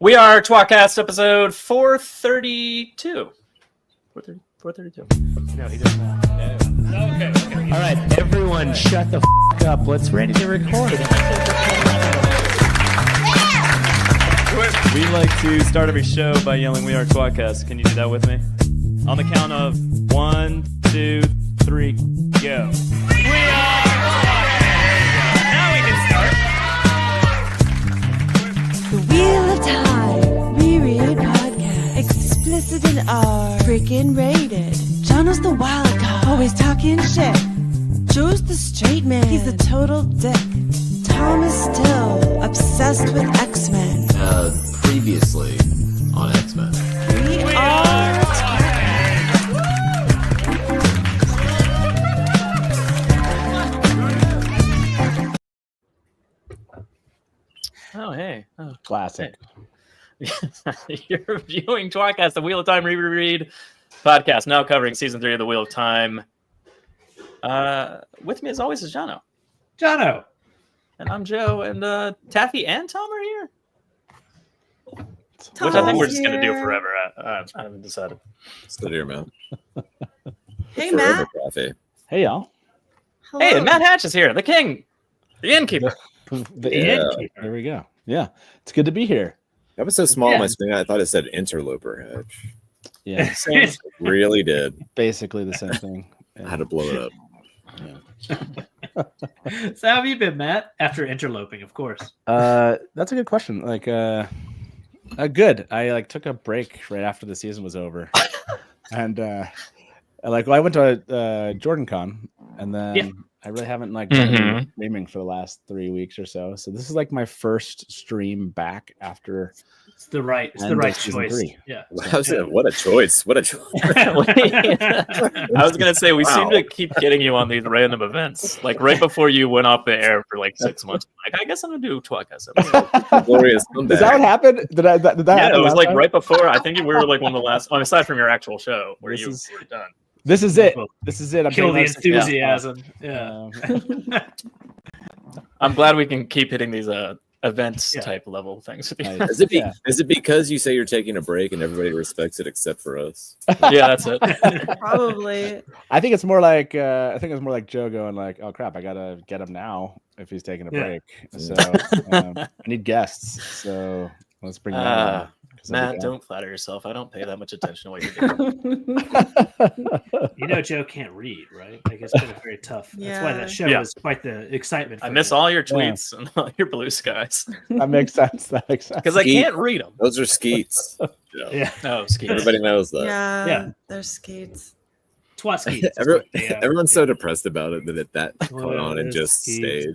We are tWoTcast episode 432. 432. No, he doesn't know. Okay. All right, everyone shut the f*** up. Let's ready to record. We like to start every show by yelling, "We are tWoTcast." Can you do that with me? On the count of 1, 2, 3, go. We are tWoTcast! Now we can start. The Wheel of Time Reread Podcast. Explicit and R. Freaking rated. Jono's the wild card. Always talking shit. Joe's the straight man. He's a total dick. Tom is still obsessed with X-Men. Previously on X-Men. We are Oh, hey. Oh, Classic. You're reviewing tWoTcast, the Wheel of Time Reread podcast, now covering season 3 of the Wheel of Time. With me, as always, is Jono. Jono. And I'm Joe, and Taffy and Tom are here. Tom Which I think we're is just going to do here. forever. I haven't decided. Still here, man. Hey, Forever Matt. coffee. Hey, y'all. Hello. Hey, Matt Hatch is here, the king, the innkeeper. Yeah. There we go. Yeah, it's good to be here. That was so small on Yeah. my screen. I thought it said interloper hedge. Yeah, It really did. basically the same thing. I had to blow it up. So how have you been, Matt? After interloping, of course. That's a good question. Like, good. I took a break right after the season was over, and I went to Jordan Con, and then Yeah. I really haven't Mhm. been streaming for the last 3 weeks or so. So this is my first stream back after. It's the right End of choice. season 3. Yeah. What a choice. What a choice. I was going to say, we seem to keep getting you on these random events. Like right before you went off the air for 6 months. I guess I'm going to do tWoTcast episode. Glorious Is that what happened? Did that Yeah, happen it was last time? right before. I think we were one of the last, aside from your actual show, where This you is- were done. This is it. This is it. I'm Kill the taking this- enthusiasm. Yeah. I'm glad we can keep hitting these events Yeah. type level things with you. Nice. Is it because you say you're taking a break and everybody respects it except for us? Yeah, that's it. Probably. I think it's more like Joe going "Oh crap, I gotta get him now if he's taking a Yeah. break." So I need guests. So let's bring them on. Matt, don't flatter yourself. I don't pay that much attention to what you're doing. You know Joe can't read, right? It's been very tough. That's why that show Yeah. was quite the excitement. I for miss him. all your tweets and all your blue skies That makes sense. because I Skeet. can't read them. Those are skeets. Yeah. No, Skeet. Everybody knows that. Yeah. There's skates. Twatski. Everyone's so depressed about it that caught on and just Skeets. stayed.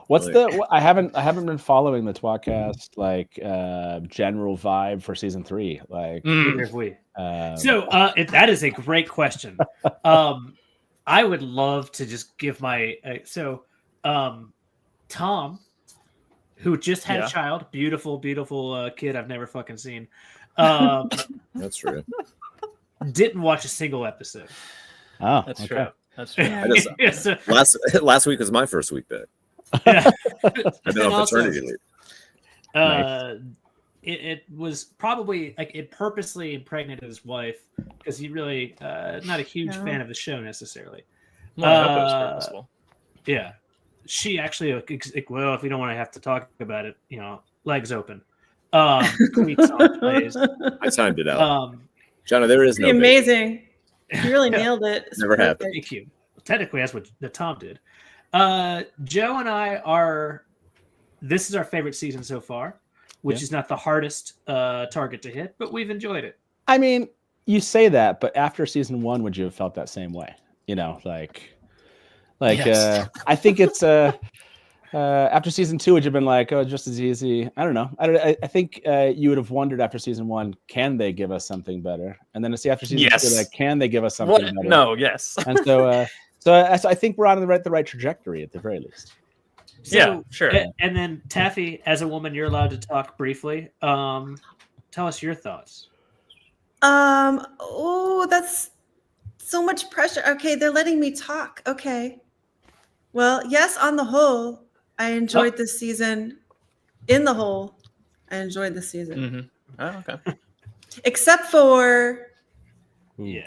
What's I haven't been following the tWoTcast general vibe for season 3. Neither have we. Um, So that is a great question. I would love to just give my Tom, who just had Yeah. a child, beautiful kid I've never fucking seen, That's true. didn't watch a single episode. oh, That's okay. true. That's true. Yeah. I just, Yeah, so- last week was my first week back. yeah. I've been And on also, paternity leave. it was probably it purposely impregnated his wife because he really not a huge No. fan of the show necessarily. Well, I hope it was purposeful. Yeah, she actually well, if we don't want to have to talk about it, legs open. Tweets on plays. I timed it out. Um, Jono, there is no Pretty baby. amazing. You really nailed it. It's Never happened. perfect. Thank you. Technically, that's what Tom did. Joe and I this is our favorite season so far, which Yeah. is not the hardest target to hit, but we've enjoyed it. I mean, you say that, but after season 1, would you have felt that same way? Yes. I think it's after season 2, would you have been oh, just as easy? I don't know. I think you would have wondered after season 1, can they give us something better? And then to see after season 2, can they give us something What? better? No, yes. And so I think we're on the right trajectory at the very least. So, Yeah, sure. And then Taffy, as a woman, you're allowed to talk briefly. Tell us your thoughts. Oh, that's so much pressure. Okay, they're letting me talk. Okay. Well, yes, on the whole, I enjoyed this season in the whole. I enjoyed the season. Oh, okay. Except for Yeah.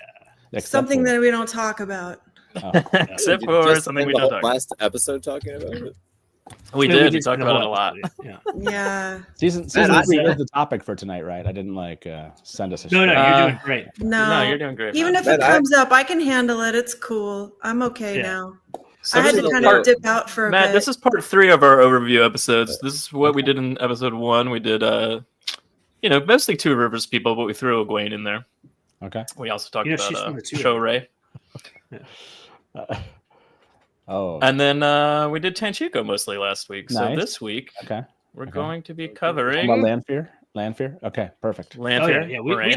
that we don't talk about. Except You for just something we spent don't the talk whole about. last episode talking about it. We Yeah, did. We talked spend about the it a lot. whole episode, Yeah. Season Man, 3 is the topic for tonight, right? I didn't send us a No, script. you're doing great. No. No, you're doing great. Even Matt. if it Man, comes up, I can handle it. It's cool. I'm okay Yeah. now. So I had this to is kind part- of dip out for a Matt, bit. this is part 3 of our overview episodes. This is what we did in episode 1. We did, mostly Two Rivers people, but we threw Egwene in there. Okay. We also talked She's from about the Two Show Rivers. Ray. Oh. And then we did Tanchico mostly last week. So Nice. this week, Okay. we're Okay. going to be Talking covering about Lanfear. Lanfear. Okay. Perfect. Lanfear. Yeah. Moiraine.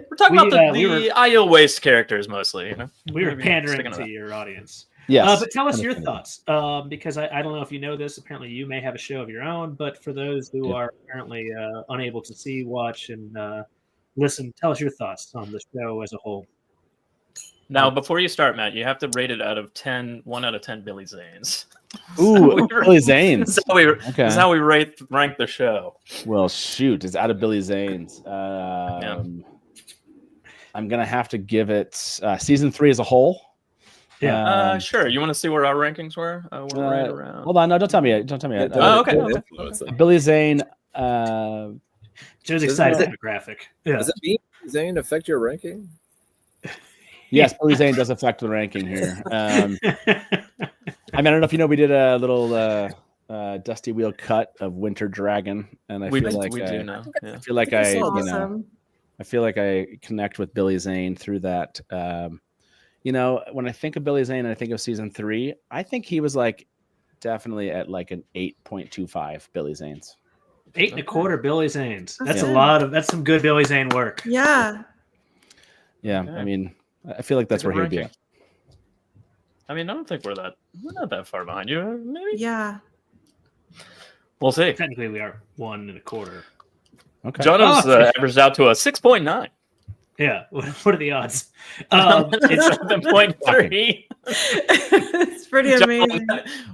We're talking about the Aiel Waste characters mostly. We were Maybe pandering sticking to to that. your audience. Yes. But tell us your Understandable. thoughts, because I don't know if you know this. Apparently, you may have a show of your own, but for those who are apparently unable to see, watch, and listen, tell us your thoughts on the show as a whole. Now, before you start, Matt, you have to rate it out of 10, 1 out of 10 Billy Zanes. Ooh, Billy Zane's. This is how we rank the show. Well, shoot, it's out of Billy Zane's. I'm gonna have to give it season 3 as a whole. Yeah. Sure. You want to see where our rankings were? We're right around. Hold on, no, don't tell me yet. Don't tell me yet. Okay. Billy Zane. Joe's excited for the graphic. Yeah. Does it mean Zane affect your ranking? Yes, Billy Zane does affect the ranking here. I mean, I don't know if you know, we did a little Dusty Wheel cut of Winter Dragon, and I feel like we do know. I feel like That's I awesome. I feel like I connect with Billy Zane through that. When I think of Billy Zane and I think of season 3, I think he was definitely at an 8.25 Billy Zane's. 8.25 Billy Zane's. That's Yeah. that's some good Billy Zane work. Yeah. Yeah, Okay. I mean, I feel like that's where he would be at. I mean, I don't think we're not that far behind you. Maybe Yeah. we'll see. Technically, we are 1.25. Okay. Jono's averaged out to a 6.9. Yeah. What are the odds? It's 7.3. It's pretty amazing.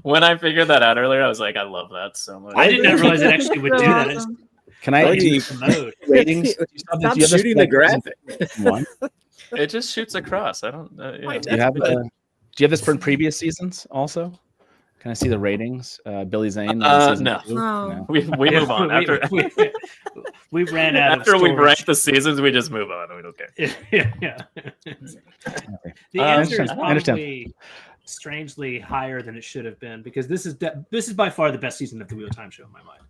When I figured that out earlier, I was like, I love that so much. I did not realize it actually would So do that. It's awesome. Can I do mode. ratings? Stop shooting the graphic. One? It just shoots across. I don't. Do you have this from previous seasons also? Can I see the ratings? Billy Zane. Season No. 2? No. We move on after we ran out after of we storage. rank the seasons. We just move on. We don't care. Yeah. The answer is probably strangely higher than it should have been, because this is by far the best season of the Wheel Time Show in my mind.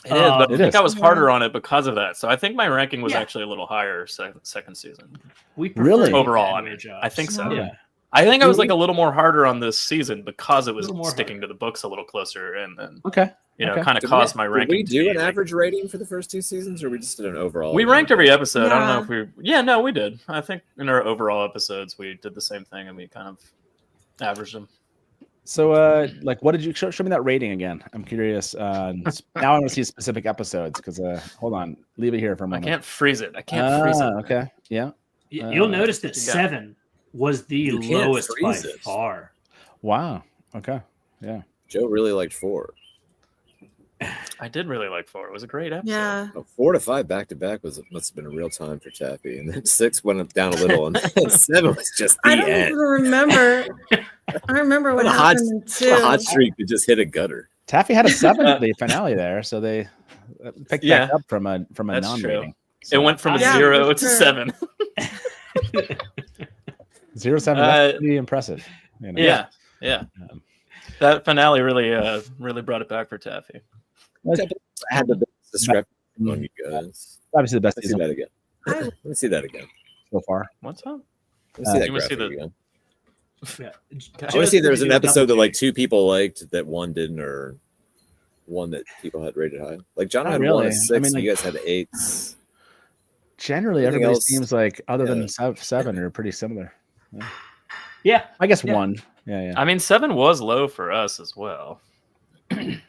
It is, but I It think is. I was harder on it because of that. So I think my ranking was Yeah. actually a little higher second season. We Really? prefer Overall, I anime mean, jobs. I think so. Yeah. I think I was a little more harder on this season because it was little more sticking to the books a little closer, and then Okay. kind of Did caused my Did ranking. we to do be, an average rating for the first 2 seasons, or we just did an overall? We ranked every episode. I don't know Yeah. if we. Yeah, no, we did. I think in our overall episodes, we did the same thing, and we kind of averaged them. So, what did you show me that rating again? I'm curious. Now I want to see specific episodes because, hold on, leave it here for a I moment. can't freeze it. I can't freeze it. Okay. Yeah. You'll notice that 7 was the You can't lowest by freeze it. far. Wow. Okay. Yeah. Joe really liked 4. I did really like 4. It was a great episode. Yeah. 4 to 5 back to back must have been a real time for Taffy, and then 6 went down a little, and then 7 was just the I don't end. even remember. I remember what The hot- happened in The 2. hot streak could just hit a gutter. Taffy had a 7 at the finale there, so they picked Yeah. back up from a That's non-rating. It went from a Yeah, 0 for to sure. 7. 0-7. That's pretty impressive. Yeah. That finale really brought it back for Taffy. I had the biggest discrepancy among you guys. Obviously, the best Let's see season that again. Let me see that again. so far. What's up? Let me see that you wanna see graphic the- again. Yeah. I want to see if there was an episode that 2 people liked that 1 didn't, or 1 that people had rated high. Like John Not had really. 1 as 6, I mean, and you guys had 8s. Generally, Anything everybody else? seems like, other than Yeah. 7, are pretty similar. Yeah. I guess Yeah. 1. Yeah. I mean, 7 was low for us as well.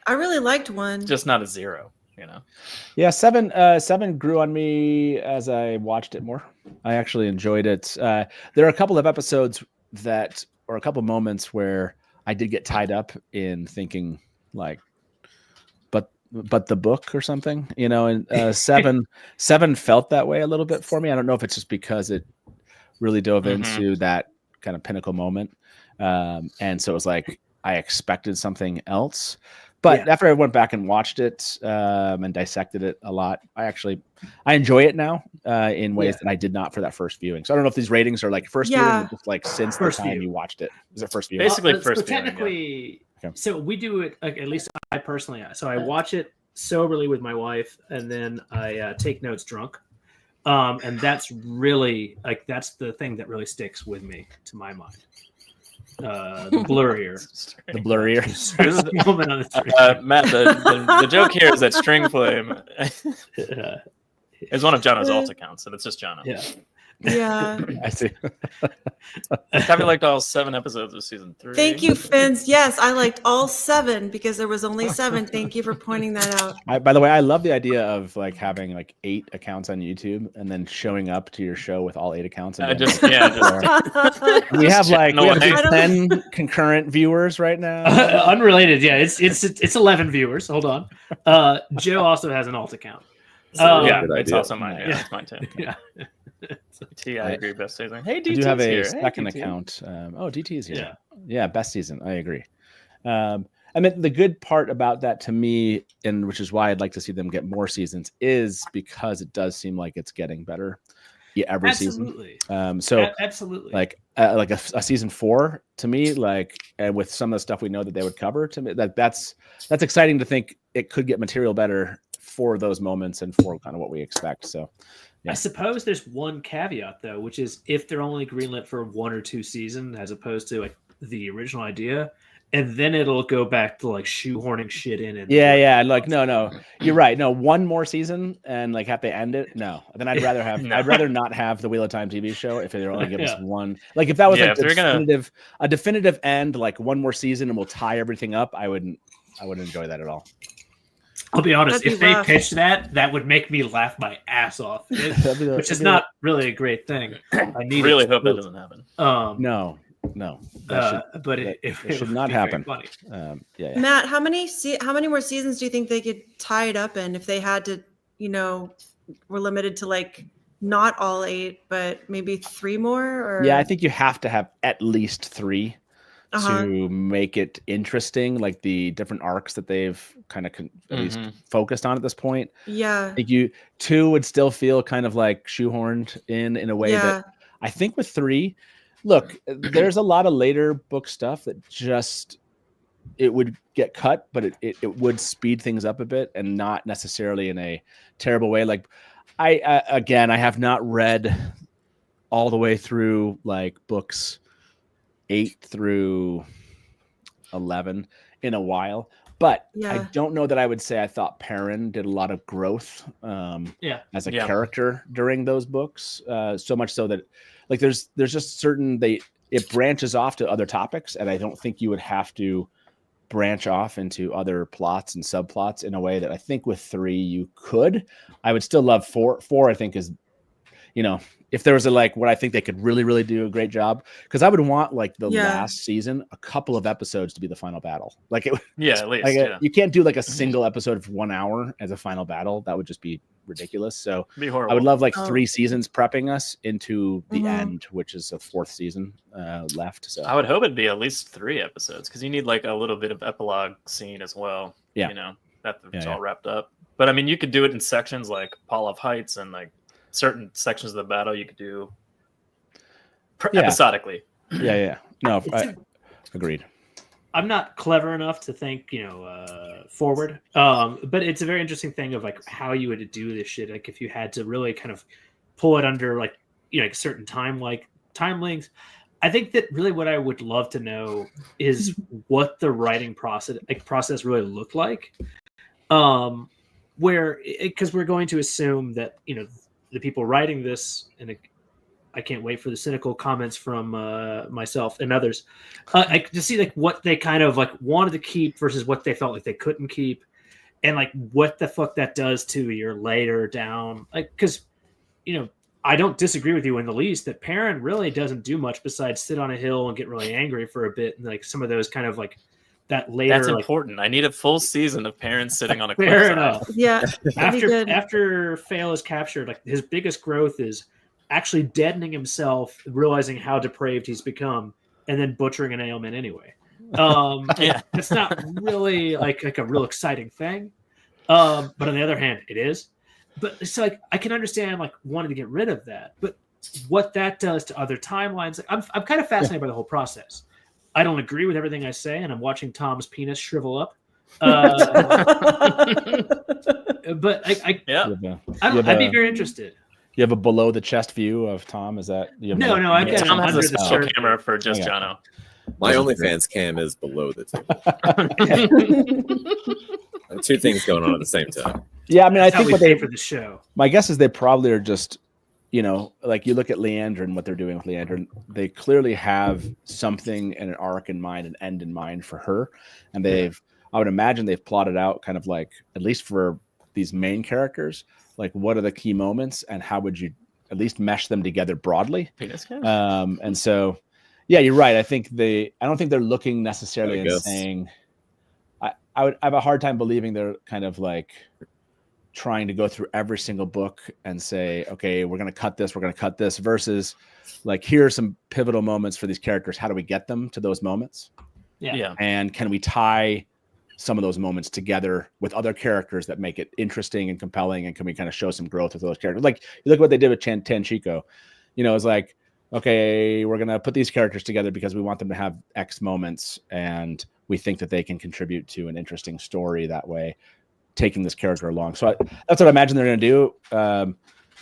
I really liked 1. Just not a 0, Yeah, 7 grew on me as I watched it more. I actually enjoyed it. There are a couple of episodes or a couple of moments where I did get tied up in thinking but but the book or something, and seven felt that way a little bit for me. I don't know if it's just because it really dove into that kind of pinnacle moment. And so it was like, I expected something else, but after I went back and watched it, and dissected it a lot, I enjoy it now, in ways that I did not for that first viewing. So I don't know if these ratings are like first viewing or just like since the time you watched it. Is it first viewing? Basically first viewing. Technically, so we do it, like, at least I personally, so I watch it soberly with my wife, and then I take notes drunk. And that's really, like, that's the thing that really sticks with me, to my mind. The blurrier. Moment on the Matt, the joke here is that String Flame is one of Jono's alt accounts, and it's just Jono. Yeah. I see. Have you liked all 7 episodes of season 3? Thank you, Fins. Yes, I liked all 7 because there was only 7. Thank you for pointing that out. By the way, I love the idea of like having like 8 accounts on YouTube and then showing up to your show with all 8 accounts. And we have like 10 concurrent viewers right now. Unrelated, yeah. It's 11 viewers. Hold on. Joe also has an alt account. It's also mine. Yeah, it's mine too. Yeah. I agree. Best season. Hey, DT's I do have a here. second DT. account. DT is here. Yeah, best season. I agree. I mean, the good part about that to me, and which is why I'd like to see them get more seasons, is because it does seem like it's getting better every season. Absolutely. Like a season 4 to me, like, and with some of the stuff we know that they would cover, to me, that's exciting to think it could get material better for those moments and for kind of what we expect. So. Yeah. I suppose there's one caveat though, which is if they're only greenlit for 1 or 2 seasons, as opposed to like the original idea, and then it'll go back to like shoehorning shit in. And like no, you're right. No, 1 more season and like have to end it. No, then I'd rather have. I'd rather not have the Wheel of Time TV show if they only give us 1. Like if that was like a definitive end, like 1 more season and we'll tie everything up, I wouldn't enjoy that at all. I'll be honest, if they pitched that would make me laugh my ass off, which is not really a great thing. I really hope that doesn't happen. No. It should not happen. Matt, how many more seasons do you think they could tie it up in if they had to, were limited to like not all 8, but maybe 3 more? Or... Yeah, I think you have to have at least 3. To make it interesting, like the different arcs that they've kind of at least focused on at this point. Yeah. I think 2 would still feel kind of like shoehorned in a way that I think with 3, look, there's a lot of later book stuff that just, it would get cut, but it would speed things up a bit and not necessarily in a terrible way. Like I have not read all the way through like books 8 through 11 in a while, but I don't know that I would say I thought Perrin did a lot of growth as a character during those books, so much so that like there's just certain it branches off to other topics, and I don't think you would have to branch off into other plots and subplots in a way that I think with 3 you could. I would still love 4. 4 I think is, if there was what I think they could really, really do a great job, because I would want like the last season, a couple of episodes to be the final battle. Like at least you can't do like a single episode of 1 hour as a final battle. That would just be ridiculous. So be horrible. I would love like 3 seasons prepping us into the end, which is a 4th season left. So I would hope it'd be at least 3 episodes, because you need like a little bit of epilogue scene as well. Yeah, that's all wrapped up. But I mean, you could do it in sections like Paul of Heights, and like certain sections of the battle you could do episodically. No, agreed. I'm not clever enough to think, forward. But it's a very interesting thing of like how you would do this shit. Like if you had to really kind of pull it under like, certain time lengths. I think that really what I would love to know is what the writing process really looked like. Because we're going to assume that, the people writing this, and I can't wait for the cynical comments from myself and others, to see like what they kind of like wanted to keep versus what they felt like they couldn't keep, and like what the fuck that does to your later down. Like, because I don't disagree with you in the least that Perrin really doesn't do much besides sit on a hill and get really angry for a bit, and like some of those kind of like that later. That's important. I need a full season of parents sitting on a Fair cliffside. enough. Yeah. After Fail is captured, like his biggest growth is actually deadening himself, realizing how depraved he's become, and then butchering an ailment anyway. It's not really like a real exciting thing. But on the other hand, it is. But it's like I can understand like wanting to get rid of that, but what that does to other timelines, I'm kind of fascinated by the whole process. I don't agree with everything I say, and I'm watching Tom's penis shrivel up. But I'd be very interested. You have a below the chest view of Tom? Is that no? I got Tom has a under special the camera for just Jono. My OnlyFans cam is below the table. Two things going on at the same time. Yeah, I mean, I think what they for the show. My guess is they probably are just, like you look at Leandra and what they're doing with Leandra, they clearly have something and an arc in mind, an end in mind for her, and I would imagine they've plotted out kind of like, at least for these main characters, like what are the key moments and how would you at least mesh them together broadly. And so, yeah, you're right. I don't think they're looking necessarily and saying. I would have a hard time believing they're kind of like trying to go through every single book and say, okay, we're going to cut this versus like, here are some pivotal moments for these characters. How do we get them to those moments? Yeah. And can we tie some of those moments together with other characters that make it interesting and compelling? And can we kind of show some growth with those characters? Like you look at what they did with Tanchico, it's like, okay, we're going to put these characters together because we want them to have X moments. And we think that they can contribute to an interesting story that way, taking this character along. So that's what I imagine they're going to do.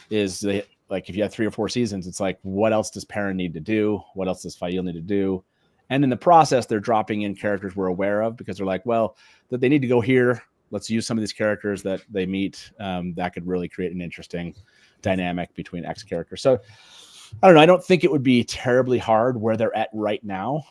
Is they, like, if you have 3 or 4 seasons, it's like, what else does Perrin need to do? What else does Fael need to do? And in the process, they're dropping in characters we're aware of because they're like, well, that they need to go here. Let's use some of these characters that they meet. That could really create an interesting dynamic between X characters. So I don't know. I don't think it would be terribly hard where they're at right now.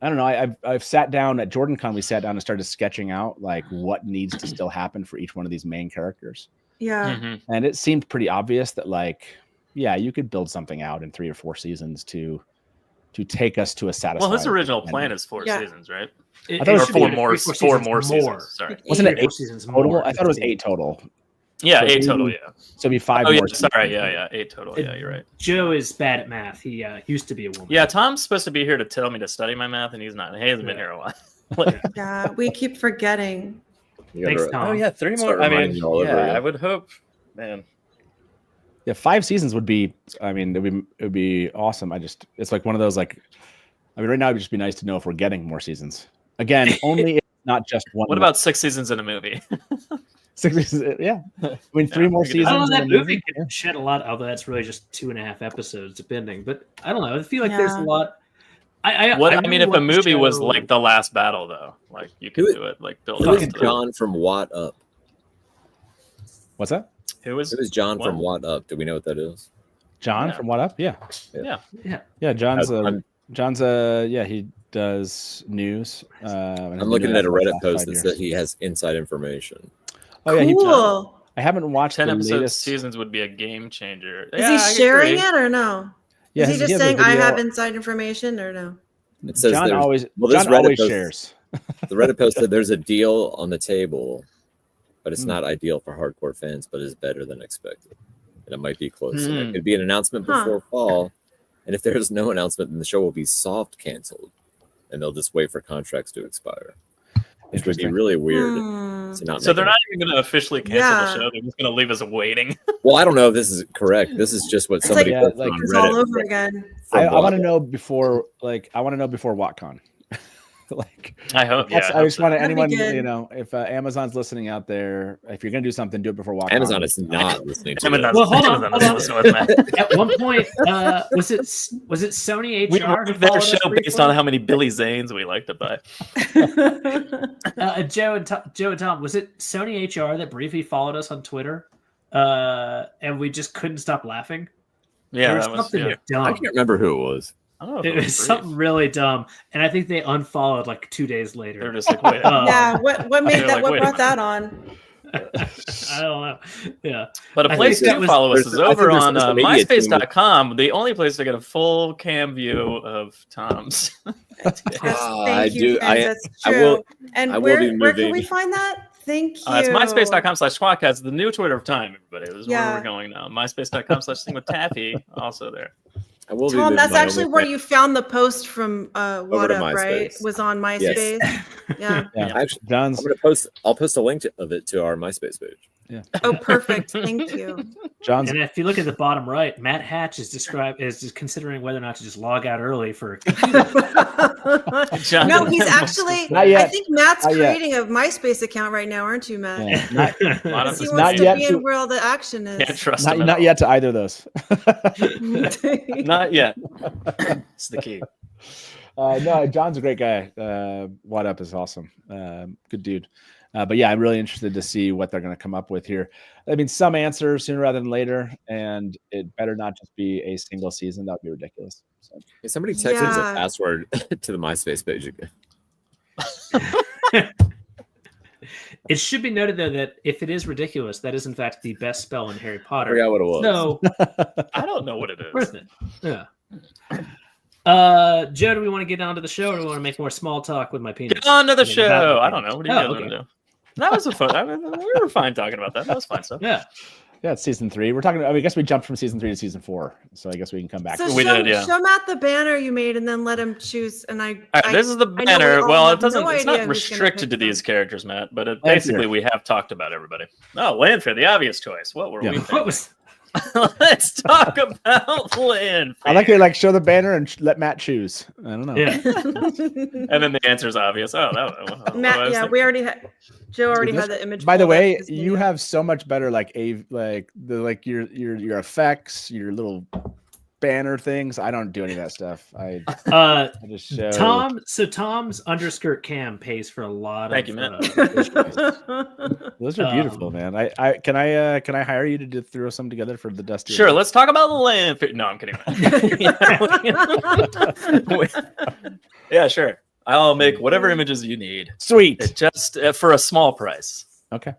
I don't know. I've sat down at JordanCon. We sat down and started sketching out like what needs to still happen for each one of these main characters. Yeah. Mm-hmm. And it seemed pretty obvious that like, yeah, you could build something out in 3 or 4 seasons to take us to a satisfying. Well, his original plan is 4 seasons, right? I thought it was 4 more seasons. Sorry. Wasn't it 8 seasons total? more. I thought it was 8 total. Yeah, So 8 total. Yeah. So it'd be 5 Oh, yeah. more. Sorry. Yeah. 8 total. Yeah, you're right. Joe is bad at math. He used to be a woman. Yeah, Tom's supposed to be here to tell me to study my math, and he's not. He hasn't been here a while. Yeah, we keep forgetting. Thanks, Tom. Oh yeah, 3 more. I mean, I would hope, man. Yeah, 5 seasons would be. I mean, it would be awesome. It's like one of those like. I mean, right now it'd just be nice to know if we're getting more seasons. Again, only if not just one. What about 6 seasons in a movie? 6 seasons, yeah. I mean, 3 more seasons. I don't know, that movie could shed a lot, although that's really just 2.5 episodes, depending. But I don't know. I feel like there's a lot. I mean, if a movie was like The Last Battle, though, like you could do it, like build. Who is John from What Up? What's that? Who is John from What Up? Do we know what that is? John from What Up? Yeah. John's he does news. I'm looking at a Reddit post that said he has inside information. Oh yeah, Cool. I haven't watched 10 the episode latest seasons would be a game changer. Is he sharing it or no? Yeah, is he just saying I have inside information or no? It says John always shares. The Reddit post said there's a deal on the table, but it's not ideal for hardcore fans, but is better than expected. And it might be close. And it could be an announcement before fall. And if there's no announcement, then the show will be soft canceled. And they'll just wait for contracts to expire. Which would be really weird. So they're not even going to officially cancel the show. They're just going to leave us waiting. Well, I don't know if this is correct. This is just what somebody put on it's Reddit. all over again. I want to know before WatCon. I hope. Yeah, I just want anyone, if Amazon's listening out there, if you're gonna do something, do it before WatCon. Amazon is not listening to Amazon. Well, hold on. At one point, was it Sony HR? We ranked their show based on how many Billy Zanes we like to buy. Joe and Tom, was it Sony HR that briefly followed us on Twitter, and we just couldn't stop laughing? Yeah, that was something dumb. I can't remember who it was. It was something really dumb, and I think they unfollowed like 2 days later. They're just like, wait. What made that? What brought that on? I don't know. Yeah. But a place to follow us is over on myspace.com, the only place to get a full cam view of Tom's. Thank you, that's true. Where can we find that? Thank you. It's myspace.com/tWoTcast, the new Twitter of time, everybody. This is where we're going now. myspace.com/thingwithtaffy, also there. Tom, that's actually where you found the post from What Up, right? Was on MySpace. Yes. Yeah. Actually, John's. I'll post a link of it to our MySpace page. Yeah. Oh, perfect. Thank you. John's. And if you look at the bottom right, Matt Hatch is described as just considering whether or not to just log out early for. No, he's actually. Not yet. I think Matt's creating a MySpace account right now, aren't you, Matt? Yeah. He wants to be in where all the action is. Can't trust him. Not yet to either of those. Not yet. It's the key. No, John's a great guy. What Up is awesome. Good dude. But yeah, I'm really interested to see what they're going to come up with here. I mean, some answers sooner rather than later, and it better not just be a single season. That would be ridiculous. So. Hey, somebody texted us a password to the MySpace page again. It should be noted, though, that if it is ridiculous, that is, in fact, the best spell in Harry Potter. I forgot what it was. No. I don't know what it is. Worth it. Yeah. Joe, do we want to get on to the show, or do we want to make more small talk with my penis? Get on to the show. I don't know. What are you going to do? That was a fun. We were fine talking about that. That was fine stuff. Yeah. Yeah, it's season 3. We're talking. I guess we jumped from season 3 to season 4, so I guess we can come back. So we did, yeah. Show Matt the banner you made, and then let him choose. And this is the banner. Well, it doesn't. It's not restricted to these characters, Matt. But basically, we have talked about everybody. Oh, Lanfear, the obvious choice. What were we thinking? What was? Let's talk about Lanfear. I like to show the banner and let Matt choose. I don't know. Yeah. And then the answer is obvious. Oh, that Matt. Yeah, we already had. Joe already had the image. By the way, you have so much better your effects, your little banner things. I don't do any of that stuff. I just show Tom. So Tom's underskirt cam pays for a lot. Thank you, man. Those are beautiful, man. Can I hire you to throw some together for the Dusty? Sure. Let's talk about the Lanfear. No, I'm kidding. Yeah, sure. I'll make whatever images you need. Sweet. Just for a small price. Okay.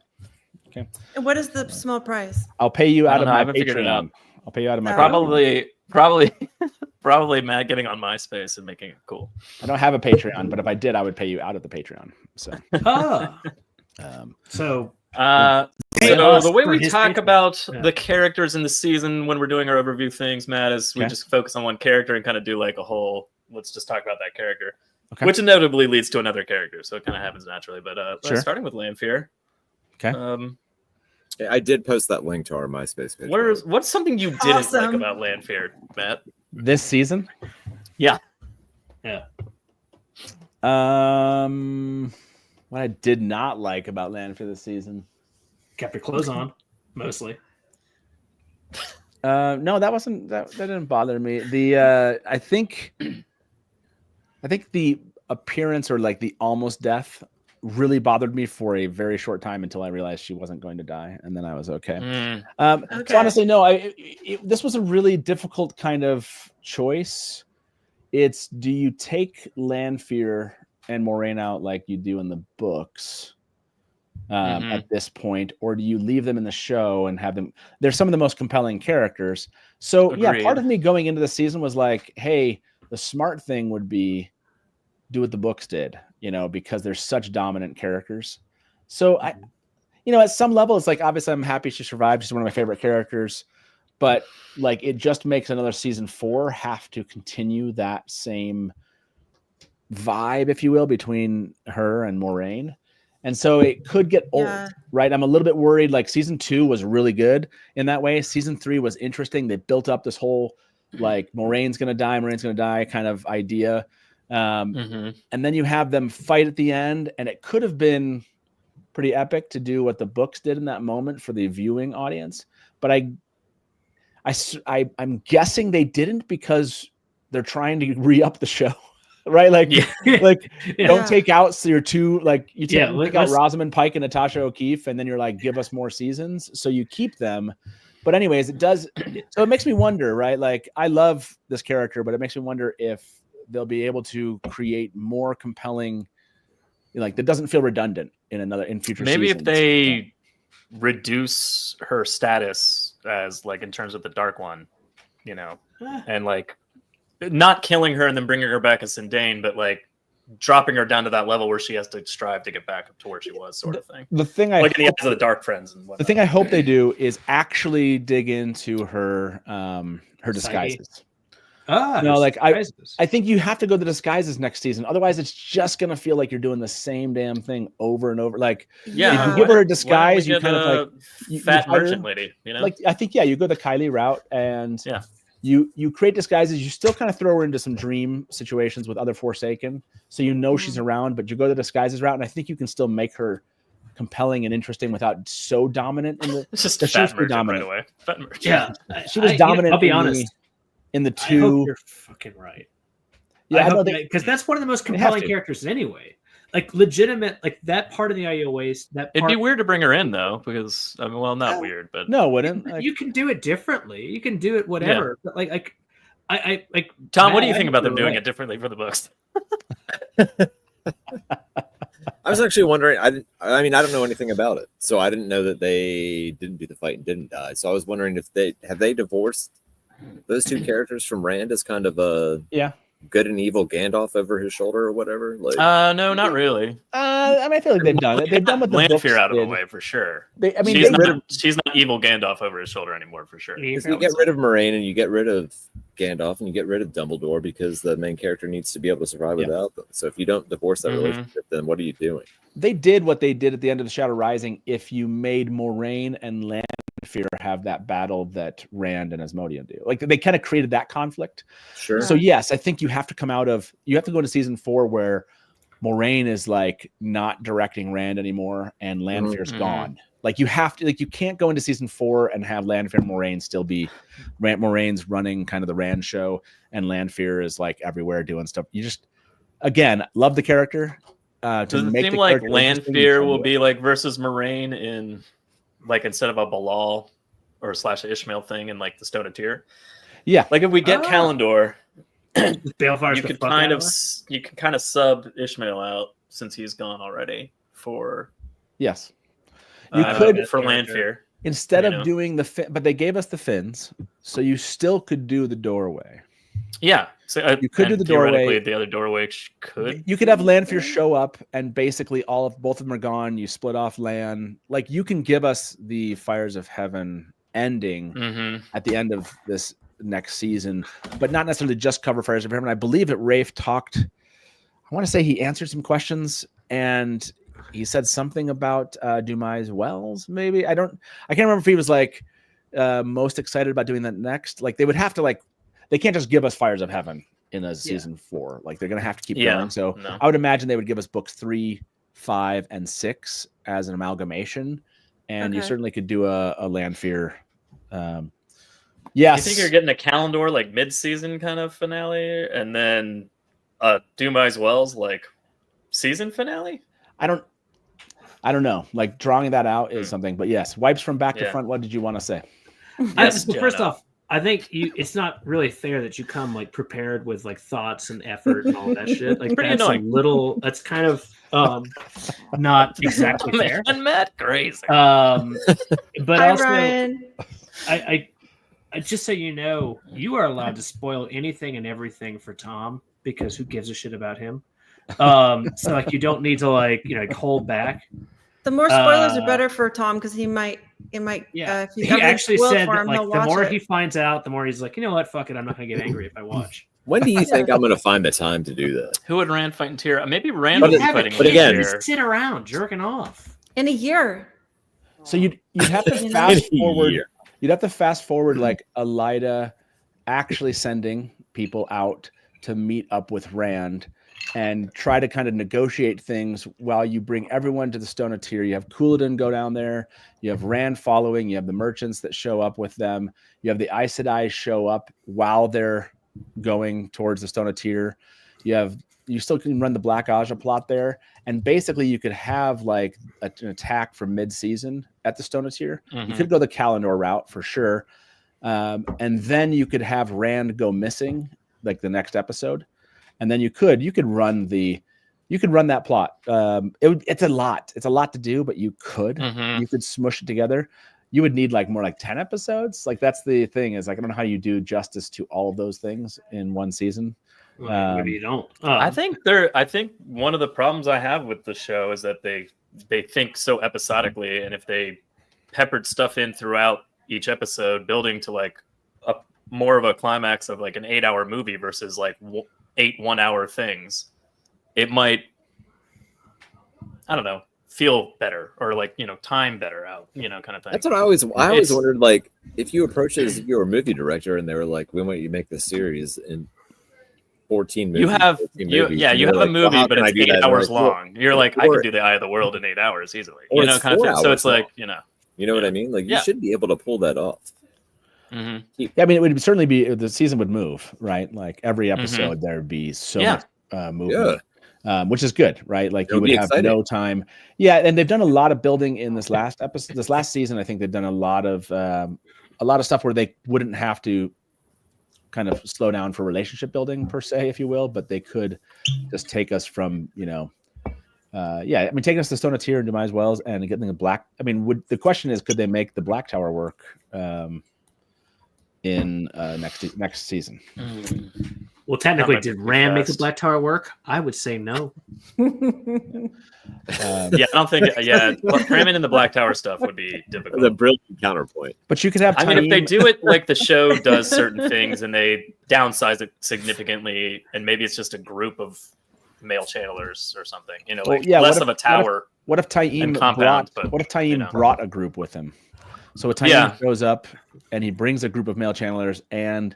And what is the small price? I'll pay you out of my Patreon. I'll pay you out of my Probably Matt getting on MySpace and making it cool. I don't have a Patreon, but if I did, I would pay you out of the Patreon. So. So the way we talk about the characters in the season when we're doing our overview things, Matt, is we just focus on one character and kind of do like a whole. Let's just talk about that character. Okay. Which inevitably leads to another character, so it kind of happens naturally. But starting with Lanfear. Okay. I did post that link to our MySpace page. What's something you didn't like about Lanfear, Matt? This season? Yeah. What I did not like about Lanfear this season. Kept your clothes on, mostly. No, that didn't bother me. The I think the appearance or the almost death really bothered me for a very short time until I realized she wasn't going to die, and then I was okay. So honestly, no, this was a really difficult kind of choice. It's, do you take Lanfear and Moiraine out like you do in the books at this point, or do you leave them in the show and have them? They're some of the most compelling characters. So yeah, part of me going into the season was like, hey, the smart thing would be do what the books did, because they're such dominant characters. So at some level, it's like, obviously I'm happy she survived. She's one of my favorite characters, but it just makes another season 4 have to continue that same vibe, if you will, between her and Moiraine. And so it could get old, right? I'm a little bit worried. Season 2 was really good in that way. Season 3 was interesting. They built up this whole Moraine's going to die kind of idea. And then you have them fight at the end, and it could have been pretty epic to do what the books did in that moment for the viewing audience. But I'm guessing they didn't because they're trying to re-up the show, right? Don't take out your two, you take out Rosamund Pike and Natasha O'Keefe, and then you're give us more seasons. So you keep them. But anyways, it does. So it makes me wonder, right? I love this character, but it makes me wonder if they'll be able to create more compelling, that doesn't feel redundant in future maybe seasons. If they reduce her status as like in terms of the Dark One, you know, and like not killing her and then bringing her back as Sindane, but like dropping her down to that level where she has to strive to get back up to where she was, sort of thing. The thing I like in the eyes of the Dark Friends and whatnot. The thing I hope they do is actually dig into her disguises. No, like I think you have to go the disguises next season. Otherwise, it's just gonna feel like you're doing the same damn thing over and over. Like, if you give her a disguise, you kind of like fat merchant lady. You know, like I think you go the Kylie route, and you create disguises. You still kind of throw her into some dream situations with other Forsaken, so you know she's around. But you go the disguises route, and I think you can still make her compelling and interesting without so dominant. In the it's just fat merchant dominant. right away. Fat merchant. Yeah, she was dominant. I'll be honest. In the I two, hope you're fucking right. Yeah, because that's one of the most compelling characters anyway. Like legitimate, like that part of the IOAs. It'd be weird to bring her in though, because I mean, well, not weird, but no, it wouldn't. You can do it differently. You can do it whatever. But like I Tom, what do you think about them doing it differently for the books? I was actually wondering. I mean, I don't know anything about it, so I didn't know that they didn't do the fight and didn't die. So I was wondering if they divorced those two characters from Rand as kind of a good and evil Gandalf over his shoulder or whatever. Like, no, not really. I mean, I feel like they've done it. They've done what the Lanfear out of the did. way for sure. She's not evil Gandalf over his shoulder anymore for sure. You get rid of Moiraine and you get rid of Gandalf and you get rid of Dumbledore because the main character needs to be able to survive without them. So if you don't divorce that relationship, then what are you doing? They did what they did at the end of the Shadow Rising. If you made Moiraine and Lanfear have that battle that Rand and Asmodean do, like they kind of created that conflict. Sure. So yes, I think you have to go into season 4 where Moiraine is like not directing Rand anymore and Lanfear's gone. Like you have to, like you can't go into season 4 and have Lanfear and Moiraine still be Moraine's running kind of the Rand show and Lanfear is like everywhere doing stuff. You just, again, love the character. Does it seem like Lanfear will be like versus Moiraine in like instead of a Balal or / Ishmael thing in like the Stone of Tyr? Yeah, like if we get Kalendor, you can kind of sub Ishmael out since he's gone already for you could for Lanfear instead of doing the but they gave us the fins, so you still could do the doorway. Yeah, so you could do the doorway. The other doorway could. You could have Lanfear show up, and basically both of them are gone. You split off Lan. Like you can give us the Fires of Heaven ending at the end of this next season, but not necessarily just cover Fires of Heaven. I believe that Rafe talked. I want to say he answered some questions, and he said something about Dumai's Wells. Maybe I can't remember if he was like most excited about doing that next. Like they would have to like. They can't just give us Fires of Heaven in a season 4. Like they're going to have to keep going. So I would imagine they would give us books 3, 5, and 6 as an amalgamation. And you certainly could do a Lanfear. Yes. You think you're getting a Kalendor like mid-season kind of finale and then Dumai's Wells like season finale? I don't know. Like drawing that out is something. But yes, wipes from back to front. What did you want to say? Yes, first off, I think it's not really fair that you come like prepared with like thoughts and effort and all that shit. Like pretty that's annoying. That's kind of not exactly fair. And Matt crazy. But Hi, also, Ryan. I just so you know, you are allowed to spoil anything and everything for Tom because who gives a shit about him? So like you don't need to like hold back. The more spoilers are better for Tom because he might. If he actually said that, like the more he finds out, the more he's like, you know what, fuck it, I'm not gonna get angry if I watch. When do you think I'm gonna find the time to do that? Who would Rand fight in Tyr? Maybe Rand would be fighting. But again, just sit around jerking off in a year. So you'd have to fast forward. You'd have to fast forward like Elida actually sending people out to meet up with Rand and try to kind of negotiate things while you bring everyone to the Stone of Tyr. You have Couladin go down there. You have Rand following. You have the merchants that show up with them. You have the Aes Sedai show up while they're going towards the Stone of Tyr. You still can run the Black Aja plot there. And basically you could have like an attack from mid-season at the Stone of Tyr. You could go the Kalendor route for sure. And then you could have Rand go missing like the next episode. And then you could run the You could run that plot. It's a lot. It's a lot to do, but you could. You could smush it together. You would need more like 10 episodes. Like that's the thing is I don't know how you do justice to all of those things in one season. Maybe you don't. I think one of the problems I have with the show is that they think so episodically, and if they peppered stuff in throughout each episode, building to a more of a climax of an 8-hour movie versus 8 1-hour things, it might, I don't know, feel better or time better out, kind of thing. That's what I always wondered, if you approach it as if you were a movie director and they were like, we want you to make this series in 14 movies. You have a movie, but it's 8 hours long. You're I could do the Eye of the World in 8 hours easily. Kind of thing. So it's you know what I mean? You should be able to pull that off. Yeah, I mean, it would certainly be, the season would move, right? Every episode there'd be so much movement. Which is good, right? You would have exciting. No time. Yeah, and they've done a lot of building in this last episode. This last season, I think they've done a lot of stuff where they wouldn't have to kind of slow down for relationship building per se, if you will, but they could just take us from, taking us to Stone of Tear and Demise Wells and getting the Black. I mean, the question is, could they make the Black Tower work in next season? Well, technically, did Ram make the Black Tower work? I would say no. I don't think. Ramming in the Black Tower stuff would be difficult. The brilliant counterpoint. But you could have. I mean, if they do it like the show does certain things and they downsize it significantly, and maybe it's just a group of male channelers or something, less of a tower. What if Taim brought a group with him? So Taim shows up and he brings a group of male channelers, and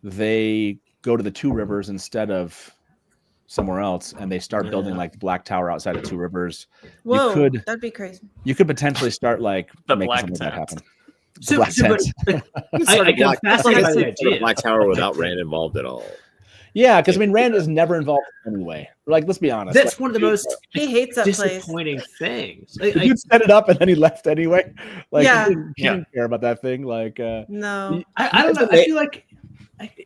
they go to the Two Rivers instead of somewhere else, and they start building the Black Tower outside of Two Rivers. Whoa, that'd be crazy. You could potentially start the making Black something like that happen. I get fascinated by the idea. Black Tower without Rand involved at all. Yeah, because Rand is never involved anyway. Let's be honest. That's one of the most he hates that disappointing things. He set it up and then he left anyway. He didn't care about that thing. No, I don't know. I feel like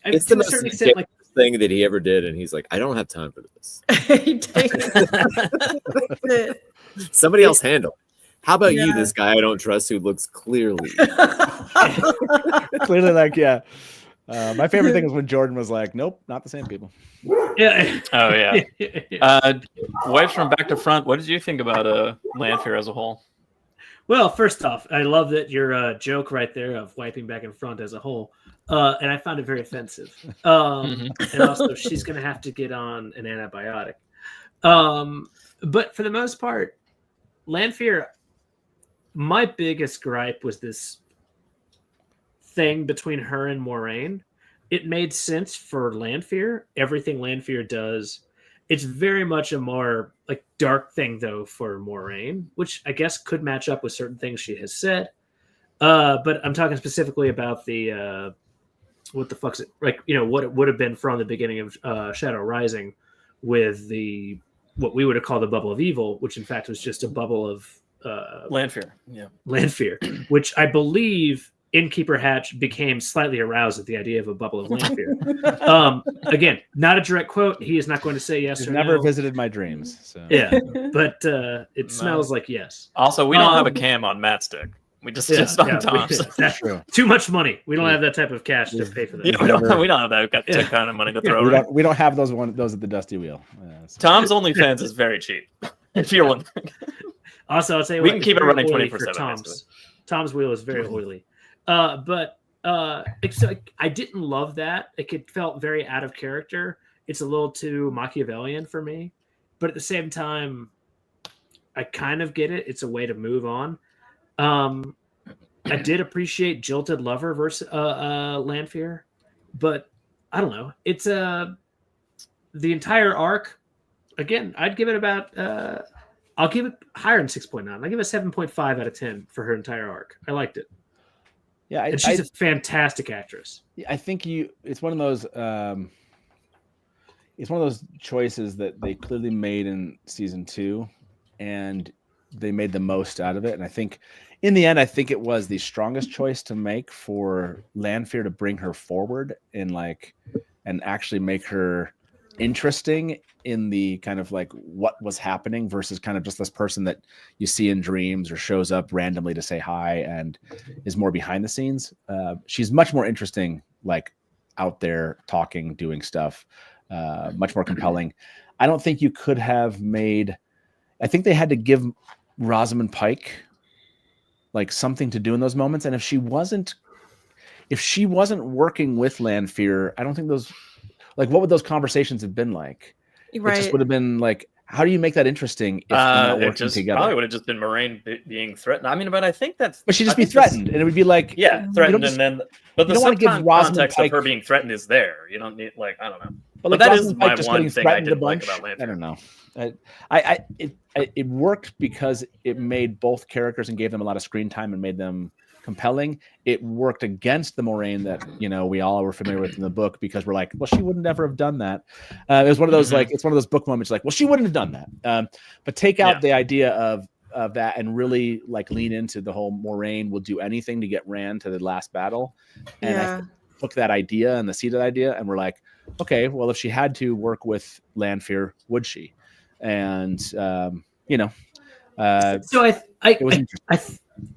it's the most extent, thing that he ever did, and he's like, I don't have time for this. Somebody else handle it. How about you, this guy I don't trust who looks clearly my favorite thing is when Jordan was like, nope, not the same people. Yeah. Oh yeah. Wives from Back to Front, what did you think about Lanfear as a whole? Well, first off, I love that your joke right there of wiping back and front as a whole, and I found it very offensive. And also, she's going to have to get on an antibiotic. But for the most part, Lanfear, my biggest gripe was this thing between her and Moiraine. It made sense for Lanfear. Everything Lanfear does. It's very much a more dark thing though for Moiraine, which I guess could match up with certain things she has said. But I'm talking specifically about the what the fuck's it what it would have been from the beginning of Shadow Rising, with what we would have called the bubble of evil, which in fact was just a bubble of Lanfear. Yeah, Lanfear, which I believe Innkeeper Hatch became slightly aroused at the idea of a bubble of Lanfear. Again, not a direct quote. He is not going to say yes or never no. visited my dreams. So. Yeah, but it smells like yes. Also, we don't have a cam on Matt's dick. We just on Tom's. That's true. Too much money. We don't have that type of cash to pay for that. We don't have that kind of money to throw around. We don't have those at the Dusty Wheel. Tom's OnlyFans is very cheap. If you're wondering. Also, I'll say we can keep it running 24/7. Tom's wheel is very oily. But I didn't love that. It felt very out of character. It's a little too Machiavellian for me. But at the same time, I kind of get it. It's a way to move on. I did appreciate Jilted Lover versus Lanfear, but I don't know. It's the entire arc. Again, I'd give it about. I'll give it higher than 6.9. I'll give it 7.5 out of 10 for her entire arc. I liked it. Yeah, and she's a fantastic actress. I think it's one of those. It's one of those choices that they clearly made in season 2, and they made the most out of it. And I think, in the end, it was the strongest choice to make for Lanfear to bring her forward and actually make her interesting in the kind of like what was happening versus kind of just this person that you see in dreams or shows up randomly to say hi and is more behind the scenes. She's much more interesting, like out there talking, doing stuff, much more compelling. I don't think you could have made, I think they had to give Rosamund Pike like something to do in those moments. And if she wasn't working with Lanfear, I don't think those, like, what would those conversations have been like? Right. It just would have been like, how do you make that interesting if they're not working together? Probably would have just been Moiraine being threatened. I mean, but I think that's. But she'd just be threatened, and it would be like, threatened, and then. But the context of her being threatened is there. You don't need, like, I don't know. But that is my one thing I didn't like about Lanfear. I don't know. It worked because it made both characters and gave them a lot of screen time and made them compelling. It worked against the Moiraine that we all were familiar with in the book, because we're like, well, she wouldn't never have done that. It was one of those like, it's one of those book moments like, well, she wouldn't have done that. But take out the idea of that and really like lean into the whole Moiraine will do anything to get Rand to the last battle. And I took that idea and the seed of that idea, and we're like, okay, well, if she had to work with Lanfear, would she? And so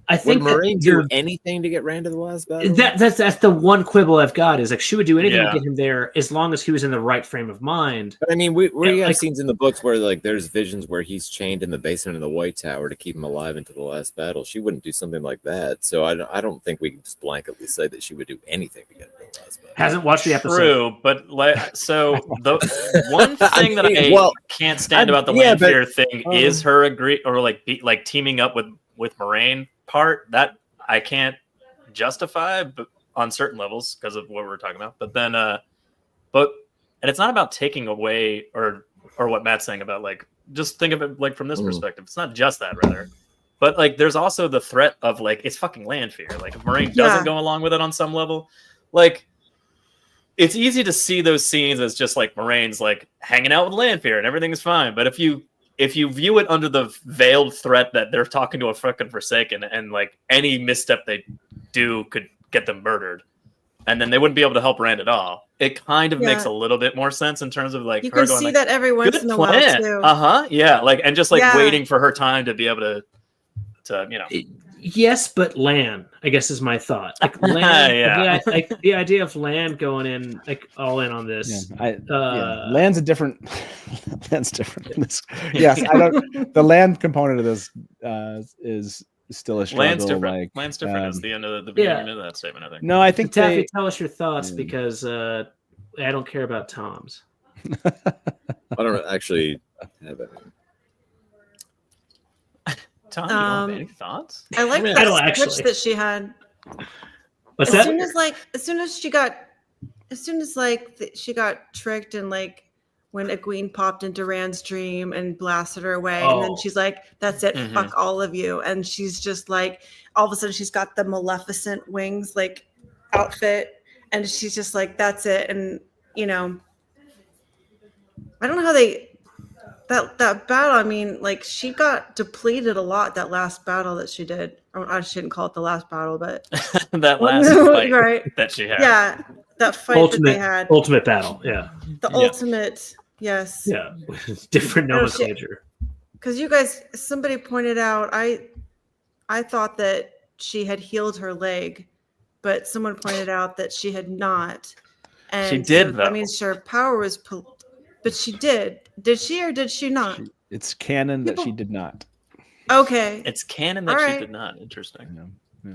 I think would Moiraine do anything to get Rand to the last battle? That's the one quibble I've got, is like she would do anything to get him there as long as he was in the right frame of mind. But I mean, we have scenes in the books where like there's visions where he's chained in the basement of the White Tower to keep him alive into the last battle. She wouldn't do something like that. So I don't think we can just blanketly say that she would do anything to get him to the last battle. Hasn't watched the episode. True, but like, so the one thing that I can't stand about the Lanfear thing is her teaming up with Moiraine part that I can't justify, but on certain levels because of what we're talking about. But then, and it's not about taking away or what Matt's saying about like, just think of it like from this perspective. It's not just that, rather, but like there's also the threat of like it's fucking Lanfear. Like if Moiraine doesn't go along with it on some level, like it's easy to see those scenes as just like Moraine's like hanging out with Lanfear and everything is fine. But if you view it under the veiled threat that they're talking to a fucking Forsaken and like any misstep they do could get them murdered, and then they wouldn't be able to help Rand at all, it kind of makes a little bit more sense in terms of like you her can going, see like, that every once in a while too. Like, and just like waiting for her time to be able to Yes, but Lan, I guess, is my thought. Like Lan, like the idea of Lan going in like all in on this. Lan's different. Yes, I don't. The land component of this is still a struggle. Lan's different. Like, Lan's different is the end of the beginning of that statement, I think. No, I think Taffy, tell us your thoughts because I don't care about Tom's. I don't actually have it. Tom, you don't have any thoughts? I like the switch that she had. What's as that? As soon as she got tricked, and like when Egwene popped into Rand's dream and blasted her away, and then she's like, "That's it, fuck all of you," and she's just like, all of a sudden she's got the Maleficent wings like outfit, and she's just like, "That's it," and I don't know how they. That battle, I mean, like she got depleted a lot that last battle that she did. I shouldn't call it the last battle, but that last fight that she had. Yeah, that fight that they had. Ultimate battle, yeah. The ultimate, yes. Yeah, different nomenclature. Because you guys, somebody pointed out, I thought that she had healed her leg, but someone pointed out that she had not. And she did, though. I mean, sure, power was... But she did. Did she or did she not? It's canon that she did not. Okay. It's canon that she did not. Interesting. Yeah.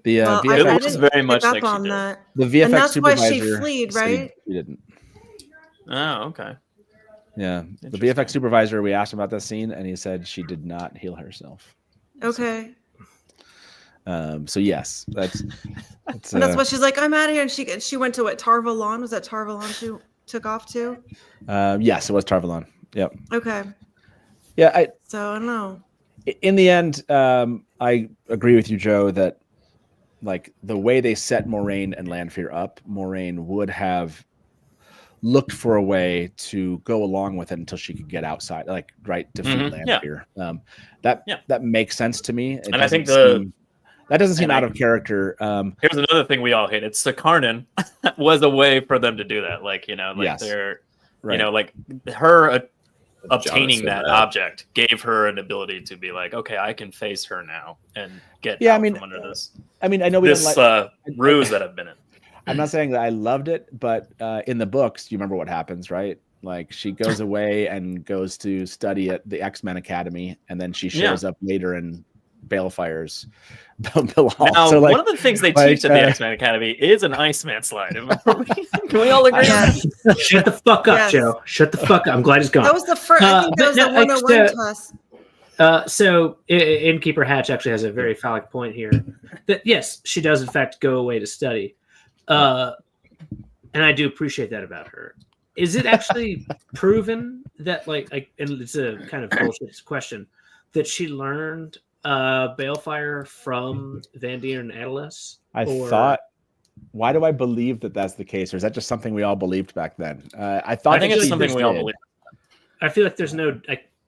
The it looks very much like on she did. that. The VFX and that's supervisor why she fled, right? She didn't. Oh, okay. Yeah. The VFX supervisor, we asked him about that scene, and he said she did not heal herself. Okay. So yes, that's why she's like, I'm out of here. And she went to what, Tarvalon? Was that Tarvalon she took off to? Yes, it was Tarvalon. Yep. Okay. Yeah. So I don't know. In the end, I agree with you, Joe, that like the way they set Moiraine and Lanfear up, Moiraine would have looked for a way to go along with it until she could get outside, like defeat Lanfear. That makes sense to me. And I think that doesn't seem out of character. Here's another thing we all hated. Sakarnan was a way for them to do that. Like, yes. Right. You know, like her obtaining Jonathan, that right. object gave her an ability to be like, okay, I can face her now and get Yeah, I out mean, from under this I mean, I know we this don't like. ruse that I've been in. I'm not saying that I loved it, but in the books, you remember what happens, right? Like she goes away and goes to study at the X-Men Academy, and then she shows up later in Balefire's Bill Hall. Now, So, like, one of the things they like, teach at the X-Men Academy is an Iceman slide. Can we all agree? Yes. Shut the fuck up, Yes. Joe. Shut the fuck up. I'm glad he's gone. That was the first. I think that was the 101 toss. So Innkeeper Hatch actually has a very phallic point here. That yes, she does in fact go away to study, and I do appreciate that about her. Is it actually proven that and it's a kind of bullshit question, that she learned Balefire from Vandir and Atlas? I thought. Why do I believe that that's the case, or is that just something we all believed back then? I think it's something we all believe. I feel like there's no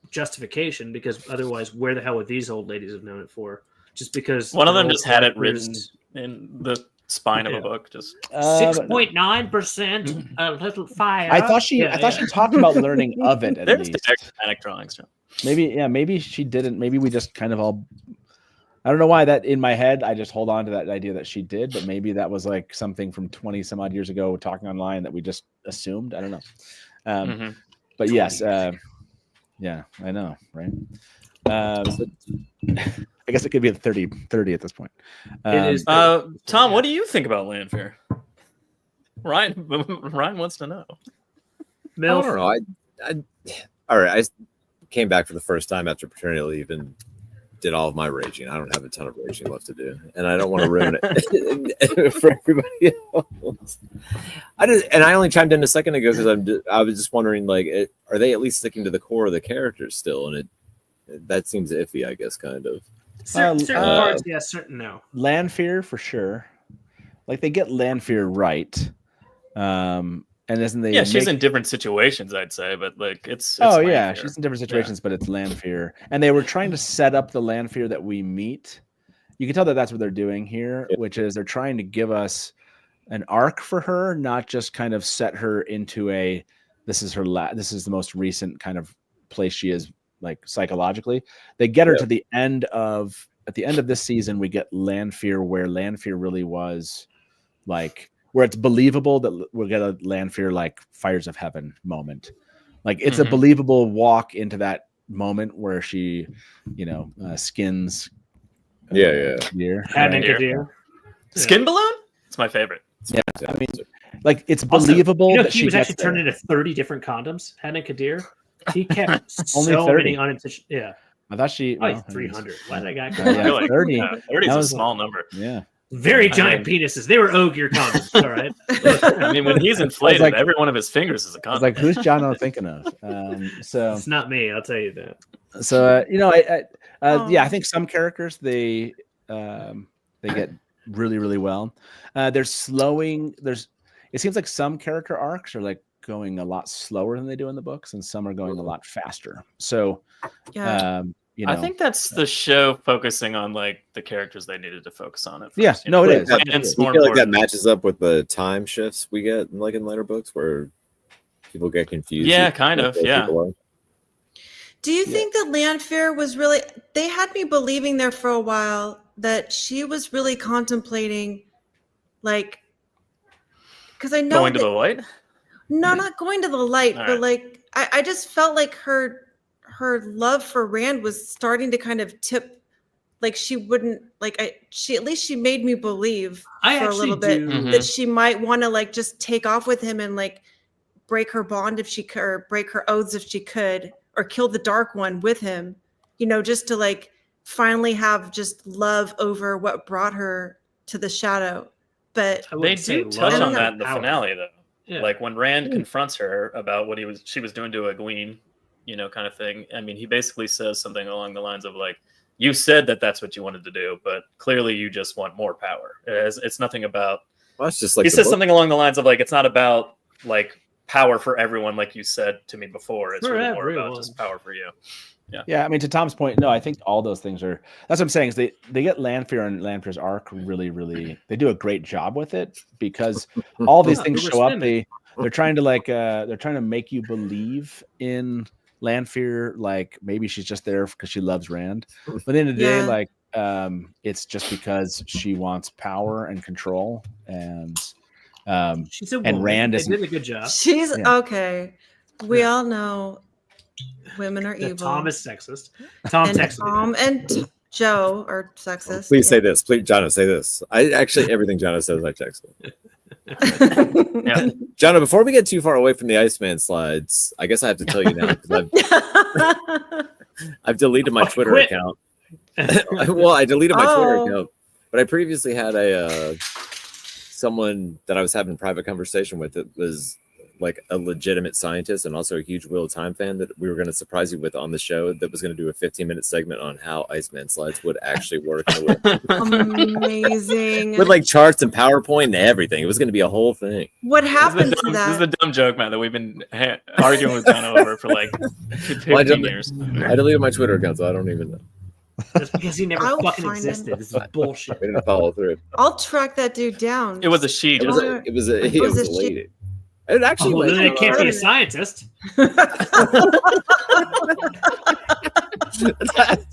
justification, because otherwise, where the hell would these old ladies have known it for? Just because One of them just had it written in the spine of a book. Just 6.9%, a little fire. I thought she talked about learning of it. At there's least. the schematic drawings. John. Maybe she didn't. Maybe we just kind of all. I don't know why that in my head I just hold on to that idea that she did, but maybe that was like something from 20 some odd years ago talking online that we just assumed. I don't know. But yes, yeah, I know, right? I guess it could be at 30 at this point. It is. Tom, what do you think about Lanfear? Ryan wants to know. I don't know. All right. I came back for the first time after paternity leave and did all of my raging. I don't have a ton of raging left to do, and I don't want to ruin it for everybody else. I only chimed in a second ago because I was just wondering, like, are they at least sticking to the core of the characters still? And that seems iffy, I guess, kind of. Certain parts, yes, certain no. Lanfear for sure. Like they get Lanfear right. And isn't they? Yeah, she's in different situations, I'd say, but like it's yeah, Lanfear. she's in different situations, but it's Lanfear, and they were trying to set up the Lanfear that we meet. You can tell that that's what they're doing here, which is they're trying to give us an arc for her, not just kind of set her into this is the most recent kind of place she is, like psychologically. They get her to the end of this season. We get Lanfear where Lanfear really was, like, where it's believable that we'll get a Lanfear like Fires of Heaven moment. Like it's a believable walk into that moment where she, skins. Kadir. Skin balloon? It's my favorite. Yeah, I mean, like it's believable that she she was actually gets turned into 30 different condoms. Hadn't Kadir? He kept Only so 30. many unintentional. Yeah. I thought she. Oh, 300. Why did I got? Yeah, 30. 30 is a small number. Yeah. Very giant penises. They were Ogier condoms. All right. I mean, when he's inflated, like, every one of his fingers is a condom. I was like, who's John thinking of? So it's not me. I'll tell you that. So I think some characters they get really, really well. They're slowing. It seems like some character arcs are like going a lot slower than they do in the books, and some are going a lot faster. So, I think that's the show focusing on like the characters they needed to focus on. It it is. And it's more I feel like important. that matches up with the time shifts we get, like in later books, where people get confused. Yeah, kind of. Yeah. Do you think that Lanfear was really? They had me believing there for a while that she was really contemplating, like, because I know Going to the light. No, not going to the light, All but right. like I just felt like her love for Rand was starting to kind of tip, like she wouldn't she at least she made me believe for a little bit that she might want to like just take off with him and like break her bond if she could, or break her oaths if she could, or kill the Dark One with him, just to like finally have just love over what brought her to the shadow. But They do touch on that in the power. finale, though. Yeah. Like when Rand confronts her about what she was doing to Egwene, kind of thing. I mean, he basically says something along the lines of like, "You said that that's what you wanted to do, but clearly you just want more power." It's nothing about. Well, it's just like He says something along the lines of like, "It's not about like power for everyone, like you said to me before. It's For really more everyone. about just power for you." Yeah, I mean, to Tom's point, no, I think all those things are. That's what I'm saying. Is they get Lanfear and Lanfear's arc really, really. They do a great job with it because all these things show up. they're trying to make you believe in Lanfear, like maybe she's just there because she loves Rand. But at the end of the day, like it's just because she wants power and control, and she's a woman. Rand did a good job. She's okay. We all know women are evil. Tom is sexist. Tom and Joe are sexist. Please say this. Please, Jono, say this. I actually everything Jono says I text him. Yeah. Jono, before we get too far away from the Iceman slides, I guess I have to tell you now because I've deleted my Twitter account. Well, I deleted my Twitter account, but I previously had someone that I was having a private conversation with that was like a legitimate scientist and also a huge Wheel of Time fan that we were going to surprise you with on the show, that was going to do a 15-minute segment on how Iceman slides would actually work. Amazing. With like charts and PowerPoint and everything. It was going to be a whole thing. What happened to that? This is a dumb joke, man, that we've been arguing with Jono over for like 15 years. I deleted my Twitter account, so I don't even know. That's because he never fucking existed. This is bullshit. I didn't follow through. I'll track that dude down. It was a she. It was a lady. It actually well, then it can't be a scientist.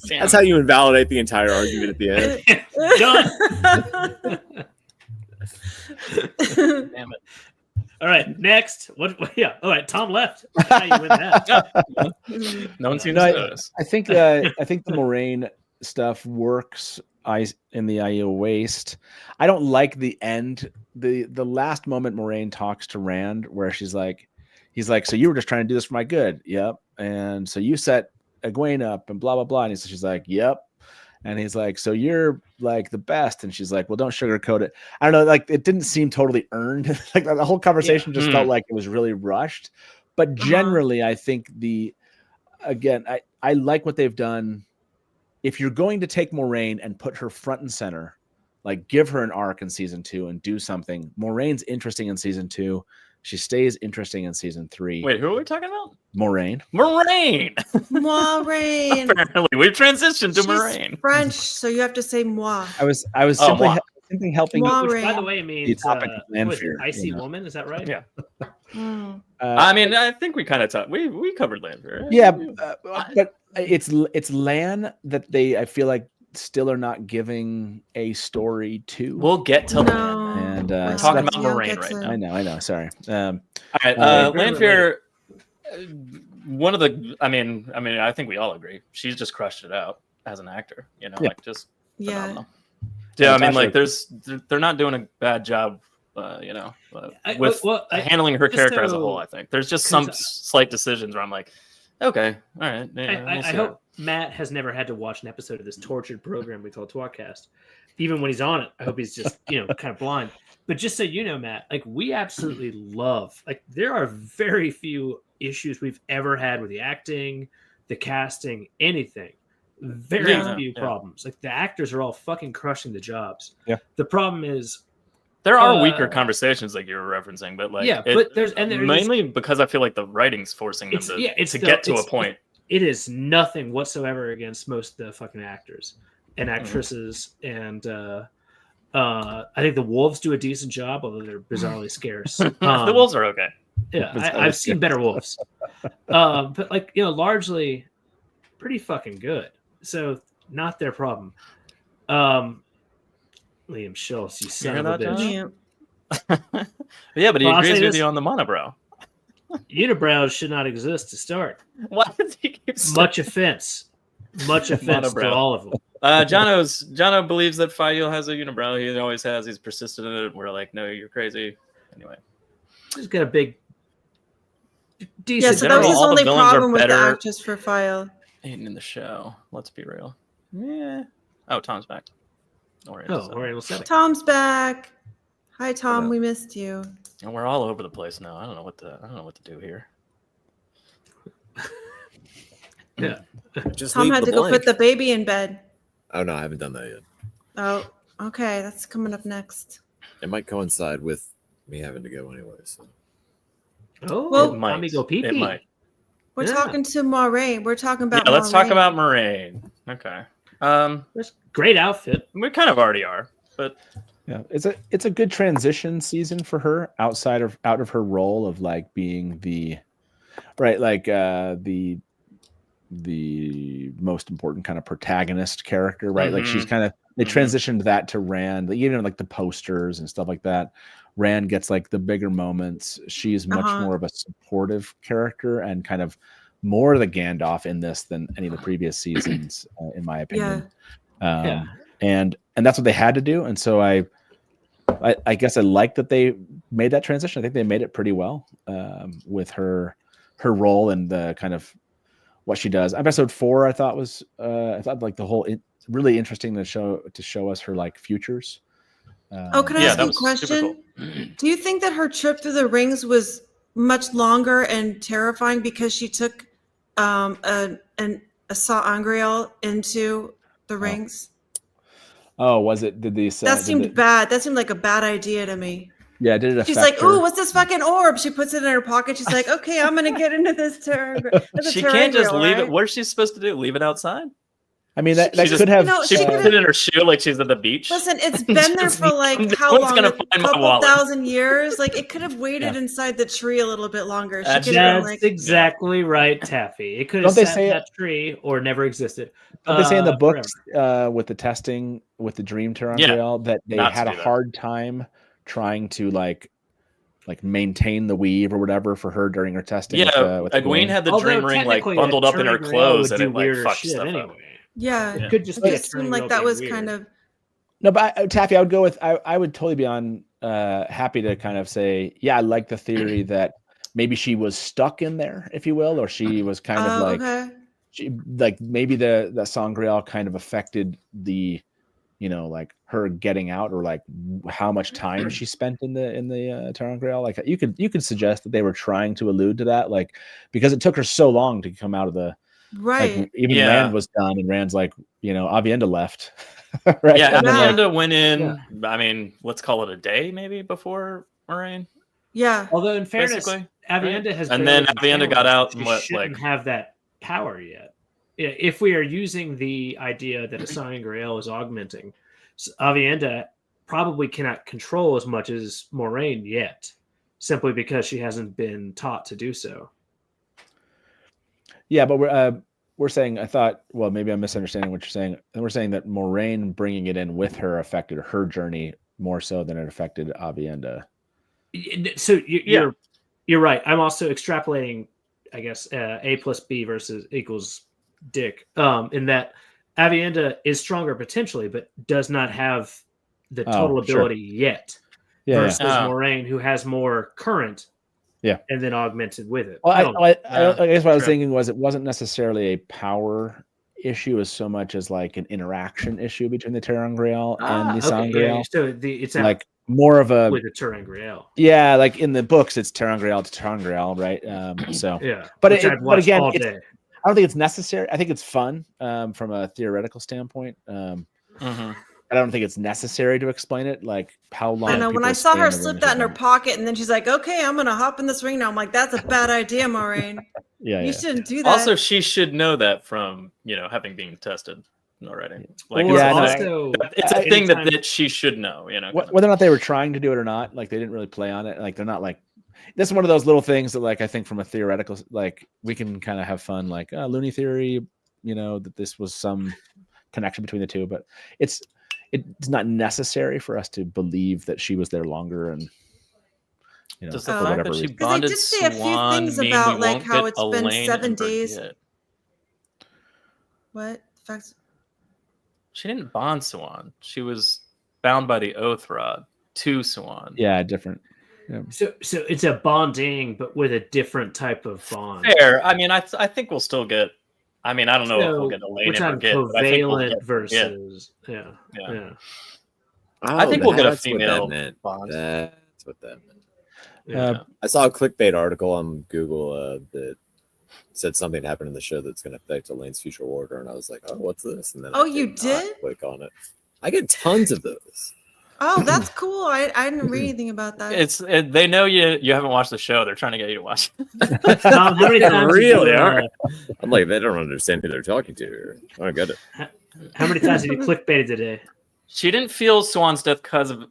That's how you invalidate the entire argument at the end. Done. Damn it. All right, next. What? Yeah. All right, Tom left. How you win that? No one seems to notice. I think the Moiraine stuff works in the Aiel Waste. I don't like the end. The last moment Moiraine talks to Rand, where he's like, so you were just trying to do this for my good. Yep. And so you set Egwene up and blah, blah, blah. And she's like, yep. And he's like, so you're like the best. And she's like, well, don't sugarcoat it. I don't know. Like, it didn't seem totally earned. Like the whole conversation just felt like it was really rushed. But generally, I think I like what they've done. If you're going to take Moiraine and put her front and center, like give her an arc in season 2 and do something. Moraine's interesting in season 2. She stays interesting in season 3. Wait, who are we talking about? Moiraine. Moiraine. Apparently, we've transitioned to Moiraine. French, so you have to say moi. I was simply helping. Which, by the way, means icy woman. Is that right? Yeah. I mean, I think we kind of talked. We covered Lanfear. Yeah, but it's Lan that I feel like still are not giving a story to. We'll get to Lan. And we're talking about Moiraine right now. I know. Sorry. All right, Lanfear. One of the, I mean, I think we all agree she's just crushed it out as an actor. You know, like just phenomenal. Yeah, I mean, like they're not doing a bad job. You know, with handling her character as a whole. I think there's just some slight decisions where I'm like, okay, all right. Yeah, I hope Matt has never had to watch an episode of this tortured program we call tWoTcast. Even when he's on it, I hope he's just, kind of blind. But just so you know, Matt, like we absolutely love, like there are very few issues we've ever had with the acting, the casting, anything. Very few problems. Like the actors are all fucking crushing the jobs. Yeah. The problem is there are weaker conversations like you were referencing, but like but there's mainly because I feel like the writing's forcing them to get to a point. It is nothing whatsoever against most of the fucking actors and actresses, and I think the wolves do a decent job, although they're bizarrely scarce. The wolves are okay. Yeah, I've seen better wolves, but like largely pretty fucking good. So not their problem. Liam Schultz, you son of a bitch. Yeah, but he agrees with you on the monobrow. Unibrows should not exist to start. Why does he keep Much offense to all of them. Jono believes that Fael has a unibrow. He always has. He's persistent in it. We're like, no, you're crazy. Anyway, he's got a big, decent. Yeah, so that was his only problem with the actress for Fael. In the show, let's be real. Yeah. Oh, Tom's back. Tom's back. Hi, Tom. We missed you. And we're all over the place now. I don't know what to do here. Yeah. Tom had to go put the baby in bed. Oh no, I haven't done that yet. Oh, okay. That's coming up next. It might coincide with me having to go anyway. So. Oh, well, it might. Go pee-pee. It might. We're talking to Moiraine. We're talking about. Yeah, let's talk about Moiraine. Okay. Great outfit. We kind of already are, but Yeah, it's a good transition season for her out of her role of like being the the most important kind of protagonist character, right? Like she's kind of they transitioned that to Rand, even like the posters and stuff like that. Rand gets like the bigger moments. She's much more of a supportive character and kind of more the Gandalf in this than any of the previous seasons, in my opinion. And that's what they had to do. And so I guess I like that they made that transition. I think they made it pretty well with her role and the kind of what she does. Episode 4, I thought was like the whole really interesting to show us her like futures. Can I ask you a question? Cool. Do you think that her trip through the rings was much longer and terrifying because she took a sa'angreal into the rings? Oh, was it? Did these? That seemed bad. That seemed like a bad idea to me. Yeah, did it affect She's like, her? "Ooh, what's this fucking orb?" She puts it in her pocket. She's like, "Okay, I'm gonna get into this terror." She can't just leave it. What is she supposed to do? Leave it outside? I mean, that could have. She put it in her shoe like she's at the beach. Listen, it's been there for like how long? A couple thousand years. Like it could have waited inside the tree a little bit longer. That's exactly right, Taffy. It could have sat in that tree or never existed. Don't they say in the books with the testing with the Dream ter'angreal that they had a hard time trying to like maintain the weave or whatever for her during her testing? Yeah, with Egwene had the dream ring like bundled up in her clothes and it like fucked stuff up. Yeah, it could just be. It seemed like that was kind of. No, but Taffy, I would go with. I would totally be on happy to kind of say, yeah, I like the theory that maybe she was stuck in there, if you will, or she was kind of like, she like maybe the sa'angreal kind of affected the, like her getting out or like how much time she spent in the ter'angreal. Like you could suggest that they were trying to allude to that, like because it took her so long to come out of the. Right. Like, even Rand was done, and Rand's like, Avienda left. Right. Yeah, Avienda went in. Yeah. I mean, let's call it a day maybe before Moiraine. Yeah. Although in fairness, Avienda has. And then Avienda got out. And shouldn't have that power yet. If we are using the idea that a sa'angreal is augmenting, Avienda probably cannot control as much as Moiraine yet, simply because she hasn't been taught to do so. Yeah, but we're saying, I thought, well, maybe I'm misunderstanding what you're saying. And we're saying that Moiraine bringing it in with her affected her journey more so than it affected Avienda. So you're right. I'm also extrapolating, I guess, A plus B equals Dick, in that Avienda is stronger potentially, but does not have the total ability yet. Versus Moiraine, who has more current. Yeah, and then augmented with it. Well, I guess what I was thinking was it wasn't necessarily a power issue as so much as like an interaction issue between the ter'angreal and the sa'angreal. Yeah. So it's like more of a with the ter'angreal. Yeah, like in the books, it's ter'angreal to ter'angreal, right? So yeah, but again, I don't think it's necessary. I think it's fun from a theoretical standpoint. I don't think it's necessary to explain it, like how long. I know when I saw her slip that in her pocket, and then she's like, "Okay, I'm gonna hop in this ring now." I'm like, "That's a bad idea, Moiraine. You shouldn't do that." Also, she should know that from having been tested already. Like, it's a thing that she should know. Whether or not they were trying to do it or not, like they didn't really play on it. Like they're not like. This is one of those little things that, like, I think from a theoretical, like we can kind of have fun, like loony theory, that this was some connection between the two, but it's not necessary for us to believe that she was there longer and does the fact that she bonded they did say a few things about like how it's been 7 days. What? She didn't bond Siuan. She was bound by the oath rod to Siuan. Yeah, different. Yeah. So it's a bonding, but with a different type of bond. Fair. I mean, I think we'll still get. I mean, I don't know if we'll get Elaine and Brigitte. Covalent versus yeah. I think we'll get a female bond. That's what that meant. I saw a clickbait article on Google that said something happened in the show that's going to affect Elaine's future order, and I was like, "Oh, what's this?" And then you did click on it. I get tons of those. Oh, that's cool. I didn't read anything about that. They know you haven't watched the show. They're trying to get you to watch. Tom, how many times really are? I'm like, they don't understand who they're talking to. I don't get it. How many times have you clickbaited today? She didn't feel Siuan's death because of,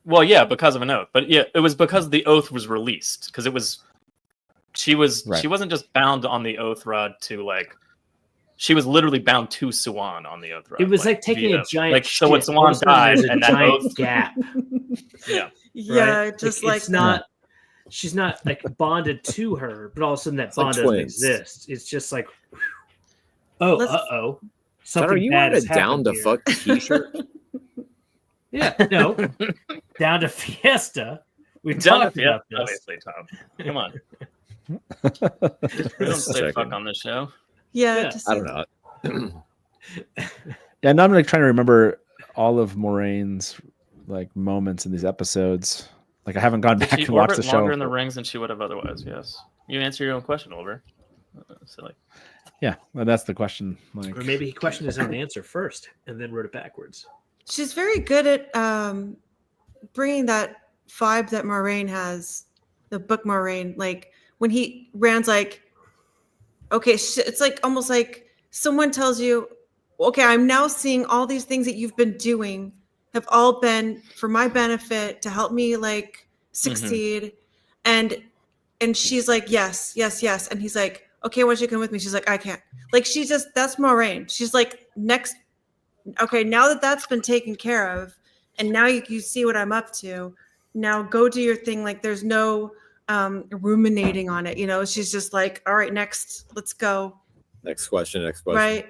well, yeah, because of an oath, but yeah, it was because the oath was released because it was, she wasn't just bound on the oath rod to like, she was literally bound to Siuan on the oath rod. It was like taking a giant. Like so when Siuan died and that oath gap. Yeah. Yeah, right? just it's not. She's not like bonded to her, but all of a sudden that bond doesn't exist. It's just like, oh, something are you bad on a has down happened to here. fuck t-shirt? Yeah, no, down to Fiesta. We down talked to about Fiesta, this. obviously, Tom. Come on. We don't Just say checking. fuck on this show. Yeah, just I don't know. Yeah, now I'm like trying to remember all of Moraine's like moments in these episodes. Like I haven't gone Did back she and watched the orbit show. longer in the rings than she would have otherwise? Yes. You answer your own question, Oliver. Silly. Yeah, well, that's the question. Like, Or maybe he questioned his own answer first and then wrote it backwards. she's very good at bringing that vibe that Moiraine has, the book Moiraine. Like when Rand's like, okay, it's like almost like someone tells you, okay, I'm now seeing all these things that you've been doing have all been for my benefit to help me like succeed. And she's like, yes. And he's like, okay, why don't you come with me? She's like, I can't. Like, she's just, that's Moiraine. She's like, next. Okay, now that that's been taken care of, and now you see what I'm up to, now go do your thing. Like, there's no ruminating on it. You know, she's just like, all right, next, let's go. Next question. Right.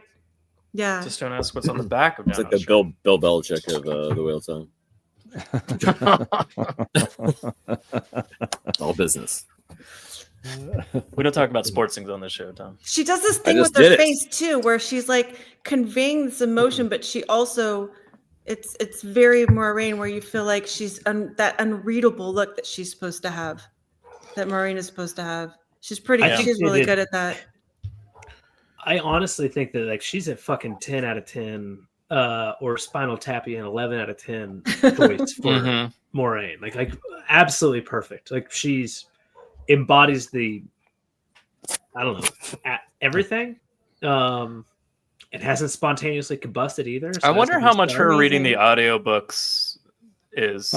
Yeah. Just don't ask what's on the back of It's like the Bill Belichick of the Wheel Tongue. All business. We don't talk about sports things on this show, Tom. She does this thing just with her did it. face too, where she's like conveying this emotion, but she also, it's very Moiraine, where you feel like she's that unreadable look that she's supposed to have, that Moiraine is supposed to have. She's she's really good at that. I honestly think that like she's a fucking 10 out of 10 or Spinal Tappy an 11 out of 10 choice for Moiraine. Like absolutely perfect. Like she's embodies the, I don't know, everything. It hasn't spontaneously combusted either. So I wonder how much her amazing. reading the audiobooks is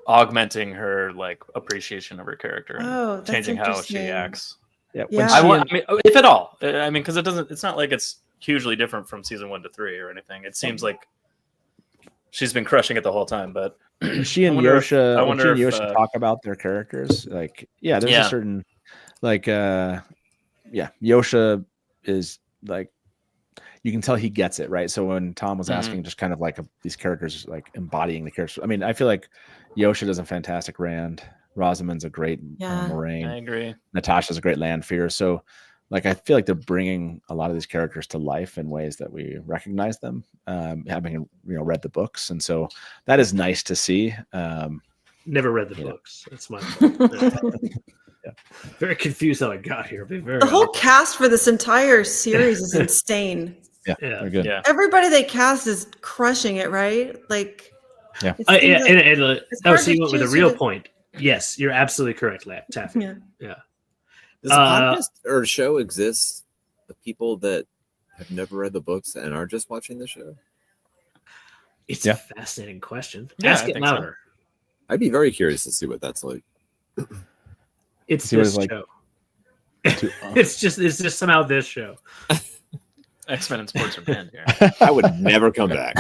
augmenting her like appreciation of her character and that's changing how she interesting. acts. yeah, Yeah. I mean, if at all. I mean, because it's not like it's hugely different from season 1 to 3 or anything. It seems like she's been crushing it the whole time. But she and Yosha, talk about their characters. Like, there's a certain like, Yosha is like, you can tell he gets it, right? So when Tom was asking, just kind of like these characters, like embodying the characters. I mean, I feel like Yosha does a fantastic Rand. Rosamund's a great Moiraine. I agree. Natasha's a great Lanfear. So, like, I feel like they're bringing a lot of these characters to life in ways that we recognize them, having read the books, and so that is nice to see. Never read the books. That's my fault. Very confused how I got here. The whole cast for this entire series is insane. They're good. Yeah. Everybody they cast is crushing it, right? Like, Yeah. it seems like- it's hard So you to went with a choose real who to- point. Yes, you're absolutely correct, Taffy. Yeah. Does a podcast or a show exist of people that have never read the books and are just watching the show? It's a fascinating question. Yeah, Ask I it think so. louder. I'd be very curious to see what that's like. It's See what this it's like show. to- It's just somehow this show. X-Men and sports are banned here. I would never come back.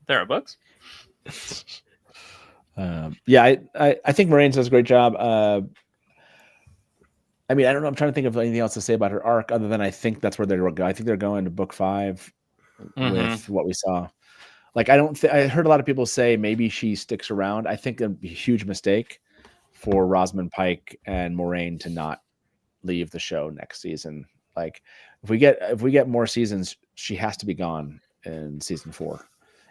There are books. I think Moiraine does a great job. I mean, I don't know. I'm trying to think of anything else to say about her arc other than I think that's where they're going. I think they're going to book 5 with what we saw. Like, I heard a lot of people say maybe she sticks around. I think it'd be a huge mistake for Rosamund Pike and Moiraine to not leave the show next season. Like, if we get more seasons, she has to be gone in season 4.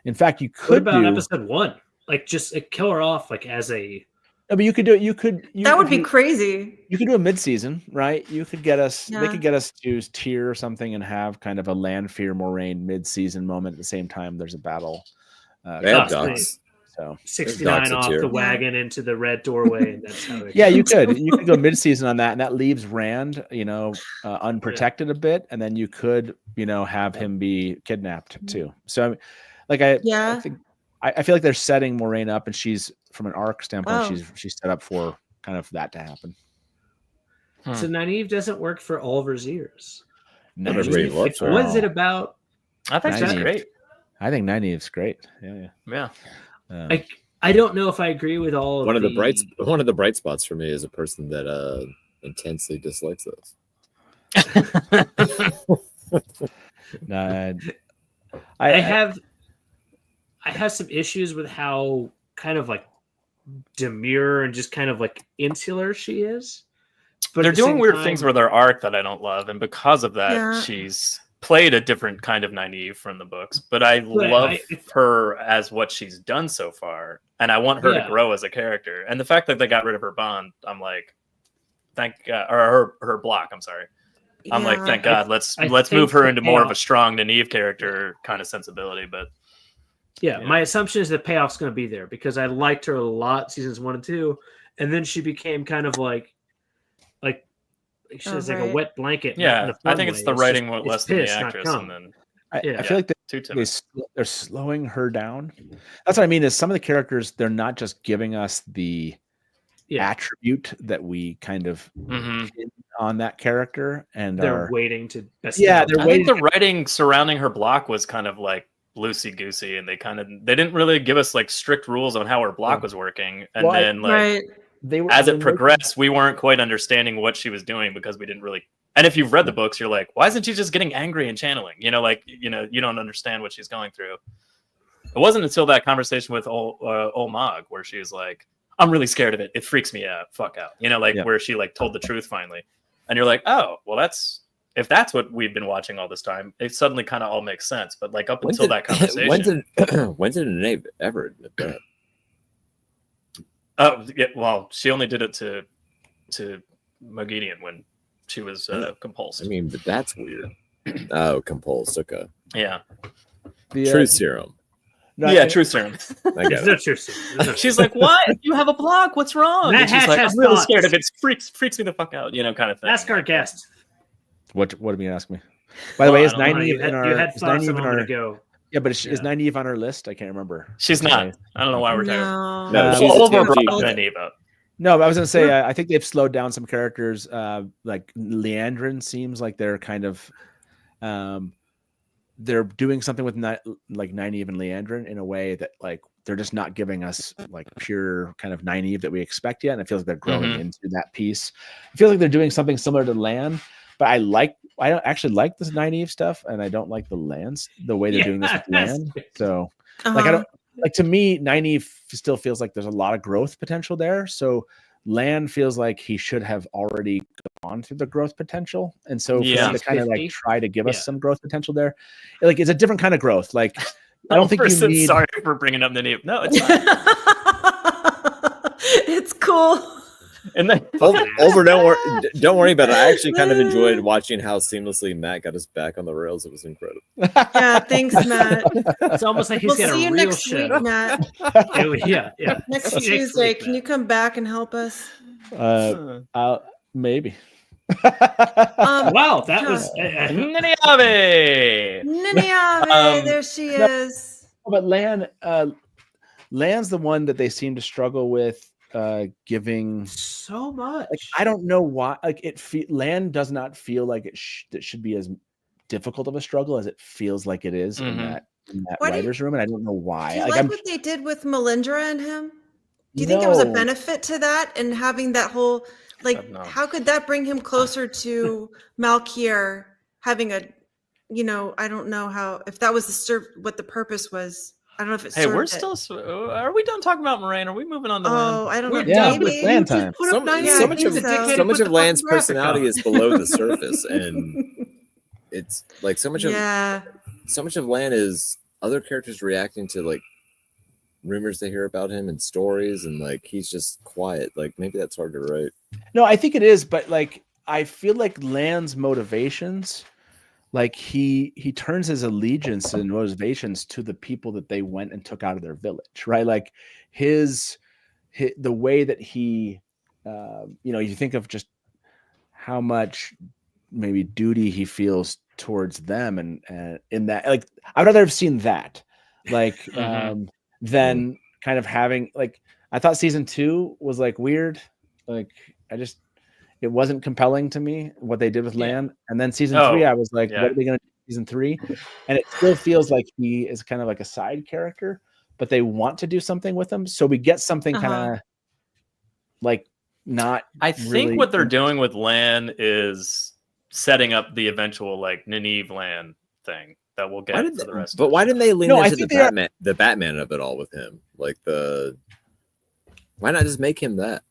In fact, you could What about episode 1? Like, just kill her off, like as a. I mean, you could do it. That would be crazy. You could do a mid-season, right? You could get us. Yeah. They could get us to tier or something and have kind of a Lanfear Moiraine mid-season moment at the same time. There's a battle. They have ducks. So 69 off here. the wagon into the red doorway, and that's how it yeah, goes. you could go mid-season on that, and that leaves Rand, unprotected a bit, and then you could, have him be kidnapped too. So, I think I feel like they're setting Moiraine up, and she's from an arc standpoint, she's set up for kind of that to happen. So Nynaeve doesn't work for all Verziers. No, What is it about? I think she's Nynaeve. great. I think Nynaeve's great. Yeah. I don't know if I agree with all of one of the bright spots for me is a person that intensely dislikes this. I have some issues with how kind of like demure and just kind of like insular she is. But they're doing weird things with her arc that I don't love, and because of that, she's played a different kind of Nynaeve from the books. But I love her as what she's done so far, and I want her to grow as a character. And the fact that they got rid of her bond, I'm like, thank God, or her block. I'm sorry. I'm like, thank God. Let's move her into more of a strong Nynaeve character kind of sensibility. But my assumption is the payoff's going to be there because I liked her a lot seasons 1 and 2, and then she became kind of like she's like a wet blanket. Yeah, I think it's the writing less than the actress, and then I feel like they're slowing her down. That's what I mean. Is some of the characters, they're not just giving us the attribute that we kind of on that character, and they're waiting to. I think the writing surrounding her block was kind of like loosey goosey, and they didn't really give us like strict rules on how her block was working, and then as it progressed, we weren't quite understanding what she was doing because we didn't really. And if you've read the books, you're like, why isn't she just getting angry and channeling? You don't understand what she's going through. It wasn't until that conversation with Olmog where she was like, I'm really scared of it. It freaks me out. Fuck out. Where she like told the truth finally. And you're like, oh, well, if that's what we've been watching all this time, it suddenly kind of all makes sense. But like up until that conversation. when did Nynaeve ever admit that? Oh, yeah, well, she only did it to Moghedien when she was compulsed. I mean, but that's weird. Oh, compulsed. Okay. Yeah. Truth serum. Truth serum. There's no truth serum. She's like, what? You have a block. What's wrong? And she's like, I'm really scared of it. Freaks me the fuck out, kind of thing. Ask our guest. What do you ask me? By the way, is Nynaeve in our... You had thoughts a moment ago. Yeah, but is Nynaeve on our list? I can't remember. She's not. I don't know why we're talking. No, she's Nynaeve up. No, but I was going to say, I think they've slowed down some characters. Like Liandrin seems like they're kind of, they're doing something with like Nynaeve and Liandrin in a way that like they're just not giving us like pure kind of Nynaeve that we expect yet. And it feels like they're growing into that piece. It feels like they're doing something similar to Lan, but I don't actually like this Nynaeve stuff, and I don't like the way they're doing this with Lan. So like I don't. Like to me, Nynaeve still feels like there's a lot of growth potential there. So Lan feels like he should have already gone through the growth potential, and so for them to kind of like try to give us some growth potential there, like it's a different kind of growth. Like I don't think you need. Sorry for bringing up Nynaeve. No, it's fine. It's cool. And then don't worry about it. I actually kind of enjoyed watching how seamlessly Matt got us back on the rails. It was incredible. Yeah, thanks, Matt. It's almost like he's got a real next show. Week, Matt. Yeah. Next Tuesday, can you come back and help us? Maybe. Wow, that was Nynaeve. There she is. But Lan's the one that they seem to struggle with. Giving so much. Like, I don't know why. Like Lan does not feel like it should be as difficult of a struggle as it feels like it is in that writer's room, and I don't know why. Do you like what they did with Melindra and him? Do you think there was a benefit to that and having that whole how could that bring him closer to Malkier? Having a, I don't know how if that was what the purpose was. I don't know if it's. Hey, we're still. Are we done talking about Moiraine? Are we moving on to Lan? I don't know. Yeah, with Lan time. So much of Lan's personality is below the surface, and it's like so much of Lan is other characters reacting to like rumors they hear about him and stories, and like he's just quiet. Like maybe that's hard to write. No, I think it is, but like I feel like Lan's motivations like he turns his allegiance and motivations to the people that they went and took out of their village, right? Like the way that he, you think of just how much maybe duty he feels towards them, and in that, like, I'd rather have seen that, like, than kind of having, like, I thought season 2 was like weird, like it wasn't compelling to me what they did with Lan, and then season 3, I was like, what are they going to do in season 3? And it still feels like he is kind of like a side character, but they want to do something with him, so we get something kind of like not. I think what they're doing with Lan is setting up the eventual like Nynaeve Lan thing that we'll get for the rest. But why didn't they lean No, I into think the Batman of it all with him? Like why not just make him that?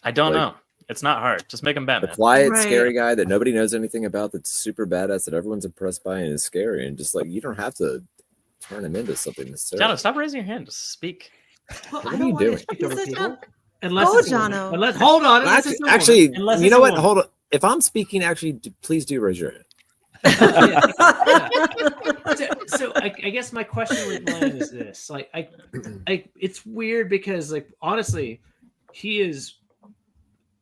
I don't know. It's not hard. Just make him Batman. The quiet, scary guy that nobody knows anything about, that's super badass, that everyone's impressed by and is scary. And just like, you don't have to turn him into something necessarily. Jono, stop raising your hand. Just speak. Well, What are you doing? Unless Jono. Hold on. Actually, you know what? Hold on. If I'm speaking, actually, please do raise your hand. So I guess my question with Lan is this: like, it's weird because, like, honestly, he is,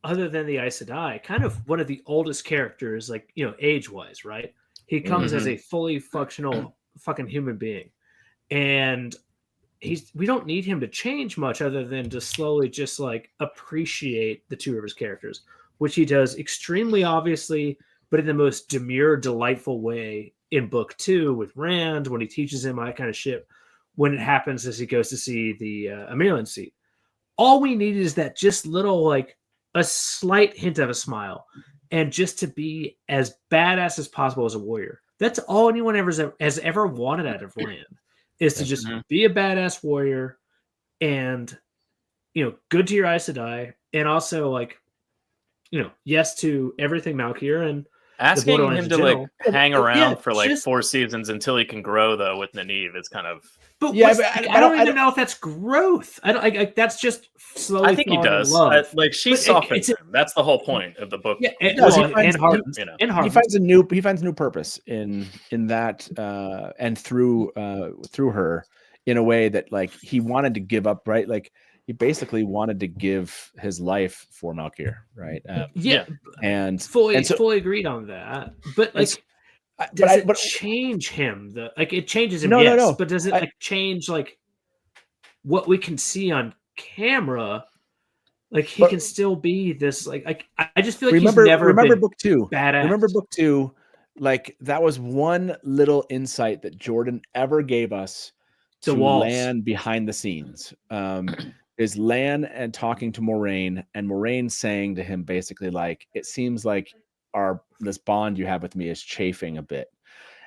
other than the Aes Sedai, kind of one of the oldest characters, like, age-wise, right? He comes as a fully functional fucking human being, and we don't need him to change much other than to slowly just like appreciate the Two Rivers characters, which he does extremely obviously, but in the most demure, delightful way in book 2 with Rand, when he teaches him all that kind of shit, when it happens as he goes to see the Amirlan seat. All we need is that just little, like, a slight hint of a smile, and just to be as badass as possible as a warrior. That's all anyone has ever wanted out of Lan, is to just be a badass warrior, and, good to your Aes Sedai, and also, like, yes to everything Malkier, and asking him to like hang around for like 4 seasons until he can grow though with Nynaeve is kind of. But I don't even know if that's growth. That's just slowly. I think he does. Like, she softens him. That's the whole point of the book. Yeah, he finds a new purpose in that, and through her, in a way that, like, he wanted to give up, right? Like, he basically wanted to give his life for Malkier, right? And fully agreed on that. But like, does it change him? It changes him. No. But does it change like what we can see on camera? Like, he can still be this. Like I just feel like he's never been book 2. Badass. Remember book 2? Like, that was one little insight that Jordan ever gave us to Lan behind the scenes. Is Lan and talking to Moiraine, and Moiraine saying to him basically, like, it seems like this bond you have with me is chafing a bit.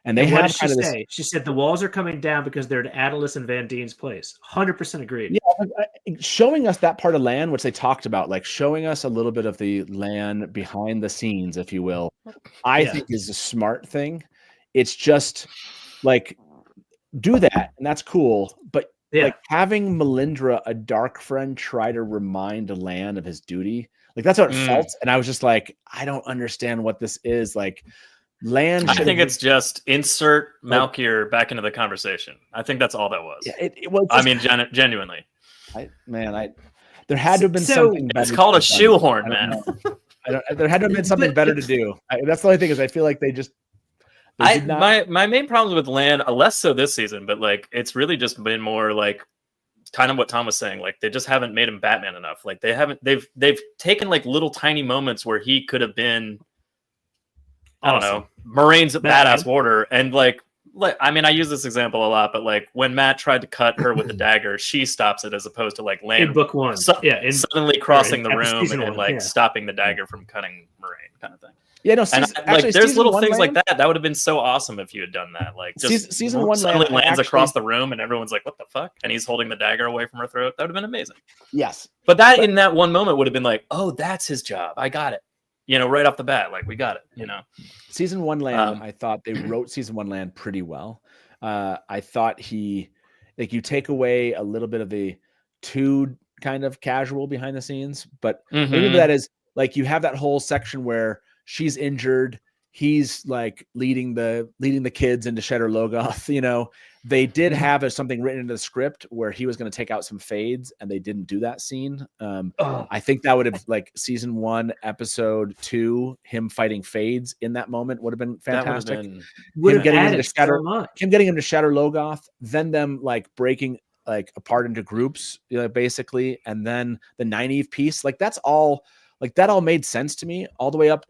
And they what did she say? She said the walls are coming down because they're at Adelis and Van Dien's place. 100% agreed. Yeah, showing us that part of Lan, which they talked about, like showing us a little bit of the Lan behind the scenes, if you will, I think is a smart thing. It's just like, do that, and that's cool, but like having Melindra, a dark friend, try to remind Lan of his duty, like, that's how it felt. And I was just like, I don't understand what this is. Like, Lan. I think it's just insert Malkier back into the conversation. I think that's all that was. Yeah, Genuinely. There had to have been something better. It's called a shoehorn, man. There had to have been something better to do. That's the only thing, is I feel like they just. My main problems with Lan, less so this season, but like, it's really just been more like kind of what Tom was saying. Like, they just haven't made him Batman enough. Like, they've taken like little tiny moments where he could have been, I don't know, Moraine's badass warder, and like I mean, I use this example a lot, but like, when Matt tried to cut her with the dagger, she stops it, as opposed to like Lan in book 1, suddenly crossing the room and stopping the dagger from cutting Moiraine, kind of thing. Yeah, no. There's little things like that. That would have been so awesome if you had done that. Like, just season 1 suddenly lands across the room, and everyone's like, "What the fuck?" And he's holding the dagger away from her throat. That would have been amazing. Yes, but in that one moment would have been like, "Oh, that's his job. I got it." Right off the bat, like, we got it. Season 1 Lan, I thought they wrote season 1 Lan pretty well. I thought you take away a little bit of the too kind of casual behind the scenes, but maybe that is like, you have that whole section where she's injured, he's like leading the kids into Shedder Logoth. You know, they did have something written into the script where he was going to take out some fades, and they didn't do that scene. I think that would have like season 1, episode 2, him fighting fades in that moment would have been fantastic. Him getting him to shatter Logoth, then them like breaking like apart into groups, you know, basically, and then the Nynaeve piece, like that's all, like that all made sense to me all the way up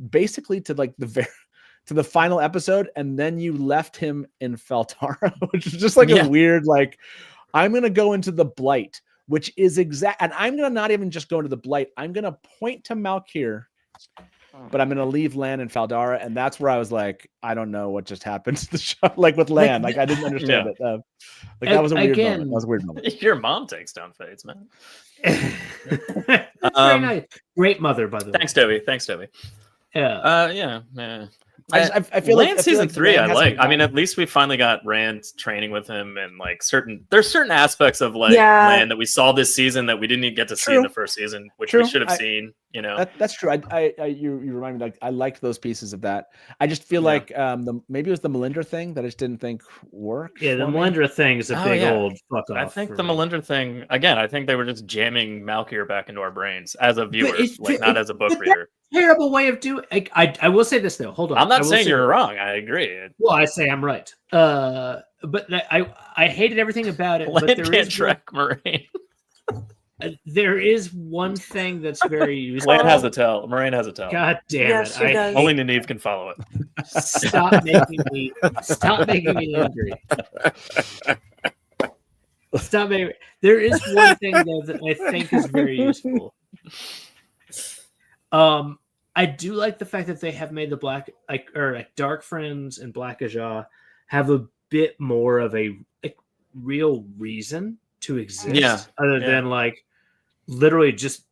basically to like to the final episode, and then you left him in Feltara, which is just like a weird, like, I'm gonna go into the Blight, which is and I'm gonna not even just go into the Blight, I'm gonna point to Malkir, but I'm gonna leave Lan and Faldara, and that's where I was like, I don't know what just happened to the show, like with Lan, like I didn't understand it. Like that was a weird moment. That was a weird moment. Your mom takes down fades, man. That's very nice. Great mother, by the way. Thanks, Toby. Yeah. I feel Rand like season 3 I like. I mean, at least we finally got Rand training with him, and like there's certain aspects of like Rand that we saw this season that we didn't even get to see in the first season, which we should have seen. You know, that's true. You remind me, like I liked those pieces of that. I just feel like maybe it was the Melinda thing that I just didn't think worked. Yeah, the Melinda thing is a big old fuck off. I think the Melinda thing again. I think they were just jamming Malkir back into our brains as a viewer, not as a book reader. Terrible way of doing. I will say this though. Hold on. I'm not saying you're wrong. I agree. Well, I say I'm right. But I hated everything about it. Lan but there can't is track Moiraine. There is one thing that's very useful. Lan has a tell. Moiraine has a tell. God damn it! Only Nynaeve can follow it. Stop making me angry. Stop making. There is one thing though that I think is very useful. I do like the fact that they have made the Dark Friends and Black Ajah have a bit more of a real reason to exist, other than like literally just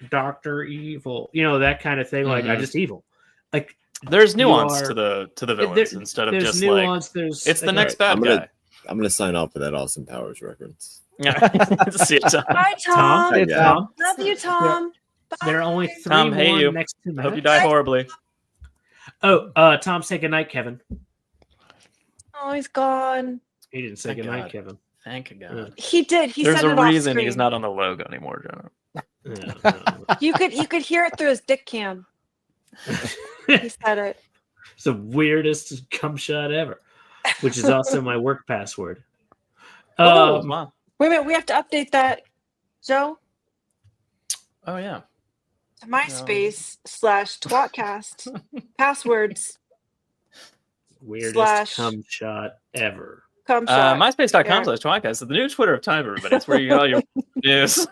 Dr. Evil, you know, that kind of thing. Like I'm just evil. Like there's nuance to the villains instead of just nuance, like it's the next bad guy. I'm gonna sign off for that Austin Powers reference. Yeah. See you, Tom. Hi, Tom. Hey, Tom. Love you, Tom. There are only 3 Tom, more next to me. I hope you die horribly. Oh, Tom, say goodnight, Kevin. Oh, he's gone. He didn't say goodnight, Kevin. Thank God. He did. There's said a it reason off he's not on the logo anymore, Jonah. You could hear it through his dick cam. He said it. It's the weirdest cum shot ever, which is also my work password. Wow. Wait a minute, we have to update that, Joe. Oh yeah. MySpace /tWoTcast passwords. Weirdest cum shot ever. MySpace.com/tWoTcast. The new Twitter of time, everybody. It's where you get all your news.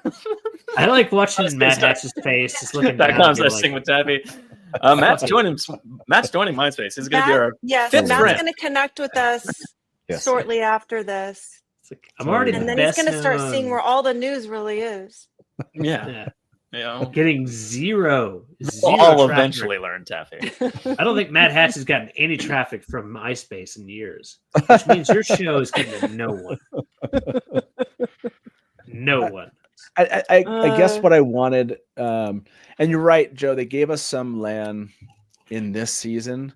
I like watching Matt Hatch's face. Just looking down. .com/sing with Tappy. Matt's joining MySpace. He's going to be our fifth Matt's friend. going to connect with us shortly after this. I'm already and then he's going to start seeing where all the news really is. Yeah. Getting zero I'll traffic. eventually learn Taffy. I don't think Matt Hatch has gotten any traffic from MySpace in years, which means your show is getting to no one. No one. I guess what I wanted, and you're right, Joe, they gave us some Lan in this season.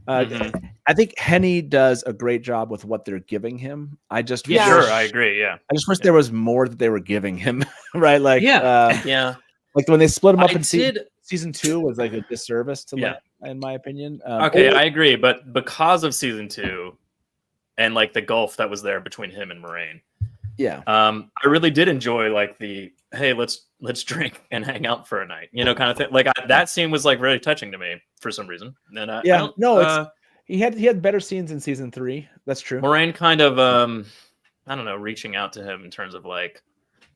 I think Henny does a great job with what they're giving him. I just I agree. Yeah, I just wish there was more that they were giving him. Right? Like like when they split him up in season 2 was like a disservice to Lan, in my opinion. I agree, but because of season 2 and like the gulf that was there between him and Moiraine, I really did enjoy like the hey, let's drink and hang out for a night, you know, kind of thing. Like that scene was like really touching to me for some reason. And he had better scenes in season 3. That's true. Moiraine kind of I don't know, reaching out to him in terms of like,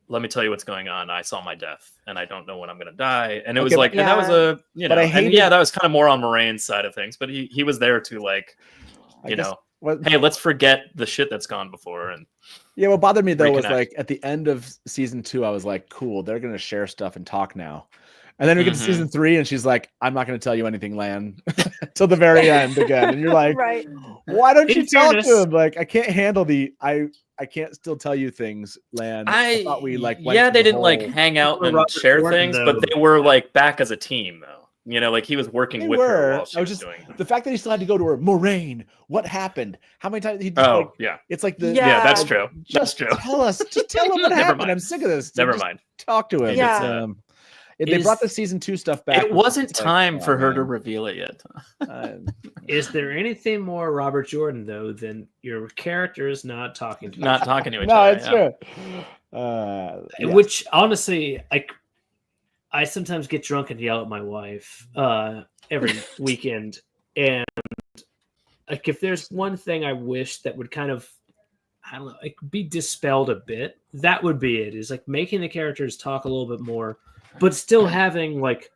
let me tell you what's going on. I saw my death and I don't know when I'm going to die. And it was like, and that was a, you know, that was kind of more on Moraine's side of things, but he was there to like, hey, let's forget the shit that's gone before. And what bothered me though was like at the end of season 2, I was like, cool, they're going to share stuff and talk now. And then we get to season 3 and she's like, I'm not going to tell you anything, Lan, till the very end again. And you're like, why don't you talk to him? Like, I can't handle I can't still tell you things, Lan. I thought we like they didn't like hang out and share things, but they were like back as a team though. You know, like he was working They with were. her while she I was was just doing it. the fact that he still had to go to her. Moiraine, what happened? How many times he just Oh, like? yeah. It's like the Yeah. Yeah, that's true. That's Just true. tell us. Just tell him what Never happened. mind. I'm sick of this. Never Just mind. Talk to him. Yeah. They brought the season 2 stuff back. It but wasn't it's like, time oh, for her to man. reveal it yet. Is there anything more Robert Jordan though than your characters not talking to Not talking to each No, other. it's yeah. true. each other? Which honestly, I sometimes get drunk and yell at my wife every weekend, and like if there's one thing I wish that would kind of, I don't know, like be dispelled a bit, that would be it. Is like making the characters talk a little bit more, but still having like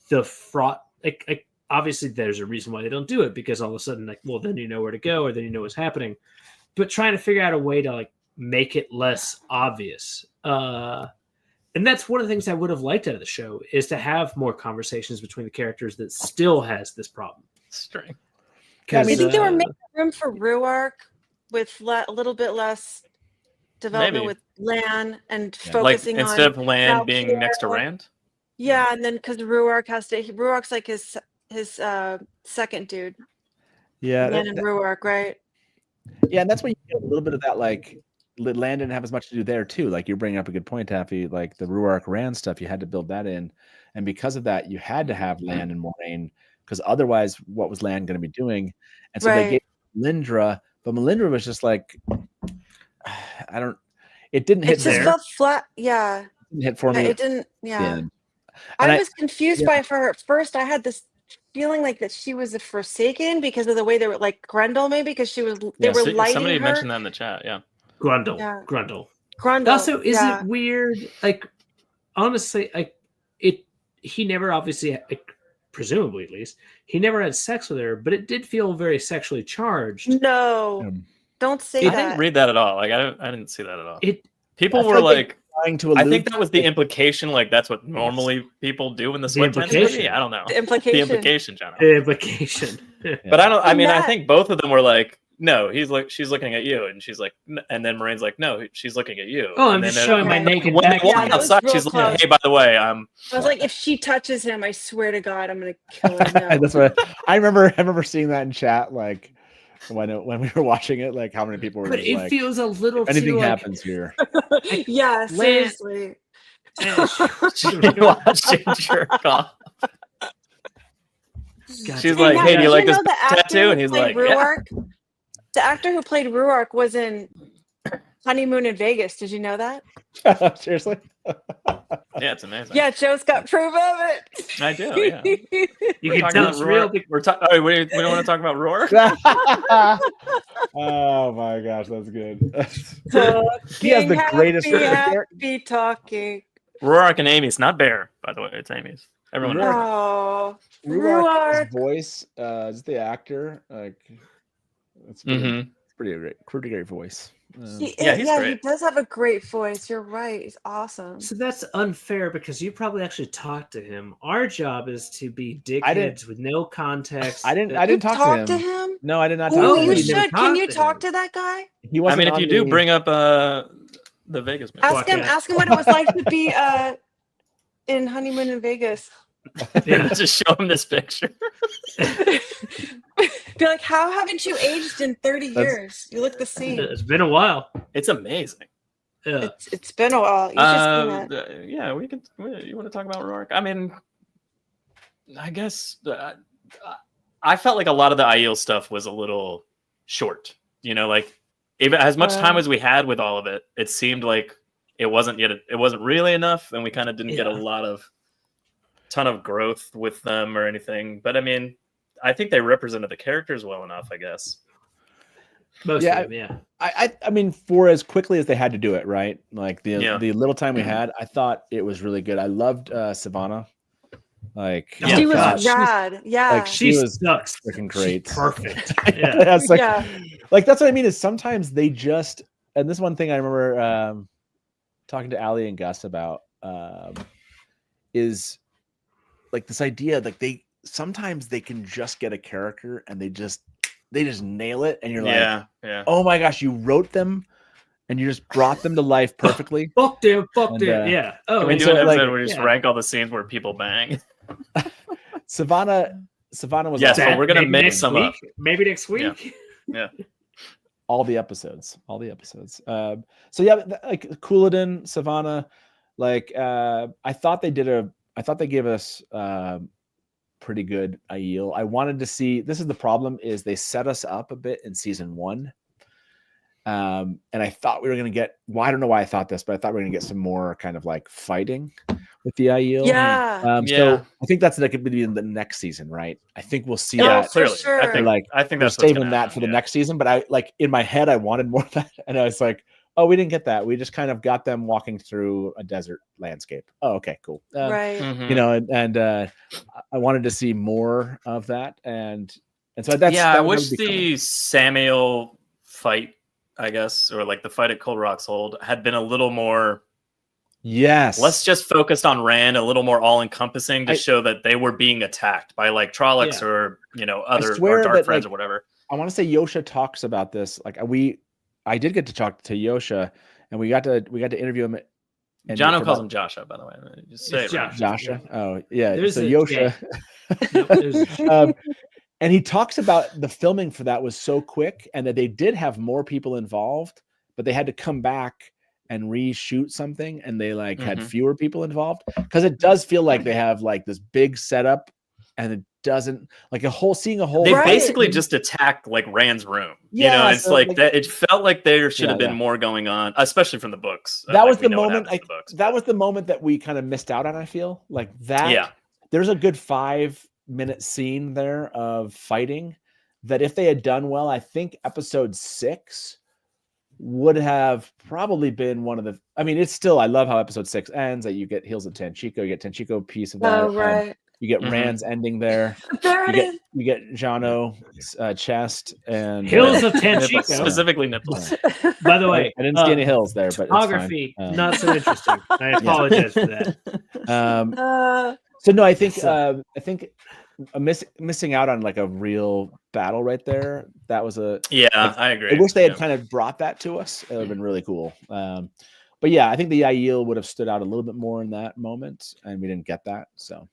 the fraught. Like obviously there's a reason why they don't do it, because all of a sudden like, well, then you know where to go, or then you know what's happening. But trying to figure out a way to like make it less obvious. And that's one of the things I would have liked out of the show, is to have more conversations between the characters that still has this problem. String. I think they were making room for Ruark with a little bit less development Maybe. with Lan and Like focusing instead on of Lan Valkyria. being next to Rand. Yeah, and then because Ruark's like his second dude. Yeah, Lan and Ruark, right? yeah, and that's why you get a little bit of that. Like, Lan didn't have as much to do there too. Like, you're bringing up a good point, Taffy. Like the Ruark Rand stuff, you had to build that in, and because of that, you had to have Lan and Moiraine, because otherwise, what was Lan going to be doing? And so they gave Melindra, but Melindra was just like, it didn't hit. It just felt flat. Yeah, it didn't hit for me. It didn't. Yeah, I was confused by her at first. I had this feeling like that she was a Forsaken because of the way they were, like Grendel, maybe because they were lighting Somebody her. mentioned that in the chat. Yeah, Grundle. Yeah. Grundle. Also, is it weird? Like, honestly, he never obviously, presumably at least, he never had sex with her, but it did feel very sexually charged. No, don't say I that. didn't read that at all. Like, I didn't see that at all. People I were feel like, trying to I allude think that was the implication. Like, that's what normally people do in the Sweatpants implication. movie. I don't know. The implication. The implication, John. The implication. But I mean, I Matt- think both of them were like, no, she's looking at you, and she's like, and then Moraine's like, no, she's looking at you. Oh, I'm and just then showing my naked when they back. walk Yeah, that was outside, real she's close. like, hey, by the way, I'm. I was like, if she touches him, I swear to God, I'm gonna kill her. No. That's what I remember seeing that in chat, like when we were watching it, like how many people were But just it like, feels a little if anything too happens here. Yeah, seriously. watching jerk off. She's like, Matt, hey, do you like know this the actor tattoo? who And he's played like, yeah. Ruark? The actor who played Ruark was in Honeymoon in Vegas. Did you know that? Seriously? Yeah, it's amazing. Yeah, Joe's got proof of it. I do. Yeah. You We're can talking tell about it's real. Rourke. We're talking. Oh, we don't want to talk about Rourke. Oh my gosh, that's good. Talking He has the greatest happy talking. Rourke and Amy's, not Bear, by the way. It's Amy's. Everyone knows. Oh, Ruark's Ruark. voice, just the actor, like it's pretty great voice. He great. does have a great voice. You're right. He's awesome. So that's unfair because you probably actually talked to him. Our job is to be I didn't- dickheads with no context. I didn't You talk to him. No, I did not talk Oh, to you him. He never should. Can you talked to talk him. to that guy? He I wasn't mean, if on you do the- bring up the Vegas man. Ask him what it was like to be in Honeymoon in Vegas. Just show him this picture. Be like, how haven't you aged in 30 years? You look the same. It's been a while. It's amazing. Yeah. It's been a while. You should see that. Yeah, we could. You want to talk about Rourke? I mean, I guess I felt like a lot of the Aiel stuff was a little short. You know, like even as much time as we had with all of it, it seemed like it wasn't really enough, and we kind of didn't get a ton of growth with them or anything. But I mean, I think they represented the characters well enough, I guess. Most of them, yeah. I mean, for as quickly as they had to do it, right? Like the little time we had, I thought it was really good. I loved Savannah. Like She was rad. Yeah. like she was sucks. freaking great. She's perfect. That's like, Yeah. like that's what I mean. Is sometimes they just, and this one thing I remember talking to Ali and Gus about is like this idea, like sometimes they can just get a character and they just nail it, and you're like, oh my gosh, you wrote them and you just brought them to life perfectly. Fuck them. Yeah. Oh, I mean, so, do an like, episode where you just rank all the scenes where people bang. Savannah was Yeah, awesome. so we're gonna Maybe make next some week. up. Maybe next week. all the episodes. So yeah, like Couladin, Savannah, like I thought they gave us pretty good Aiel. I wanted to see, this is the problem, is they set us up a bit in season 1. And I thought we were going to get, well, I don't know why I thought this, but I thought we were going to get some more kind of like fighting with the Aiel. Yeah. So I think that's like be in the next season, right? I think we'll see Oh, that. for Clearly, sure. I think We're that's what's saving gonna that happen, for the yeah. next season. But I like in my head, I wanted more of that, and I was like, oh, we didn't get that. We just kind of got them walking through a desert landscape. Oh, okay, cool. Right. You know, and I wanted to see more of that, and so that's I wish the Samuel fight, I guess, or like the fight at Cold Rock's Hold had been a little more. Yes. Let's just focus on Rand, a little more all-encompassing to show that they were being attacked by like Trollocs or other or dark friends or whatever. I want to say Yosha talks about this. Like I did get to talk to Yosha, and we got to interview him. And Jono calls him Joshua, by the way. Just say it right. Joshua. Oh yeah. There's so a Yosha. Nope, and he talks about the filming for that was so quick, and that they did have more people involved, but they had to come back and reshoot something, and they like had fewer people involved, because it does feel like they have like this big setup, and it doesn't like seeing a whole. They basically just attacked like Rand's room. Yeah, it's so, like that. It felt like there should have been more going on, especially from the books. That was the moment. That was the moment that we kind of missed out on. I feel like that. Yeah, there's a good 5-minute scene there of fighting that if they had done well, I think episode 6 would have probably been one of the. I mean, it's still. I love how episode 6 ends. That you get Heels of Tenchico. You get Tenchico piece of that. Oh, right. You get Rand's ending there. There it is. You get Jono chest and Hills of Tenchico. Specifically nipples. By the way, I didn't see any hills there, but photography not so interesting. I apologize for that. So no, I think missing out on like a real battle right there. That was I agree. I wish they had kind of brought that to us. It would have been really cool. But yeah, I think the Aiel would have stood out a little bit more in that moment, and we didn't get that. So,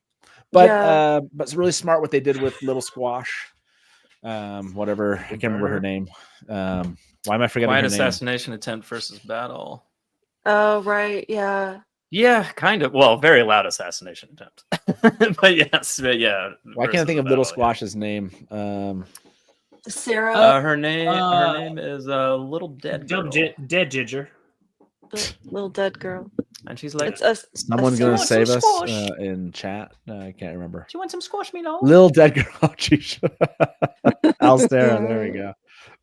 but it's really smart what they did with Little Squash. Whatever, I can't remember her name. Why am I forgetting her name? Assassination attempt versus battle. Oh, right. Yeah. Yeah, kind of. Well, very loud assassination attempt. But yes, yeah. Why can't I think of Little Squash's name? Sarah. Her name is Little Dead Girl. Dead Ginger. Little dead girl. And she's like, someone's gonna save us in chat. I can't remember. Do you want some squash meatloaf? Little Dead Girl. Oh, geez. Alstera, there we go.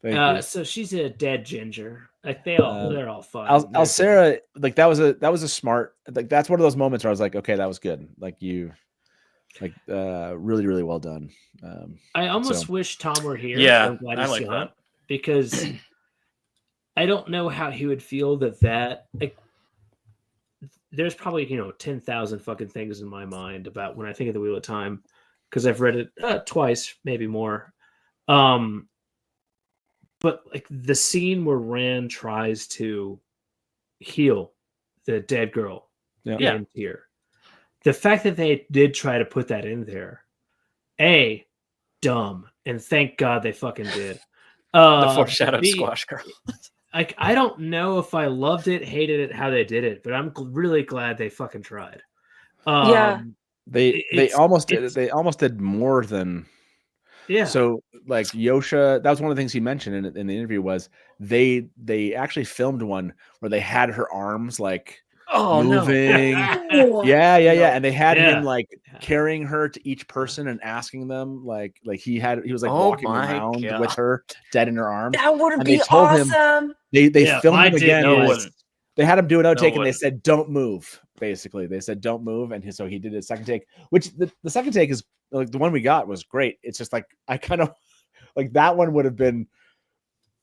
Thank you. So she's a dead ginger. Like they're all fun. Alstera, like that was a smart. Like that's one of those moments where I was like, okay, that was good. Like really, really well done. I almost wish Tom were here. Yeah, I like that because I don't know how he would feel that like. There's probably 10,000 fucking things in my mind about when I think of the Wheel of Time, because I've read it twice, maybe more. But like the scene where Rand tries to heal the dead girl in here, the fact that they did try to put that in there, dumb, and thank God they fucking did. The foreshadowed squash girl. Like, I don't know if I loved it, hated it, how they did it, but I'm really glad they fucking tried. They almost did more than. Yeah. So like Yosha, that was one of the things he mentioned in the interview was they actually filmed one where they had her arms like moving. No. Yeah. And they had him like carrying her to each person and asking them like he was like walking around with her dead in her arms. That would be awesome. They filmed him again. They had him do an outtake and they said, "Don't move." Basically, they said, "Don't move," and so he did his second take. Which the second take is like the one we got was great. It's just like I kind of like that one would have been.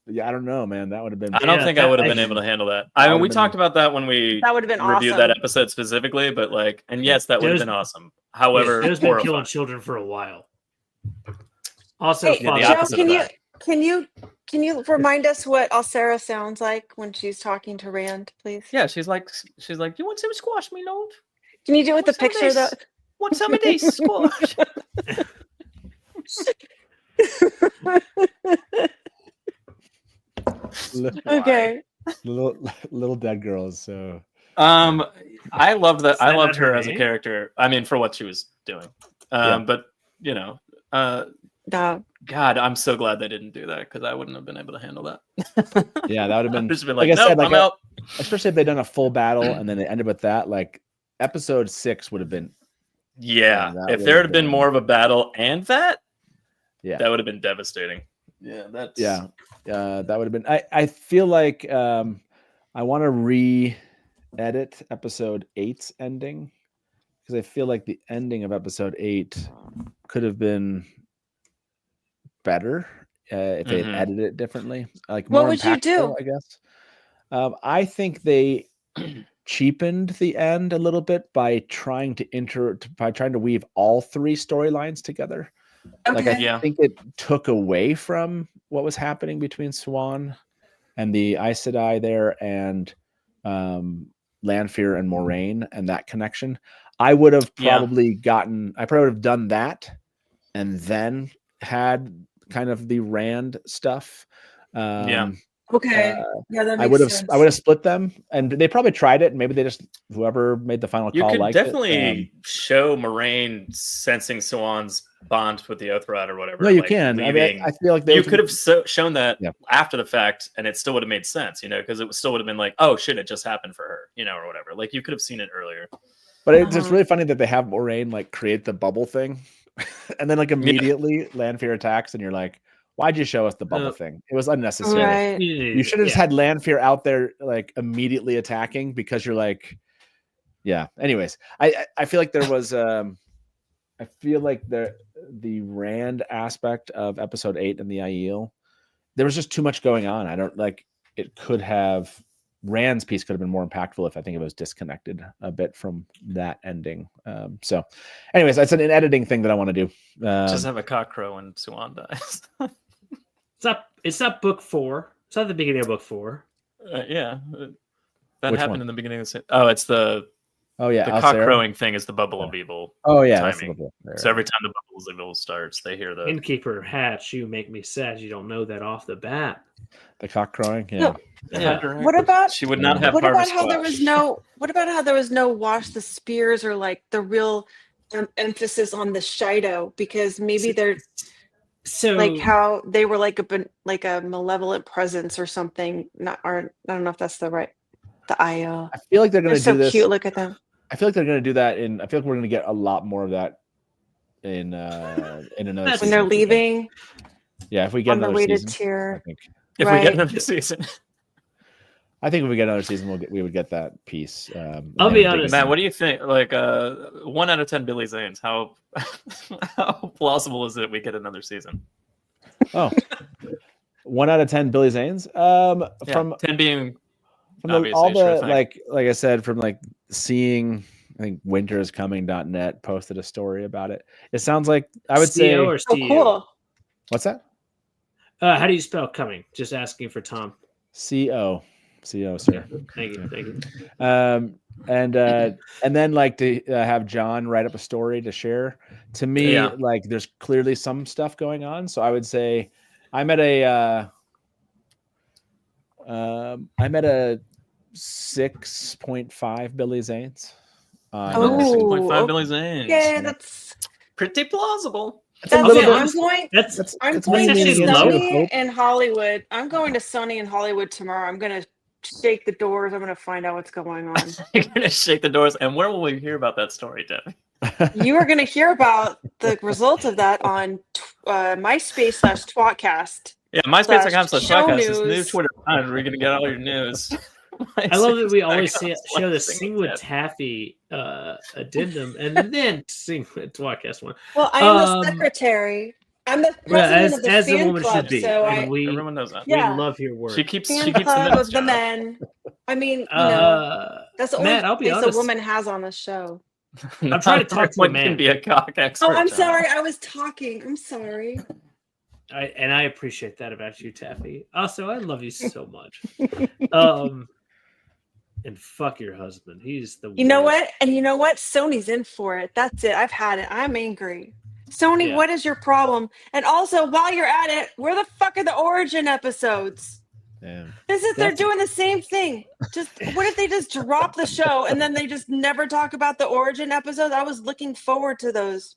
Yeah, I don't know, man. That would have been. I don't think I would have been able to handle that. I mean, we talked about that when we that would have been reviewed awesome. that episode specifically, but like, and yes, that would have been awesome. However, there's been killing children for a while. Also, hey, Joe, can you remind us what Alcera sounds like when she's talking to Rand, please? Yeah, she's like, you want some squash meatloaf? Can you do it with the picture though? Want some of these squash? Okay. little dead girls. So I loved that. I loved her her as a name? character. I mean, for what she was doing. But you know, God, I'm so glad they didn't do that because I wouldn't have been able to handle that. yeah, that would have been Just been like like, I said, nope, I'm out. especially if they'd done a full battle and then they ended with that. Like episode 6 would have been. Yeah, that if would there have had been been- more of a battle and that Yeah, would have been devastating. Yeah, that's that would have been. I feel like I want to re-edit episode 8's ending because I feel like the ending of episode 8 could have been better if they had edited it differently. Like What more would you do? impactful, I guess. I think they cheapened the end a little bit by trying to weave all 3 storylines together. Like I think it took away from what was happening between Swan and the Aes Sedai there and Lanfear and Moiraine and that connection. I would have probably would have done that and then had kind of the Rand stuff. Okay. Yeah, that makes I would have split them, and they probably tried it. And maybe they just whoever made the final you call. could liked definitely it. show Moiraine sensing Swan's bond with the Oathrat or whatever. No, you like, can. I leaving. mean, I feel like You could have shown that Yeah. after the fact, and it still would have made sense, because it still would have been like, oh shit, it just happened for her, or whatever. Like you could have seen it earlier. But it's just really funny that they have Moiraine like create the bubble thing, and then like immediately Lanfear attacks, and you're like, why'd you show us the bubble thing? It was unnecessary. Right. You should have just had Lanfear out there like immediately attacking because you're like, yeah. Anyways, I feel like there was I feel like the Rand aspect of episode 8 and the Aiel, there was just too much going on. I don't like it. Could have Rand's piece could have been more impactful if I think it was disconnected a bit from that ending. So, anyways, that's an editing thing that I want to do. Just have a cock crow when Swan dies. It's not book 4. It's not the beginning of book 4. Yeah, that Which happened one? in the beginning of the. Oh, it's the the cock crowing thing is the bubble of evil. Oh yeah, that's timing. the bubble. Right, So every time the bubble of evil starts, they hear the Innkeeper Hatch, you make me sad. You don't know that off the bat. the cock crowing. Yeah. Yeah. What about she would not have what about harvest how there squash. was no wash the spears or like the real emphasis on the Shido because maybe they're So like how they were like a malevolent presence or something. I don't know if that's the I feel like they're going they're to so do this. cute. Look at them. I feel like they're going to do that I feel like we're going to get a lot more of that in another When season. When they're leaving Yeah, if we get on the another way to season, I Tyr. think. If we Right. get another season. I think if we get another season, we would get that piece. I'll be honest. Matt, what do you think? Like 1 out of 10 Billy Zanes. How plausible is it we get another season? Oh, 1 out of 10 Billy Zanes. From 10 being from obviously all a sure the thing. like I said, from like seeing, I think winteriscoming.net posted a story about it. It sounds like I would say. CO or Oh, CU? cool. What's that? How do you spell coming? Just asking for Tom. CO, sir. Thank you. And then like to have John write up a story to share. To me, Yeah. like there's clearly some stuff going on. So I would say I'm at a 6.5 Billy Zanes. Oh. 6.5 Billy Zanes. Yeah, that's Pretty plausible. It's a that's little it. bit. honest. I'm It's going actually to low. Sunny in Hollywood. I'm going to Sunny in Hollywood tomorrow. I'm going to shake the doors. I'm going to find out what's going on. You're gonna shake the doors, and where will we hear about that story, Debbie? You are going to hear about the results of that on MySpace/tWoTcast. Yeah, MySpace.com/podcast show is new news. Twitter. We're gonna get all your news. I love that we always MySpace.com/podcast. show the Sing with Taffy addendum and then Sing with Twadcast one. Well, I am the secretary. I'm the president of the as a fan woman club, should be. so And we Everyone knows that. Yeah. love your work. She keeps fan the club minutes. of the John. men. I mean, that's the only Matt, I'll be place honest. a woman has on the show. I'm trying to talk to a Everyone man. can be a cock expert. Oh, I'm John. sorry. I was talking. I'm sorry. I appreciate that about you, Taffy. Also, I love you so much. and fuck your husband. He's the You know worst. what? And you know what? Sony's in for it. That's it. I've had it. I'm angry. Sony, Yeah. what is your problem? And also, while you're at it, where the fuck are the Origin episodes? Yeah. They're doing the same thing. Just what if they just drop the show and then they just never talk about the Origin episodes? I was looking forward to those.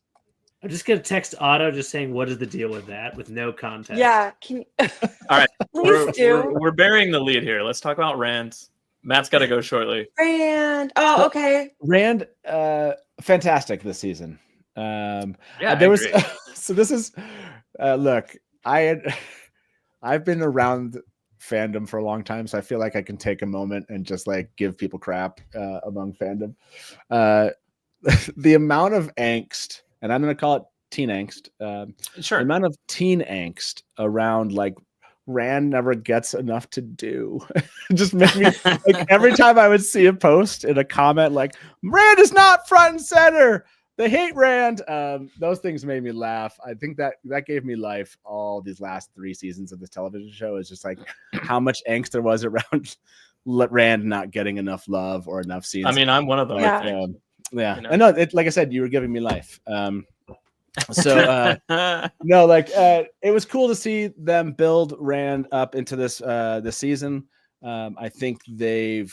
I'm just gonna text Otto just saying what is the deal with that with no context. Yeah, can All right, please do. we're burying the lead here. Let's talk about Rand. Matt's got to go shortly. Rand. Oh, okay. Rand, fantastic this season. Yeah, there I was agree. so this is look, I've been around fandom for a long time, so I feel like I can take a moment and just like give people crap among fandom. The amount of angst, and I'm going to call it teen angst. Sure. The amount of teen angst around like Rand never gets enough to do. Just made me like every time I would see a post in a comment like Rand is not front and center. They hate Rand. Those things made me laugh. I think that gave me life all these last 3 seasons of this television show. Is just like how much angst there was around Rand not getting enough love or enough scenes. I mean, I'm one of them. Yeah. I think. Yeah. You know? I know. Like I said, you were giving me life. So no, like it was cool to see them build Rand up into this season. I think they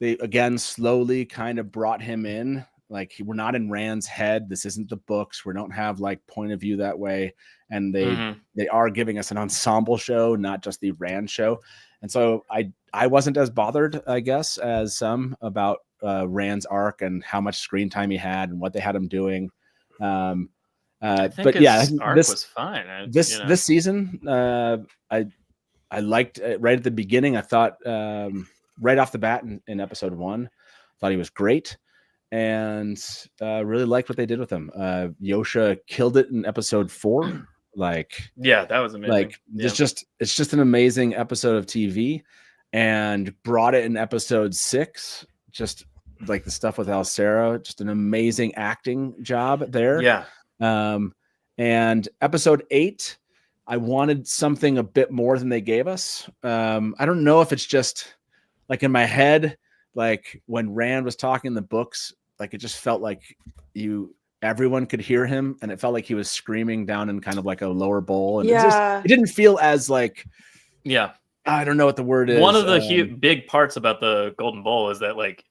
again slowly kind of brought him in. Like we're not in Rand's head. This isn't the books. We don't have like point of view that way. And they are giving us an ensemble show, not just the Rand show. And so I wasn't as bothered, I guess, as some about Rand's arc and how much screen time he had and what they had him doing. I think but his yeah, arc was fine. This season, I liked right at the beginning. I thought right off the bat in episode 1, thought he was great. And really liked what they did with him. Yosha killed it in episode 4. Like, yeah, that was amazing. Like, it's just an amazing episode of TV, and brought it in episode 6. Just like the stuff with Alcera, just an amazing acting job there. Yeah. And episode 8, I wanted something a bit more than they gave us. I don't know if it's just like in my head. Like when Rand was talking in the books, like it just felt like everyone could hear him, and it felt like he was screaming down in kind of like a lower bowl. And it didn't feel as like, I don't know what the word is. One of the big parts about the Golden Bowl is that like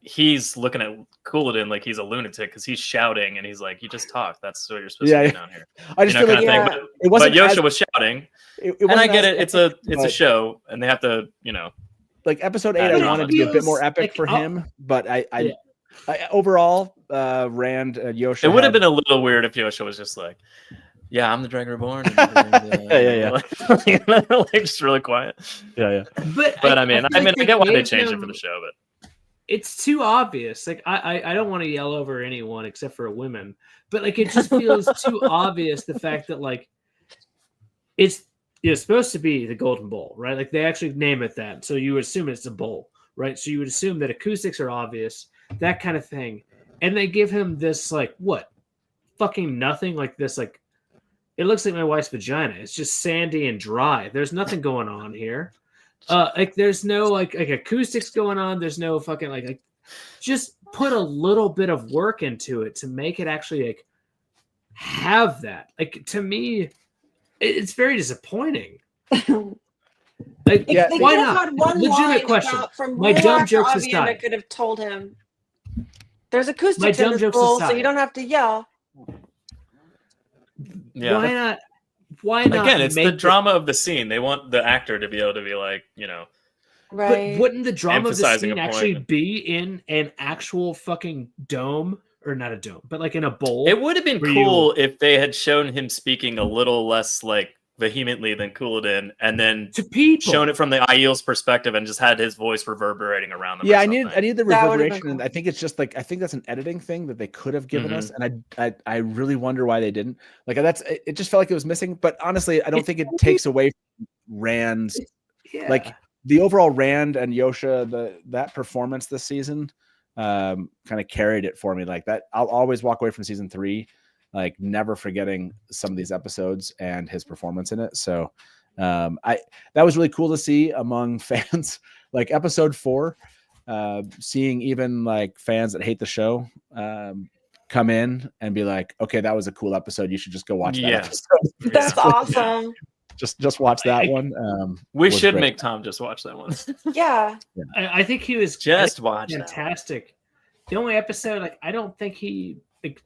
he's looking at Couladin like he's a lunatic because he's shouting and he's like, "You just talk. That's what you're supposed to do down here." I just feel like but Yosha was shouting, and I get it. It's a show, and they have to, Like episode 8, I wanted to be a bit more epic for him, but I overall, Rand Yosha. It would have been a little weird if Yosha was just like, "Yeah, I'm the Dragon Reborn." Like just really quiet. Yeah. But I mean, I get why they changed it for the show, but it's too obvious. Like I don't want to yell over anyone except for women, but like it just feels too obvious. The fact that like it's supposed to be the Golden Bowl, right? Like they actually name it that. So you assume it's a bowl, right? So you would assume that acoustics are obvious, that kind of thing. And they give him this like, what? Fucking nothing, like this, like it looks like my wife's vagina. It's just sandy and dry. There's nothing going on here. Like there's no like acoustics going on. There's no fucking like just put a little bit of work into it to make it actually like have that. Like to me, it's very disappointing. Like, why not? Legitimate question. My dumb jokes aside, I could have told him there's acoustics in this bowl, so you don't have to yell. Yeah. Why not? Why not? Again, it's the drama of the scene. They want the actor to be able to be like, right? But wouldn't the drama of the scene actually be in an actual fucking dome? Or not a dome, but like in a bowl? It would have been cool if they had shown him speaking a little less like vehemently than Couladin, and then to people shown it from the Aiel's perspective and just had his voice reverberating around them. Yeah, I need the reverberation, cool. And I think it's just like I think that's an editing thing that they could have given us, and I really wonder why they didn't. Like it just felt like it was missing. But honestly, I don't think it takes away from Rand's like the overall Rand and Yosha that performance this season. Kind of carried it for me like that. I'll always walk away from season 3 like never forgetting some of these episodes and his performance in it. So that was really cool to see among fans. Like episode 4, seeing even like fans that hate the show come in and be like, okay, that was a cool episode. You should just go watch that episode. That's awesome. Just watch that one. We should make Tom just watch that one. Yeah. I think he was just watch fantastic. The only episode, like, I don't think he. Like,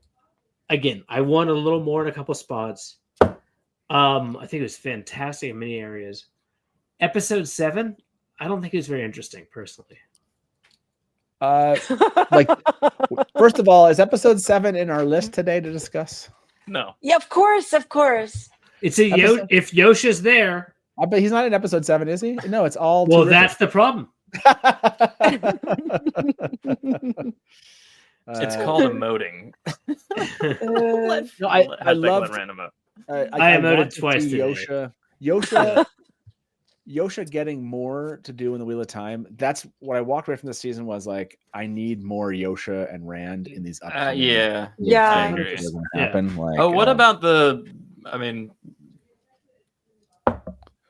again, I won a little more in a couple spots. I think it was fantastic in many areas. Episode 7, I don't think it was very interesting personally. Like, first of all, is episode 7 in our list today to discuss? No. Yeah, of course. It's a if Yosha's there. I bet he's not in episode 7, is he? No, it's all. Well, that's the problem. It's called emoting. No, I love random. I emoted twice. Yosha getting more to do in the Wheel of Time. That's what I walked away from this season was like, I need more Yosha and Rand in these upcoming. Yeah. Happen. Like, what about I mean,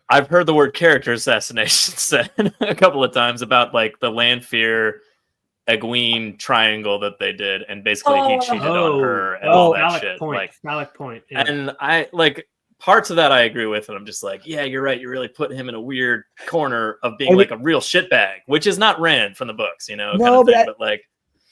I've heard the word character assassination said a couple of times about like the Lanfear Egwene triangle that they did, and basically he cheated on her and all that shit. Valid point. Yeah. And I like parts of that I agree with, and I'm just like, yeah, you're right. You're really putting him in a weird corner of being like a real shitbag, which is not Rand from the books, you know. No, but like,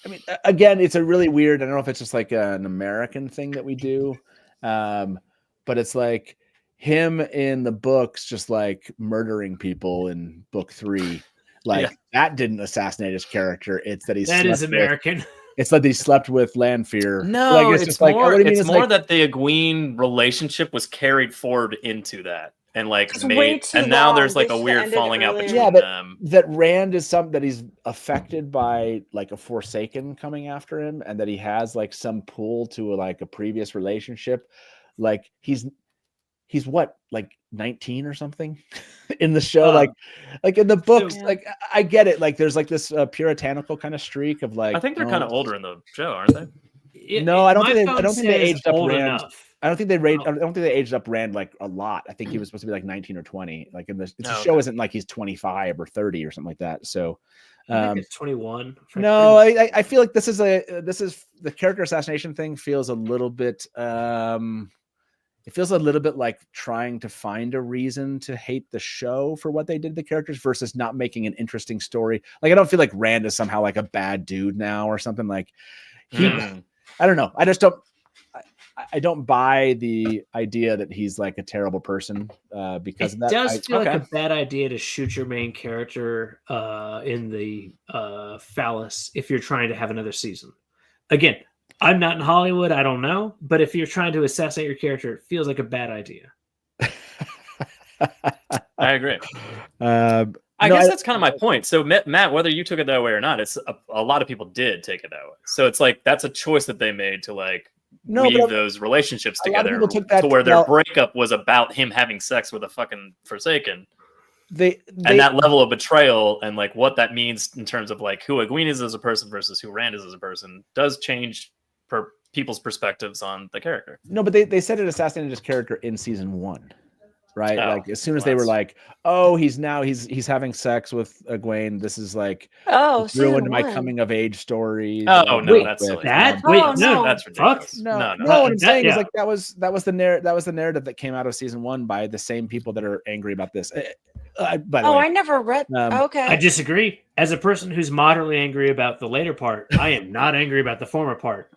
I mean, again, it's a really weird. I don't know if it's just like an American thing that we do, but it's like him in the books, just like murdering people in book 3. Like that didn't assassinate his character. It's that that is American. It's like he slept with Lanfear. No, like, it's more. It's more that the Egwene relationship was carried forward into that, and like made, and now there's like a weird falling out between them. That Rand is something that he's affected by, like a Forsaken coming after him, and that he has like some pull to like a previous relationship. Like he's what, like 19 or something in the show, like in the books. Like I get it. Like there's like this puritanical kind of streak of like. I think they're kind of older in the show, aren't they? No, I don't think they aged up Rand. Enough. I don't think they aged up Rand like a lot. I think he was supposed to be like 19 or 20. Like in the show isn't like he's 25 or 30 or something like that. So I think it's 21. No, I feel like this is the character assassination thing feels a little bit it feels a little bit like trying to find a reason to hate the show for what they did to the characters versus not making an interesting story. Like, I don't feel like Rand is somehow like a bad dude now or something. Like I don't know. I don't buy the idea that he's like a terrible person because of that. It does feel like a bad idea to shoot your main character in the phallus if you're trying to have another season. Again, I'm not in Hollywood. I don't know. But if you're trying to assassinate your character, it feels like a bad idea. I agree. I guess that's kind of my point. So, Matt, whether you took it that way or not, it's a lot of people did take it that way. So it's like that's a choice that they made to like weave those relationships together to where their breakup was about him having sex with a fucking Forsaken. And that level of betrayal and like what that means in terms of like who Egwene is as a person versus who Rand is as a person does change per people's perspectives on the character. No, but they said it assassinated his character in season 1, right? Like as soon as they were like, "Oh, he's having sex with Egwene. This is like ruined my coming of age story." Oh no, that's silly. That's ridiculous. No. What I'm saying is like that was the narrative that came out of season 1 by the same people that are angry about this. By the way, I never read. Okay, I disagree. As a person who's moderately angry about the later part, I am not angry about the former part.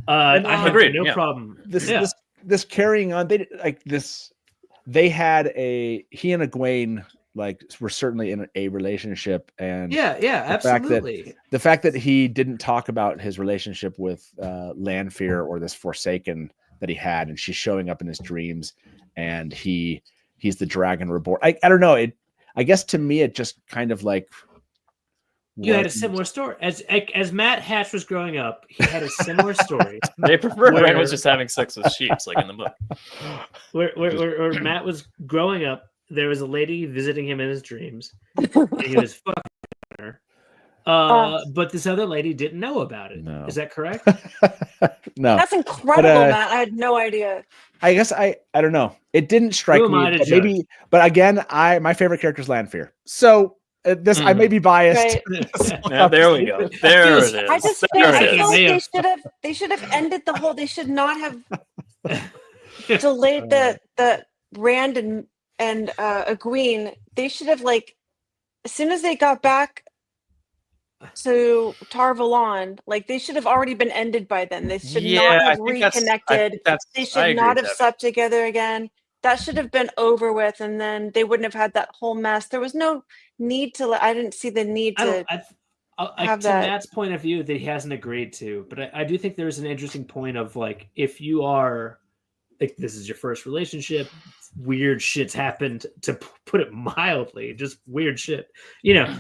I have no problem. This carrying on, they had he and Egwene like were certainly in a relationship, and absolutely. The fact that he didn't talk about his relationship with Lanfear or this Forsaken that he had, and she's showing up in his dreams, and he's the Dragon Reborn. I don't know. I guess to me it just kind of like. You had a similar story. As Matt Hatch was growing up, he had a similar story. They preferred Rand was just having sex with sheep, like in the book. Where Matt was growing up, there was a lady visiting him in his dreams. And he was fucking her. But this other lady didn't know about it. No. Is that correct? No. That's incredible, Matt. I had no idea. I guess I don't know. It didn't strike me. But again, my favorite character is Lanfear. So This I may be biased. Right. Yeah, there we go. There it is. I just There feel it is. like they should have ended the whole. They should not have delayed the Rand and Egwene. They should have like as soon as they got back to Tar Valon, like they should have already been ended by then. They should not have reconnected. They should not have slept together again. That should have been over with, and then they wouldn't have had that whole mess. There was no need to. I didn't see the need to. To Matt's point of view that he hasn't agreed to, but I do think there's an interesting point of like if you are like this is your first relationship, weird shit's happened, to put it mildly, just weird shit. You know,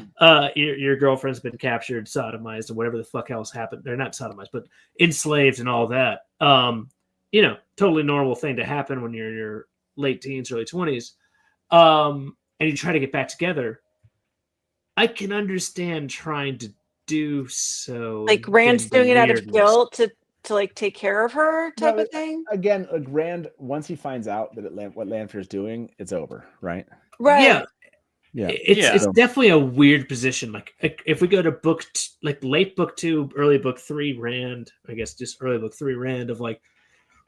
your girlfriend's been captured, sodomized, or whatever the fuck else happened. They're not sodomized, but enslaved and all that. You know, totally normal thing to happen when you're in your late teens, early 20s. And you try to get back together. I can understand trying to do so. Like Rand's doing it out of guilt to like take care of her type of thing. Again, like Rand, once he finds out that what Lanfear's doing, it's over, right? Right. Yeah. It's definitely a weird position. Like if we go to late book 2, early book 3, Rand, I guess just early book 3, Rand of like,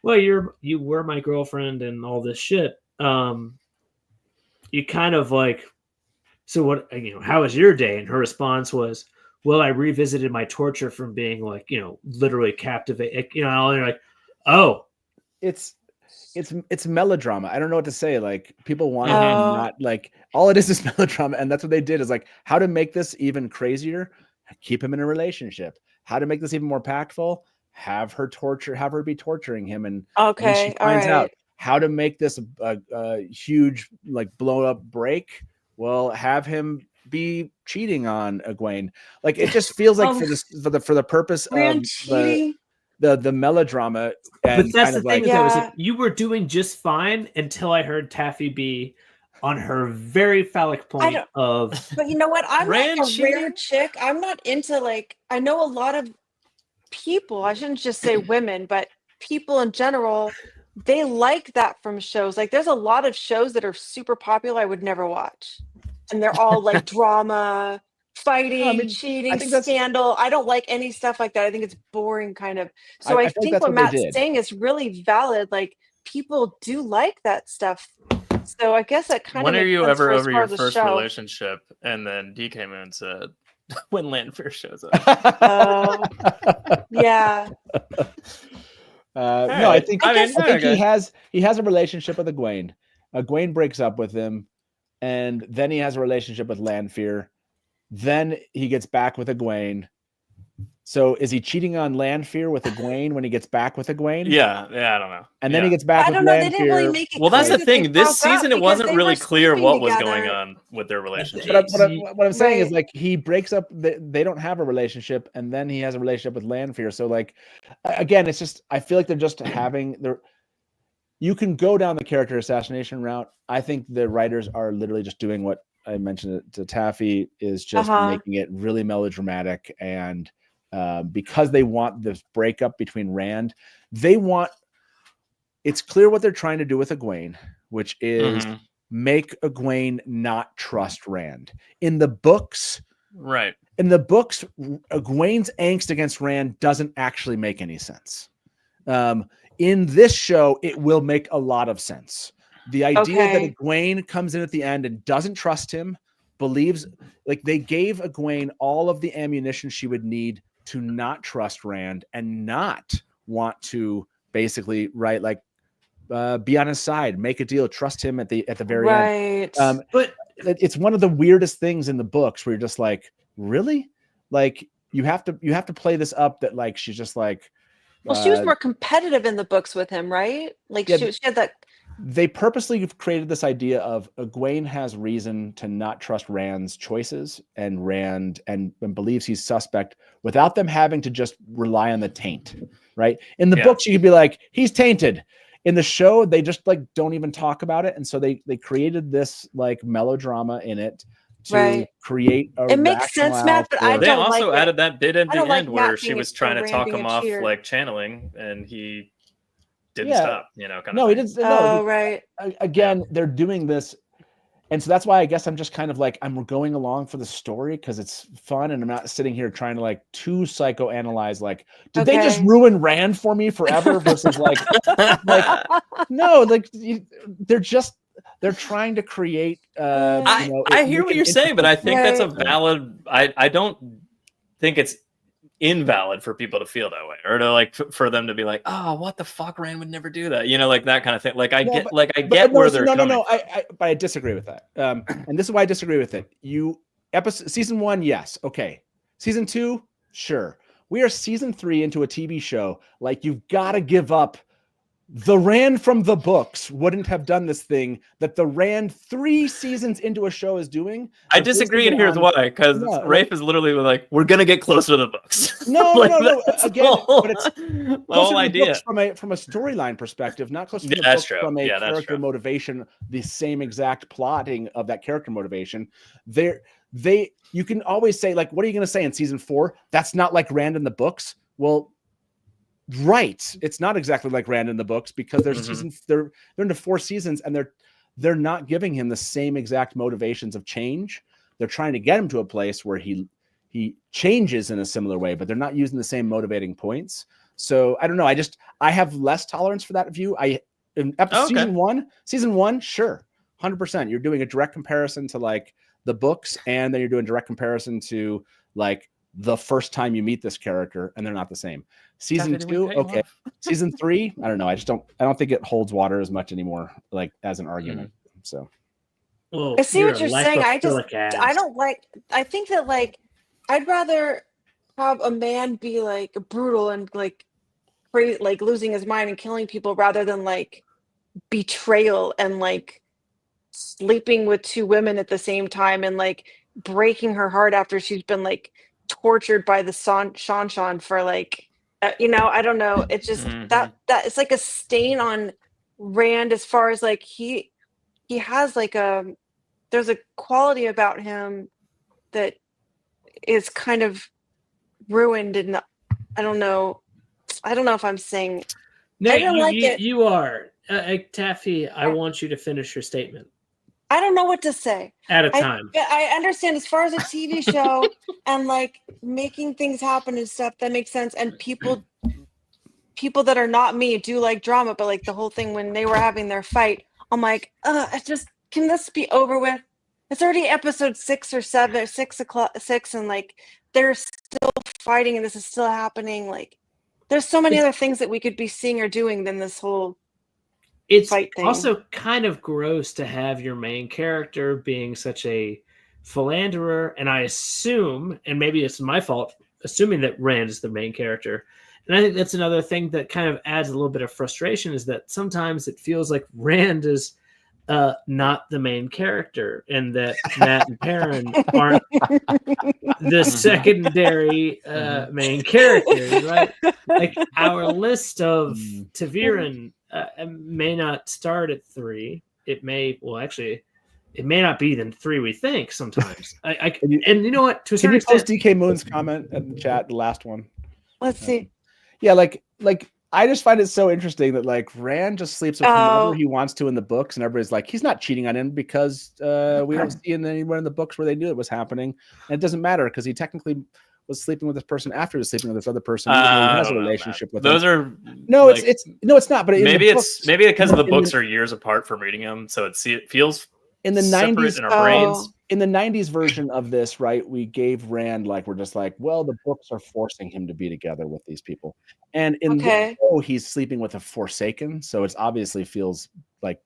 well, you were my girlfriend and all this shit. You kind of like, so what, you know, how was your day? And her response was, well, I revisited my torture from being like, you know, literally captivated, you know, and you're like, oh, it's melodrama. I don't know what to say. Like people want to not like all it is melodrama. And that's what they did is like how to make this even crazier, keep him in a relationship, how to make this even more impactful, have her be torturing him. And when she finds out how to make this a huge, like blow up break, well, have him be cheating on Egwene. Like it just feels like for the purpose of the melodrama. And but that's the thing, though, is that you were doing just fine until I heard Taffy be on her very phallic point But you know what? I'm like a rare chick. I'm not into like. I know a lot of people. I shouldn't just say women, but people in general. They like that from shows. Like there's a lot of shows that are super popular I would never watch. And they're all like drama, fighting, cheating, scandal. I don't like any stuff like that. I think it's boring kind of. So I think what Matt's saying is really valid. Like people do like that stuff. So I guess that kind of. When are you ever over your first relationship? And then D came in and said, when Lanfear shows up. Yeah. No, I think he has a relationship with Egwene. Egwene breaks up with him, and then he has a relationship with Lanfear. Then he gets back with Egwene. So is he cheating on Lanfear with Egwene when he gets back with Egwene? Yeah, I don't know. And then he gets back with Lanfear. They didn't really make it that's the thing. This season, it wasn't really clear what was going on with their relationship. What I'm saying is like he breaks up. They don't have a relationship, and then he has a relationship with Lanfear. So like, again, it's just I feel like they're just having their. You can go down the character assassination route. I think the writers are literally just doing what I mentioned to Taffy is just making it really melodramatic and. Because they want this breakup between Rand, it's clear what they're trying to do with Egwene, which is make Egwene not trust Rand. In the books, Egwene's angst against Rand doesn't actually make any sense. In this show, it will make a lot of sense. The idea that Egwene comes in at the end and doesn't trust him, believes like they gave Egwene all of the ammunition she would need to not trust Rand and not want to basically be on his side, make a deal, trust him at the very end. But it's one of the weirdest things in the books where you're just like, really? Like you have to play this up that like she's just like. Well, she was more competitive in the books with him, right? Like she had that. They purposely created this idea of Egwene has reason to not trust Rand's choices and Rand and believes he's suspect without them having to just rely on the taint, right? In the books, you could be like, he's tainted. In the show, they just like don't even talk about it. And so they created this like melodrama in it to create a it makes sense, Matt, but I don't They also like added that bit at the end where she being was trying to talk him off like channeling and he didn't stop, you know. Kind of he didn't. Again, they're doing this. And so that's why I guess I'm just kind of like, I'm going along for the story because it's fun, and I'm not sitting here trying to like to psychoanalyze, like, did they just ruin Rand for me forever versus like no, like they're trying to create I hear what you're saying, but I think that's a valid, I don't think it's invalid for people to feel that way, or to like for them to be like, oh, what the fuck, Rand would never do that, like that kind of thing. Like I get where they're coming from. But I disagree with that, and this is why I disagree with it. Season 1, yes, okay. Season 2, sure. We are season 3 into a TV show. Like, you've got to give up. The Rand from the books wouldn't have done this thing that the Rand 3 seasons into a show is doing. I disagree, and here's why. Because Rafe is literally like, we're gonna get closer to the books. No, like, no. Again, but it's the whole idea from a storyline perspective, not closer to the that's books true. from a character motivation. The same exact plotting of that character motivation. You can always say, like, what are you going to say in season 4? That's not like Rand in the books. Well, right, it's not exactly like Rand in the books, because there's they're into 4 seasons, and they're not giving him the same exact motivations of change. They're trying to get him to a place where he changes in a similar way, but they're not using the same motivating points. So I don't know. I have less tolerance for that view. Season one, sure, 100%. You're doing a direct comparison to like the books, and then you're doing direct comparison to like the first time you meet this character, and they're not the same. Season 2, okay. Season 3, I don't know. I don't think it holds water as much anymore, like as an argument. So, well, I see what you're saying. I think that like I'd rather have a man be like brutal and like losing his mind and killing people, rather than like betrayal and like sleeping with 2 women at the same time and like breaking her heart after she's been like tortured by the Shan for like I don't know. It's just that it's like a stain on Rand, as far as like he has like there's a quality about him that is kind of ruined, and I don't know if I'm saying no, I don't like it. You are Taffy. I want you to finish your statement. I don't know what to say. At a time. I understand, as far as a TV show and like making things happen and stuff, that makes sense. And people that are not me do like drama, but like the whole thing when they were having their fight, I'm like, can this be over with? It's already episode 6 or 7, 6, and like they're still fighting, and this is still happening. Like, there's so many other things that we could be seeing or doing than this whole. It's also kind of gross to have your main character being such a philanderer, and I assume, and maybe it's my fault, assuming that Rand is the main character. And I think that's another thing that kind of adds a little bit of frustration, is that sometimes it feels like Rand is not the main character, and that Mat and Perrin aren't the secondary main characters, right? Like, our list of ta'veren may not start at 3. It may not be the 3 we think sometimes. And you know what? To a certain extent, post DK Moon's comment in the chat, the last one. Let's see. Yeah, like I just find it so interesting that like Rand just sleeps with whoever he wants to in the books, and everybody's like, he's not cheating on him because we don't see anywhere in the books where they knew it was happening, and it doesn't matter because he technically was sleeping with this person after he was sleeping with this other person. He has a relationship with those them. It's not. But maybe because the books are years apart from reading them, so it feels in the 90s in our brains. In the 90s version of this, right, we gave Rand we're just like, well, the books are forcing him to be together with these people, and in the show, he's sleeping with a Forsaken, so it obviously feels like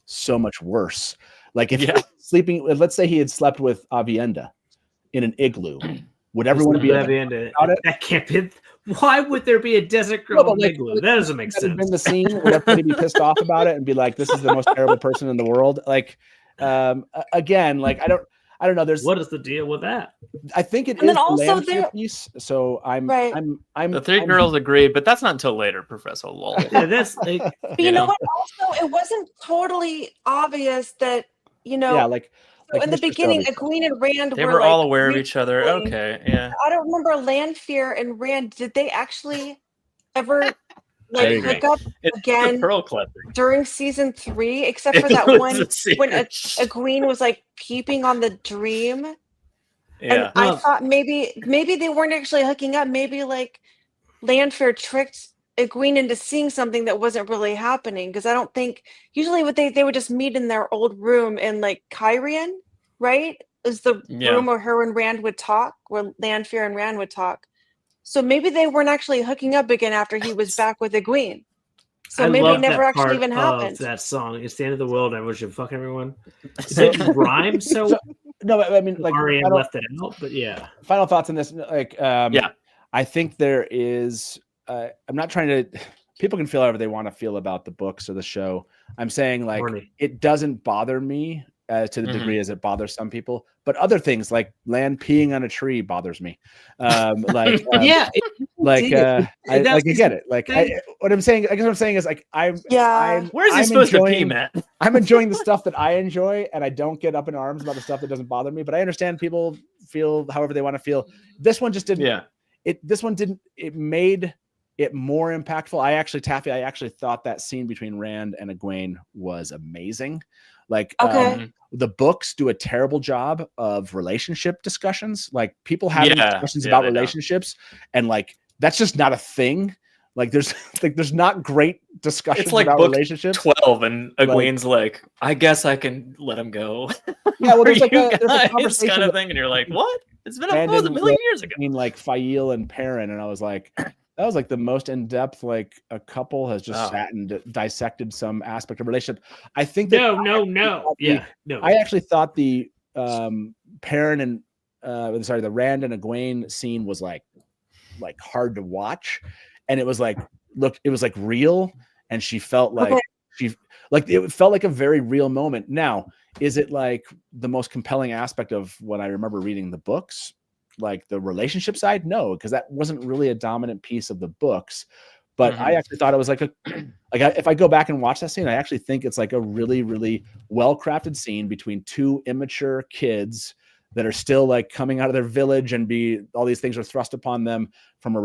so much worse. Like if he was sleeping, let's say he had slept with Avienda in an igloo. Would everyone be about it? That can't be. Why would there be a desert girl in igloo? That doesn't make sense. In the scene, would everybody be pissed off about it and be like, "This is the most terrible person in the world"? Like, again, like I don't know. What is the deal with that? I think it and is then also the piece. So I'm the 3 girls agree, but that's not until later, Professor Lowell. Yeah, that's like, but you know what? Also, it wasn't totally obvious that in the beginning, Egwene and Rand were all aware of each other. Okay, yeah. I don't remember Lanfear and Rand. Did they actually ever like hook up It's again the pearl collecting. during season 3, except for It that was one a secret. when Egwene was like peeping on the dream. Yeah. And I thought maybe they weren't actually hooking up. Maybe like Lanfear tricked Egwene into seeing something that wasn't really happening. Because I don't think usually they would just meet in their old room in like Kyrian, right? Is the room where her and Rand would talk, where Lanfear and Rand would talk. So maybe they weren't actually hooking up again after he was back with Egwene. So maybe it never actually even happened. That song, "It's the End of the World." I wish you fuck everyone. It didn't rhyme, so no. I mean, like Ariane left it out, but yeah. Final thoughts on this, like, I think there is. I'm not trying to. People can feel however they want to feel about the books or the show. I'm saying like it doesn't bother me to the degree as it bothers some people, but other things like Lan peeing on a tree bothers me. I get it. Like what I'm saying, I guess what I'm saying is like where's he supposed to pee, Matt? I'm enjoying the stuff that I enjoy, and I don't get up in arms about the stuff that doesn't bother me. But I understand people feel however they want to feel. This one just didn't. Yeah. This one didn't. It made it more impactful. I actually thought that scene between Rand and Egwene was amazing. Like, the books do a terrible job of relationship discussions. Like people having discussions about relationships, and like that's just not a thing. Like there's not great discussions it's like about book relationships. 12, and Egwene's like, I guess I can let him go. Yeah, well, there's like there's a conversation kind of thing, and you're like, what? It's been a million years ago. I mean, like Fael and Perrin, and I was like, that was like the most in depth like a couple has just sat and dissected some aspect of relationship. I think that I actually thought the Perrin and the Rand and Egwene scene was like hard to watch, and it was like it was like real, and she felt like it felt like a very real moment. Now, is it like the most compelling aspect of what I remember reading the books? Like the relationship side? No, because that wasn't really a dominant piece of the books. But I actually thought it was like if I go back and watch that scene, I actually think it's like a really, really well-crafted scene between two immature kids that are still like coming out of their village, and all these things are thrust upon them from a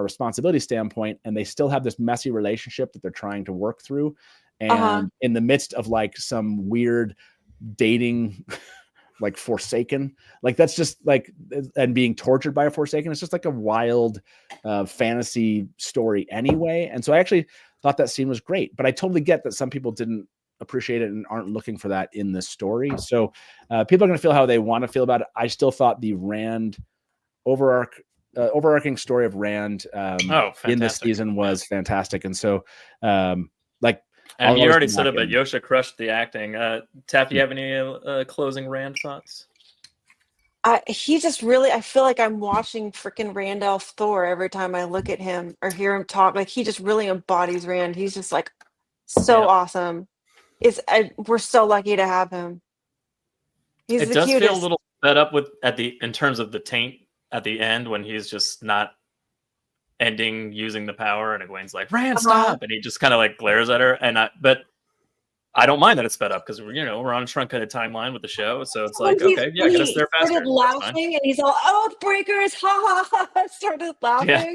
responsibility standpoint, and they still have this messy relationship that they're trying to work through. And in the midst of like some weird dating like Forsaken, like that's just like, and being tortured by a Forsaken, it's just like a wild fantasy story anyway. And so I actually thought that scene was great, but I totally get that some people didn't appreciate it and aren't looking for that in this story. So people are going to feel how they want to feel about it. I still thought the Rand overarching story of Rand in this season was fantastic. And so and you already said it, but Yosha crushed the acting. Taff, do you have any closing Rand thoughts? He just really, I feel like I'm watching freaking Randolph Thor every time I look at him or hear him talk. Like he just really embodies Rand. He's just like so awesome. We're so lucky to have him. He's the cutest. Feel a little fed up in terms of the taint at the end when he's just not ending using the power, and Egwene's like, Rand, stop, and he just kind of like glares at her. But I don't mind that it's sped up because we're on a truncated timeline with the show, so it's like get us there faster. Started laughing, and he's all Oathbreakers, ha ha ha! Started laughing. Yeah.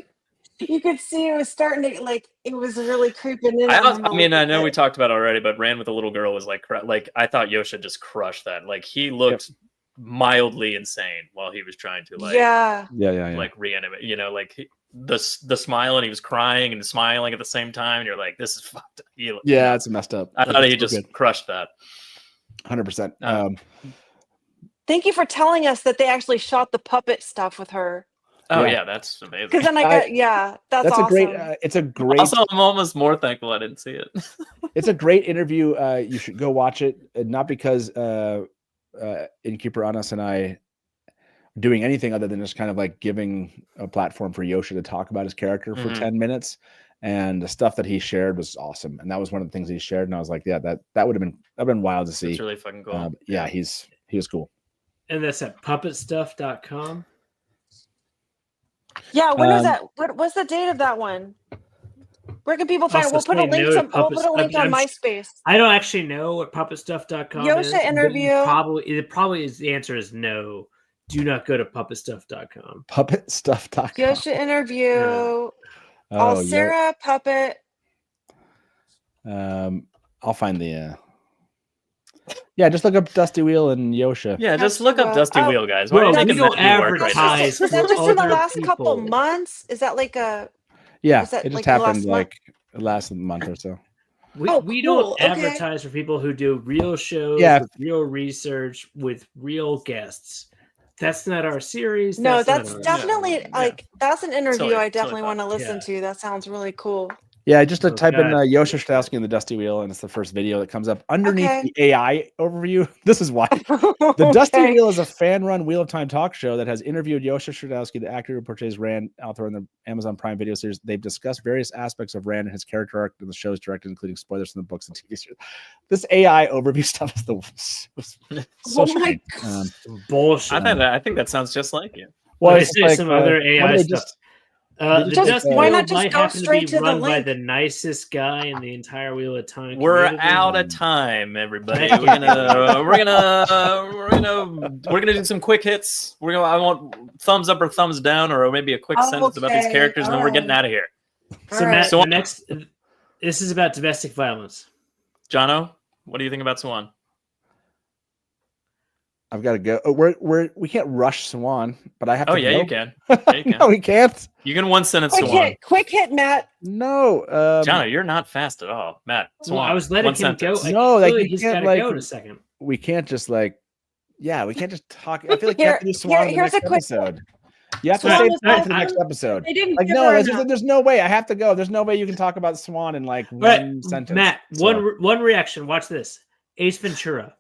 You could see it was starting to it was really creeping in. I mean, I know we talked about it already, but Rand with the little girl was like I thought Yosha just crushed that. Like he looked mildly insane while he was trying to like reanimate. Like the smile, and he was crying and smiling at the same time, and you're like, this is fucked up. It's messed up. I thought he just crushed that 100%. Thank you for telling us that they actually shot the puppet stuff with her. Oh yeah, that's amazing. Because then that's awesome. A great. It's a great. Also, I'm almost more thankful I didn't see it. It's a great interview. You should go watch it. Not because Innkeeper Anas and I are doing anything other than just kind of like giving a platform for Yosha to talk about his character for 10 minutes, and the stuff that he shared was awesome. And that was one of the things he shared, and I was like, yeah, that would have been wild to see. It's really fucking cool. He was cool. And that's at puppetstuff.com. Yeah, when is that? What's the date of that one? Where can people find it? We'll put a link on MySpace. I don't actually know what puppetstuff.com is. Yosha interview. Probably the answer is no. Do not go to puppetstuff.com. Puppetstuff.com. Yosha interview. Sarah Puppet. I'll find the. Yeah, just look up Dusty Wheel and Yosha. Yeah, just look up Dusty Wheel, guys. Why Well, are you we making don't that work right now? advertise. Was that for just in the other last couple people. months? Is that like a? Yeah, Was that it just like the last happened month? like last month or so. We Oh, we cool. don't Okay. advertise for people who do real shows Yeah. with real research with real guests. That's not our series. No, not that's our- definitely like that's an interview Totally- I definitely totally want to listen Yeah. to. That sounds really cool. Yeah, just to Oh, type in God. Yosha Stowski and the Dusty Wheel, and it's the first video that comes up underneath Okay. the AI overview. This is why. The Dusty Okay. Wheel is a fan-run Wheel of Time talk show that has interviewed Yosha Stradowski, the actor who portrays Rand Althor in the Amazon Prime Video series. They've discussed various aspects of Rand and his character arc in the show's directed, including spoilers from the books and TV series. This AI overview stuff is so Oh my strange. God. Bullshit. I think that sounds just like you. Well, Let me it's say like, some other why AI don't they stuff. just- The Just- Dusty why Wheel not just might go happen straight to to be the run by link? the nicest guy in the entire Wheel of Time. We're community. out of time, everybody. We're gonna do some quick hits. I want thumbs up or thumbs down, or maybe a quick sentence about these Okay, characters, and then we're getting alright. out of here. So, All Matt, right. So- the next. This is about domestic violence. Jono, what do you think about Swan? I've got to go. Oh, we can't rush Swan, but I have to. Oh yeah, go. you can. Yeah, you can. No, we can't. You can one sentence Swan. Quick hit, Matt. No, Jono, you're not fast at all. Matt, Well, Swan. I was letting one him sentence. go. No, I like, feel you he's can't, got to like- go in a second. we can't just like. Yeah, we can't just talk. I feel like you have to do Swan in the here's next a quick- episode. You have to Swan save was time for the awesome. next episode. They didn't Like give no, her there's, enough. there's no way. I have to go. There's no way you can talk about Swan in like But one sentence. Matt, So- one reaction. Watch this. Ace Ventura.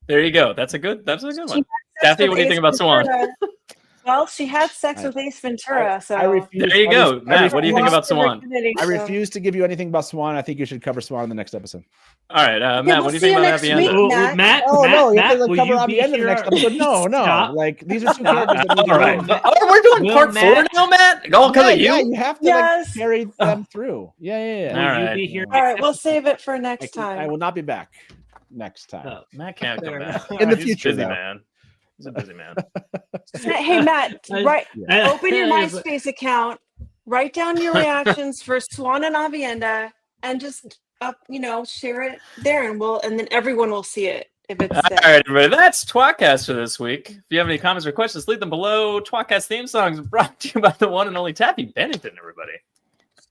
There you go. That's a good one. Sex Kathy, with what do you think Ace about Swan? Ventura. Well, she had sex with Ace Ventura, so I refuse. There you go. I Matt, what do you think about Swan? I refuse to give you anything about Swan. I think you should cover Swan in the next episode. All right, Matt, we'll what do you see think you about next Happy week, End? Oh, Matt. Matt, Oh no, you have Matt, to will cover you on be the end of the here? next episode. No, Stop. like these are two characters. That need to All right. go. Oh, we're doing Will part Matt- 4 now, Matt? All because of you? Yeah, you have to Yes. like carry them through. Yeah. Will All you right. be here? All right, next we'll save it for next I time. will not be back next time. Oh, Matt can't come fair back. enough. In the He's a future, busy though. man. He's a busy man. Hey, Matt, right? I- Open your I was like- MySpace account, write down your reactions for Swan and Avienda, and just share it there, and then everyone will see it if it's All there. right, everybody. That's tWoTcast for this week. If you have any comments or questions, leave them below. tWoTcast theme songs brought to you by the one and only Taffy Bennington, everybody.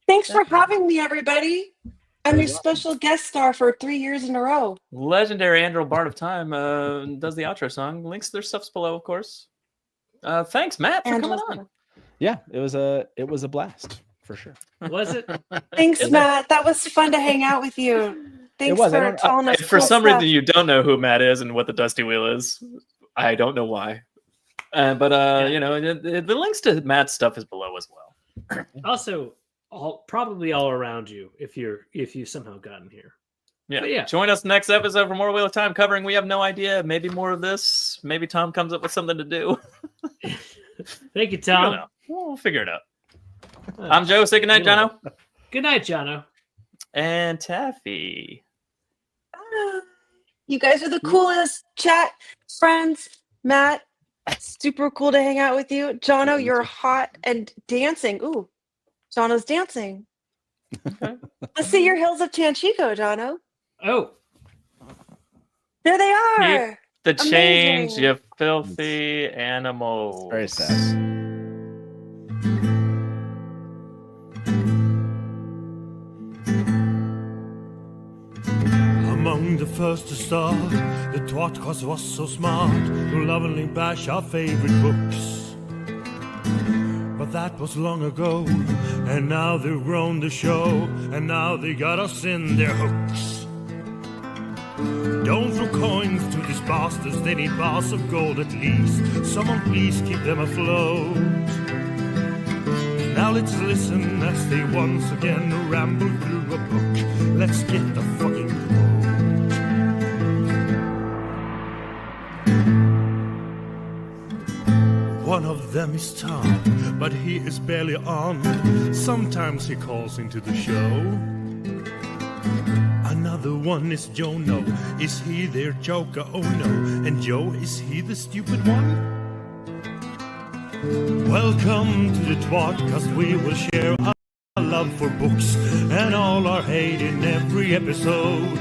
Thanks for having me, everybody. I'm your special guest star for 3 years in a row. Legendary Andrew Bard of Time does the outro song. Links to their stuff's below, of course. Thanks, Matt, for coming on. Yeah, it was a blast for sure. Was it? Thanks, Matt. That was fun to hang out with you. Thanks was. I for don't- telling us. If for cool some stuff. reason you don't know who Matt is and what the Dusty Wheel is, I don't know why. But the links to Matt's stuff is below as well. Also, probably all around you if you've somehow gotten here. Yeah. But yeah. Join us next episode for more Wheel of Time covering. We have no idea. Maybe more of this. Maybe Tom comes up with something to do. Thank you, I don't Tom. know. We'll figure it out. I'm Joe. Say goodnight, Jono. Good night, Jono. And Taffy. You guys are the coolest chat friends. Matt, super cool to hang out with you. Jono, you're hot and dancing. Ooh, Jono's dancing. Let's see your hills of Chanchico, Jono. Oh, There they are. The change, Amazing. you filthy animals. Very sad. Among the first to start, the tWoTcast was so smart to lovingly bash our favorite books. But that was long ago, and now they've grown the show, and now they got us in their hooks. Don't throw coins to these bastards, they need bars of gold at least. Someone please keep them afloat. Now let's listen as they once again ramble through a book. Let's get the fucking quote. One of them is Tom, but he is barely on. Sometimes he calls into the show. Another one is Jono. Is he their joker? Oh no. And Joe, is he the stupid one? Welcome to the tWoTcast. We will share our love love for books and all our hate in every episode.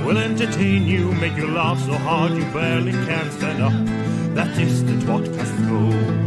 We'll entertain you, make you laugh so hard you barely can stand up. That is the tWoTcast Go.